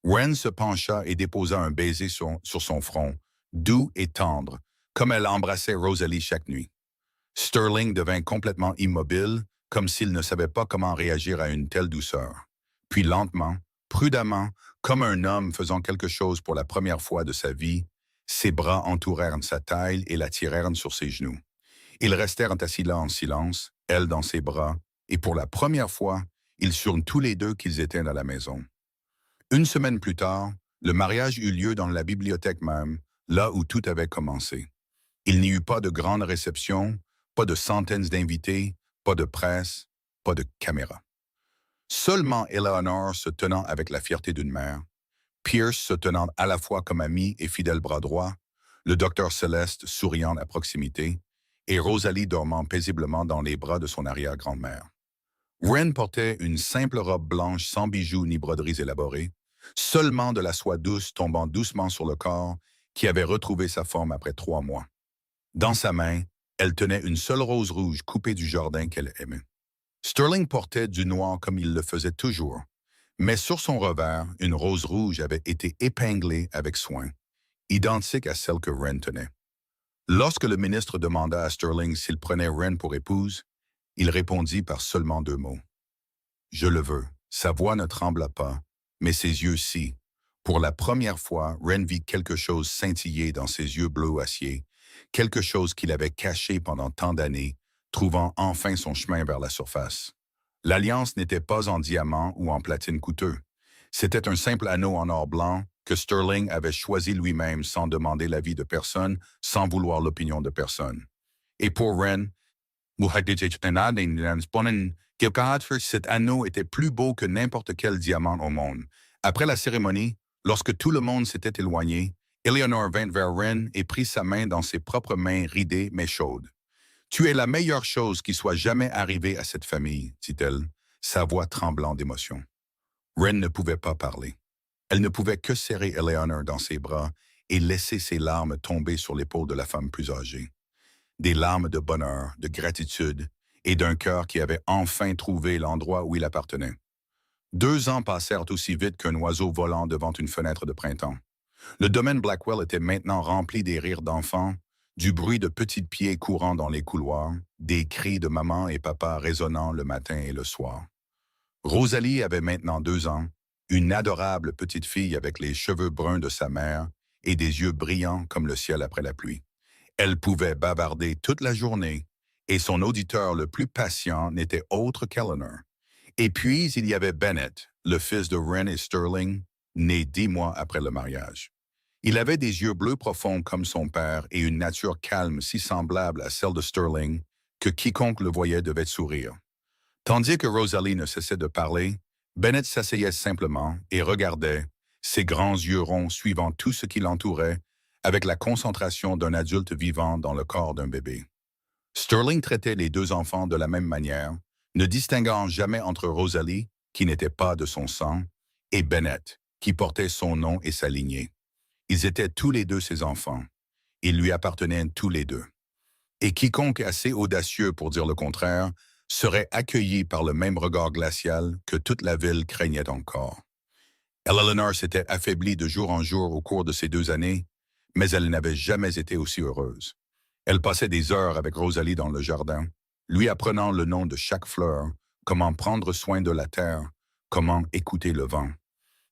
Wren se pencha et déposa un baiser sur son front, doux et tendre, comme elle embrassait Rosalie chaque nuit. Sterling devint complètement immobile, comme s'il ne savait pas comment réagir à une telle douceur. Puis lentement, prudemment, comme un homme faisant quelque chose pour la première fois de sa vie, ses bras entourèrent sa taille et la tirèrent sur ses genoux. Ils restèrent assis là en silence, elle dans ses bras, et pour la première fois, ils surent tous les deux qu'ils étaient dans la maison. 1 semaine plus tard, le mariage eut lieu dans la bibliothèque même, là où tout avait commencé. Il n'y eut pas de grande réception, pas de centaines d'invités, pas de presse, pas de caméra. Seulement Eleanor se tenant avec la fierté d'une mère, Pierce se tenant à la fois comme ami et fidèle bras droit, le docteur Céleste souriant à proximité, et Rosalie dormant paisiblement dans les bras de son arrière-grand-mère. Wren portait une simple robe blanche sans bijoux ni broderies élaborées, seulement de la soie douce tombant doucement sur le corps qui avait retrouvé sa forme après 3 mois. Dans sa main, elle tenait une seule rose rouge coupée du jardin qu'elle aimait. Sterling portait du noir comme il le faisait toujours, mais sur son revers, une rose rouge avait été épinglée avec soin, identique à celle que Wren tenait. Lorsque le ministre demanda à Sterling s'il prenait Wren pour épouse, il répondit par seulement 2 mots. « Je le veux. » Sa voix ne trembla pas, mais ses yeux si. Pour la première fois, Wren vit quelque chose scintiller dans ses yeux bleus acier, quelque chose qu'il avait caché pendant tant d'années, trouvant enfin son chemin vers la surface. L'alliance n'était pas en diamant ou en platine coûteux. C'était un simple anneau en or blanc que Sterling avait choisi lui-même sans demander l'avis de personne, sans vouloir l'opinion de personne. Et pour Wren, cet anneau était plus beau que n'importe quel diamant au monde. Après la cérémonie, lorsque tout le monde s'était éloigné, Eleanor vint vers Wren et prit sa main dans ses propres mains ridées mais chaudes. « Tu es la meilleure chose qui soit jamais arrivée à cette famille, » dit-elle, sa voix tremblant d'émotion. Wren ne pouvait pas parler. Elle ne pouvait que serrer Eleanor dans ses bras et laissait ses larmes tomber sur l'épaule de la femme plus âgée. Des larmes de bonheur, de gratitude et d'un cœur qui avait enfin trouvé l'endroit où il appartenait. 2 ans passèrent aussi vite qu'un oiseau volant devant une fenêtre de printemps. Le domaine Blackwell était maintenant rempli des rires d'enfants, du bruit de petits pieds courant dans les couloirs, des cris de maman et papa résonnant le matin et le soir. Rosalie avait maintenant 2 ans, une adorable petite fille avec les cheveux bruns de sa mère et des yeux brillants comme le ciel après la pluie. Elle pouvait bavarder toute la journée et son auditeur le plus patient n'était autre qu'Eleanor. Et puis, il y avait Bennett, le fils de Wren et Sterling, né 10 mois après le mariage. Il avait des yeux bleus profonds comme son père et une nature calme si semblable à celle de Sterling que quiconque le voyait devait sourire. Tandis que Rosalie ne cessait de parler, Bennett s'asseyait simplement et regardait, ses grands yeux ronds suivant tout ce qui l'entourait, avec la concentration d'un adulte vivant dans le corps d'un bébé. Sterling traitait les 2 enfants de la même manière, ne distinguant jamais entre Rosalie, qui n'était pas de son sang, et Bennett, qui portait son nom et sa lignée. Ils étaient tous les 2 ses enfants. Ils lui appartenaient tous les 2. Et quiconque assez audacieux pour dire le contraire serait accueilli par le même regard glacial que toute la ville craignait encore. Eleanor s'était affaiblie de jour en jour au cours de ces 2 années, mais elle n'avait jamais été aussi heureuse. Elle passait des heures avec Rosalie dans le jardin, lui apprenant le nom de chaque fleur, comment prendre soin de la terre, comment écouter le vent.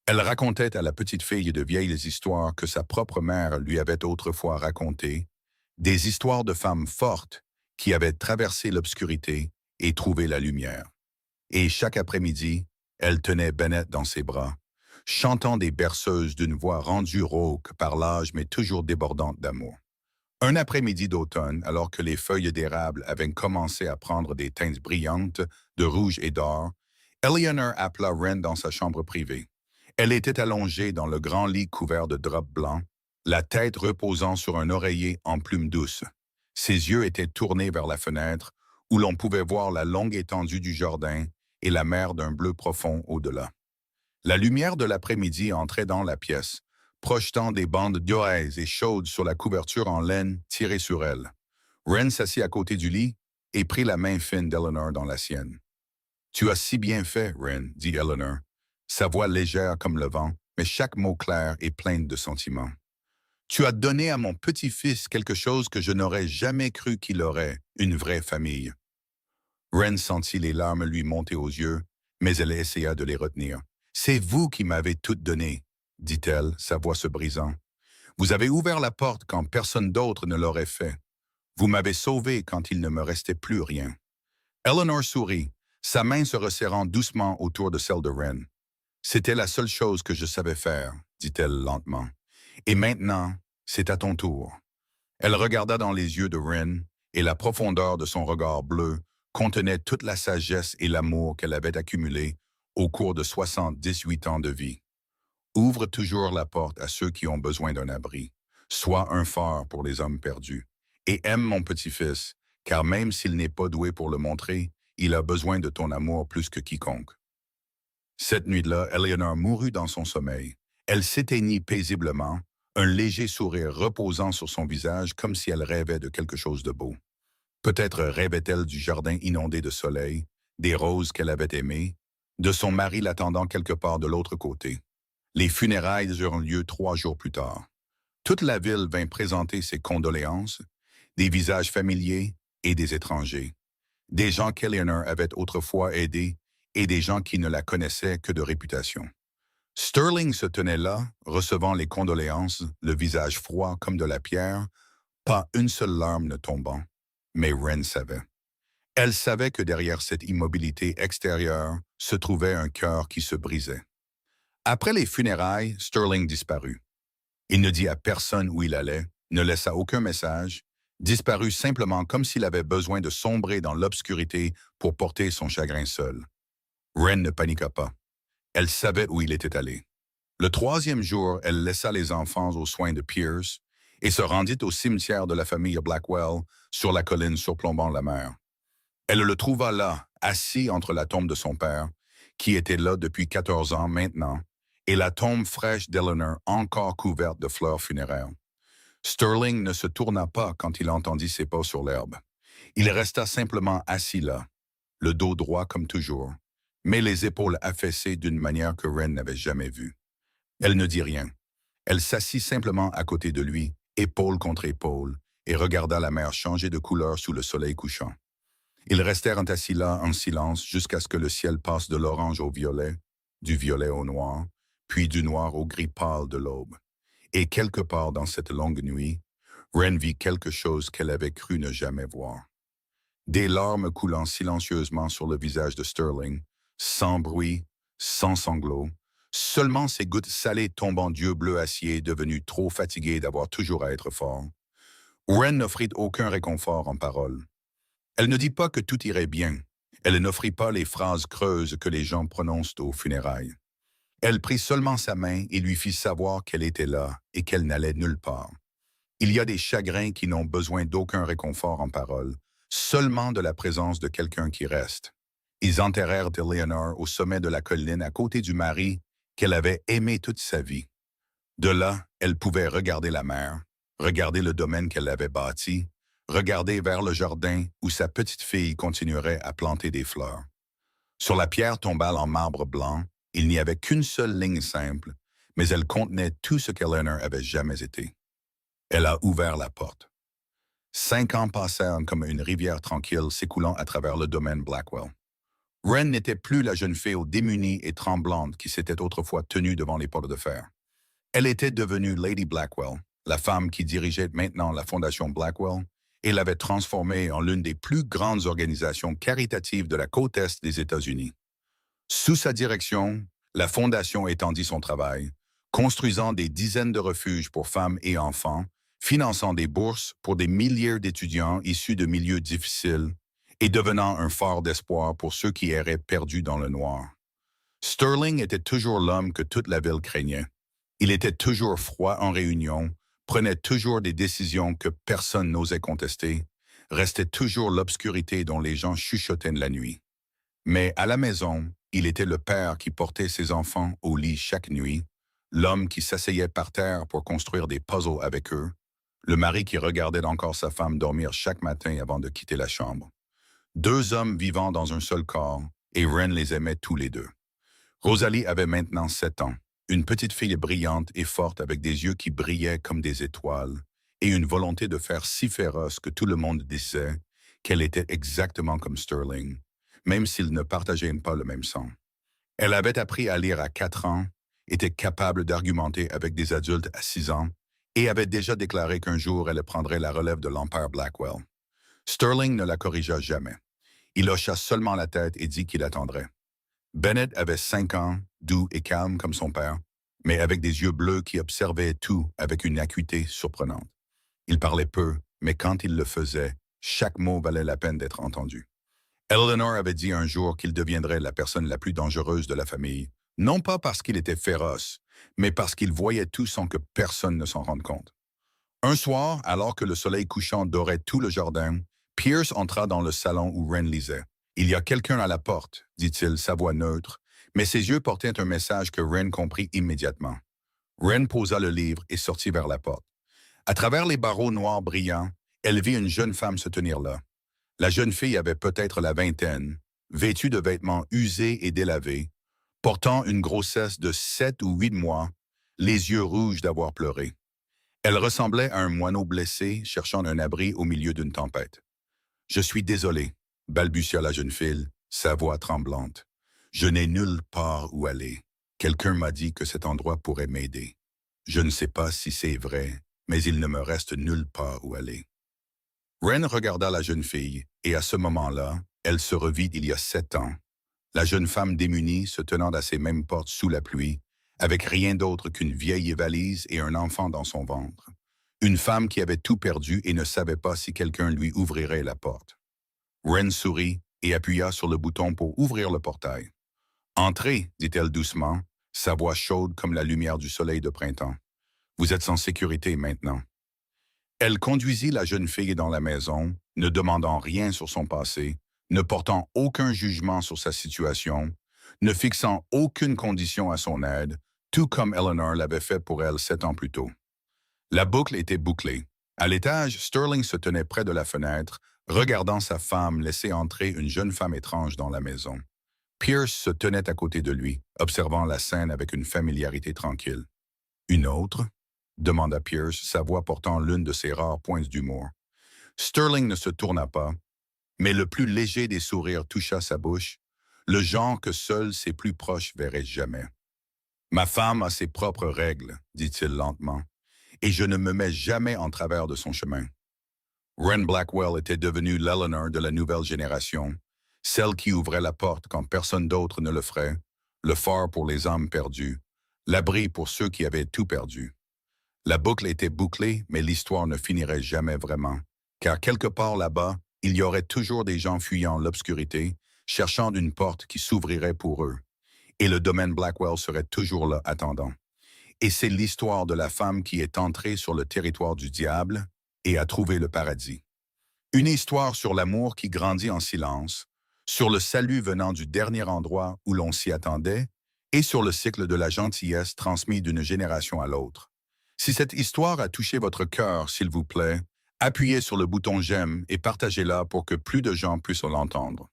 Elle racontait à la petite fille de vieilles histoires que sa propre mère lui avait autrefois racontées, des histoires de femmes fortes qui avaient traversé l'obscurité et trouvé la lumière. Et chaque après-midi, elle tenait Bennett dans ses bras, chantant des berceuses d'une voix rendue rauque par l'âge mais toujours débordante d'amour. Un après-midi d'automne, alors que les feuilles d'érable avaient commencé à prendre des teintes brillantes de rouge et d'or, Eleanor appela Wren dans sa chambre privée. Elle était allongée dans le grand lit couvert de drap blanc, la tête reposant sur un oreiller en plumes douces. Ses yeux étaient tournés vers la fenêtre, où l'on pouvait voir la longue étendue du jardin et la mer d'un bleu profond au-delà. La lumière de l'après-midi entrait dans la pièce, projetant des bandes dorées et chaudes sur la couverture en laine tirée sur elle. Wren s'assit à côté du lit et prit la main fine d'Eleanor dans la sienne. « Tu as si bien fait, Wren, » dit Eleanor, sa voix légère comme le vent, mais chaque mot clair et plein de sentiments. « Tu as donné à mon petit-fils quelque chose que je n'aurais jamais cru qu'il aurait, une vraie famille. » Wren sentit les larmes lui monter aux yeux, mais elle essaya de les retenir. « C'est vous qui m'avez tout donné, » dit-elle, sa voix se brisant. « Vous avez ouvert la porte quand personne d'autre ne l'aurait fait. Vous m'avez sauvé quand il ne me restait plus rien. » Eleanor sourit, sa main se resserrant doucement autour de celle de Wren. « C'était la seule chose que je savais faire, » dit-elle lentement. « Et maintenant, c'est à ton tour. » Elle regarda dans les yeux de Wren, et la profondeur de son regard bleu contenait toute la sagesse et l'amour qu'elle avait accumulés au cours de 78 ans de vie. Ouvre toujours la porte à ceux qui ont besoin d'un abri. Sois un phare pour les hommes perdus. Et aime mon petit-fils, car même s'il n'est pas doué pour le montrer, il a besoin de ton amour plus que quiconque. Cette nuit-là, Eleanor mourut dans son sommeil. Elle s'éteignit paisiblement, un léger sourire reposant sur son visage comme si elle rêvait de quelque chose de beau. Peut-être rêvait-elle du jardin inondé de soleil, des roses qu'elle avait aimées, de son mari l'attendant quelque part de l'autre côté. Les funérailles eurent lieu 3 jours plus tard. Toute la ville vint présenter ses condoléances, des visages familiers et des étrangers, des gens qu'Eleanor avait autrefois aidés et des gens qui ne la connaissaient que de réputation. Sterling se tenait là, recevant les condoléances, le visage froid comme de la pierre, pas une seule larme ne tombant, mais Wren savait. Elle savait que derrière cette immobilité extérieure se trouvait un cœur qui se brisait. Après les funérailles, Sterling disparut. Il ne dit à personne où il allait, ne laissa aucun message, disparut simplement comme s'il avait besoin de sombrer dans l'obscurité pour porter son chagrin seul. Wren ne paniqua pas. Elle savait où il était allé. Le 3e jour, elle laissa les enfants aux soins de Pierce et se rendit au cimetière de la famille Blackwell sur la colline surplombant la mer. Elle le trouva là, assis entre la tombe de son père, qui était là depuis 14 ans maintenant, et la tombe fraîche d'Eleanor encore couverte de fleurs funéraires. Sterling ne se tourna pas quand il entendit ses pas sur l'herbe. Il resta simplement assis là, le dos droit comme toujours, mais les épaules affaissées d'une manière que Wren n'avait jamais vue. Elle ne dit rien. Elle s'assit simplement à côté de lui, épaule contre épaule, et regarda la mer changer de couleur sous le soleil couchant. Ils restèrent assis là en silence jusqu'à ce que le ciel passe de l'orange au violet, du violet au noir, puis du noir au gris pâle de l'aube. Et quelque part dans cette longue nuit, Wren vit quelque chose qu'elle avait cru ne jamais voir. Des larmes coulant silencieusement sur le visage de Sterling, sans bruit, sans sanglots, seulement ces gouttes salées tombant d'yeux bleus acier devenus trop fatigués d'avoir toujours à être forts. Wren n'offrit aucun réconfort en paroles. Elle ne dit pas que tout irait bien. Elle n'offrit pas les phrases creuses que les gens prononcent aux funérailles. Elle prit seulement sa main et lui fit savoir qu'elle était là et qu'elle n'allait nulle part. Il y a des chagrins qui n'ont besoin d'aucun réconfort en paroles, seulement de la présence de quelqu'un qui reste. Ils enterrèrent Eleanor au sommet de la colline à côté du mari qu'elle avait aimé toute sa vie. De là, elle pouvait regarder la mer, regarder le domaine qu'elle avait bâti, regarder vers le jardin où sa petite fille continuerait à planter des fleurs. Sur la pierre tombale en marbre blanc, il n'y avait qu'une seule ligne simple, mais elle contenait tout ce qu'Eleanor avait jamais été. Elle a ouvert la porte. 5 ans passèrent comme une rivière tranquille s'écoulant à travers le domaine Blackwell. Wren n'était plus la jeune fille démunie et tremblante qui s'était autrefois tenue devant les portes de fer. Elle était devenue Lady Blackwell, la femme qui dirigeait maintenant la fondation Blackwell, et l'avait transformée en l'une des plus grandes organisations caritatives de la côte est des États-Unis. Sous sa direction, la fondation étendit son travail, construisant des dizaines de refuges pour femmes et enfants, finançant des bourses pour des milliers d'étudiants issus de milieux difficiles et devenant un phare d'espoir pour ceux qui erraient perdus dans le noir. Sterling était toujours l'homme que toute la ville craignait. Il était toujours froid en réunion, prenait toujours des décisions que personne n'osait contester, restait toujours l'obscurité dont les gens chuchotaient la nuit. Mais à la maison, il était le père qui portait ses enfants au lit chaque nuit, l'homme qui s'asseyait par terre pour construire des puzzles avec eux, le mari qui regardait encore sa femme dormir chaque matin avant de quitter la chambre. 2 hommes vivant dans un seul corps, et Wren les aimait tous les deux. Rosalie avait maintenant 7 ans, une petite fille brillante et forte avec des yeux qui brillaient comme des étoiles, et une volonté de faire si féroce que tout le monde disait qu'elle était exactement comme Sterling, même s'ils ne partageaient pas le même sang. Elle avait appris à lire à 4 ans, était capable d'argumenter avec des adultes à 6 ans, et avait déjà déclaré qu'un jour elle prendrait la relève de l'Empire Blackwell. Sterling ne la corrigea jamais. Il hocha seulement la tête et dit qu'il attendrait. Bennett avait 5 ans, doux et calme comme son père, mais avec des yeux bleus qui observaient tout avec une acuité surprenante. Il parlait peu, mais quand il le faisait, chaque mot valait la peine d'être entendu. Eleanor avait dit un jour qu'il deviendrait la personne la plus dangereuse de la famille, non pas parce qu'il était féroce, mais parce qu'il voyait tout sans que personne ne s'en rende compte. Un soir, alors que le soleil couchant dorait tout le jardin, Pierce entra dans le salon où Wren lisait. « Il y a quelqu'un à la porte », dit-il, sa voix neutre, mais ses yeux portaient un message que Wren comprit immédiatement. Wren posa le livre et sortit vers la porte. À travers les barreaux noirs brillants, elle vit une jeune femme se tenir là. La jeune fille avait peut-être la vingtaine, vêtue de vêtements usés et délavés, portant une grossesse de 7 ou 8 mois, les yeux rouges d'avoir pleuré. Elle ressemblait à un moineau blessé cherchant un abri au milieu d'une tempête. « Je suis désolé », balbutia la jeune fille, sa voix tremblante. « Je n'ai nulle part où aller. Quelqu'un m'a dit que cet endroit pourrait m'aider. Je ne sais pas si c'est vrai, mais il ne me reste nulle part où aller. » Wren regarda la jeune fille, et à ce moment-là, elle se revit il y a 7 ans. La jeune femme démunie se tenant à ces mêmes portes sous la pluie, avec rien d'autre qu'une vieille valise et un enfant dans son ventre. Une femme qui avait tout perdu et ne savait pas si quelqu'un lui ouvrirait la porte. Wren sourit et appuya sur le bouton pour ouvrir le portail. « Entrez », dit-elle doucement, sa voix chaude comme la lumière du soleil de printemps. « Vous êtes en sécurité maintenant. » Elle conduisit la jeune fille dans la maison, ne demandant rien sur son passé, ne portant aucun jugement sur sa situation, ne fixant aucune condition à son aide, tout comme Eleanor l'avait fait pour elle 7 ans plus tôt. La boucle était bouclée. À l'étage, Sterling se tenait près de la fenêtre, regardant sa femme laisser entrer une jeune femme étrange dans la maison. Pierce se tenait à côté de lui, observant la scène avec une familiarité tranquille. Une autre? Demanda Pierce, sa voix portant l'une de ses rares pointes d'humour. Sterling ne se tourna pas, mais le plus léger des sourires toucha sa bouche, le genre que seuls ses plus proches verraient jamais. Ma femme a ses propres règles, dit-il lentement, et je ne me mets jamais en travers de son chemin. Wren Blackwell était devenue l'Eleanor de la nouvelle génération, celle qui ouvrait la porte quand personne d'autre ne le ferait, le phare pour les âmes perdues, l'abri pour ceux qui avaient tout perdu. La boucle était bouclée, mais l'histoire ne finirait jamais vraiment, car quelque part là-bas, il y aurait toujours des gens fuyant l'obscurité, cherchant une porte qui s'ouvrirait pour eux, et le domaine Blackwell serait toujours là attendant. Et c'est l'histoire de la femme qui est entrée sur le territoire du diable et a trouvé le paradis. Une histoire sur l'amour qui grandit en silence, sur le salut venant du dernier endroit où l'on s'y attendait, et sur le cycle de la gentillesse transmis d'une génération à l'autre. Si cette histoire a touché votre cœur, s'il vous plaît, appuyez sur le bouton j'aime et partagez-la pour que plus de gens puissent l'entendre.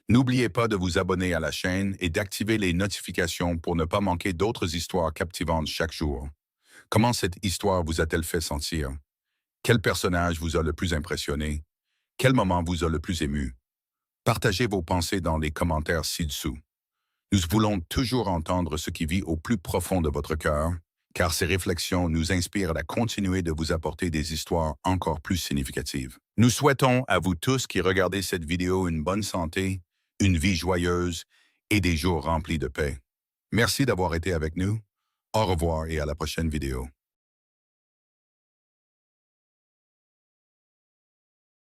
N'oubliez pas de vous abonner à la chaîne et d'activer les notifications pour ne pas manquer d'autres histoires captivantes chaque jour. Comment cette histoire vous a-t-elle fait sentir? Quel personnage vous a le plus impressionné? Quel moment vous a le plus ému? Partagez vos pensées dans les commentaires ci-dessous. Nous voulons toujours entendre ce qui vit au plus profond de votre cœur, car ces réflexions nous inspirent à continuer de vous apporter des histoires encore plus significatives. Nous souhaitons à vous tous qui regardez cette vidéo une bonne santé, une vie joyeuse et des jours remplis de paix. Merci d'avoir été avec nous. Au revoir et à la prochaine vidéo.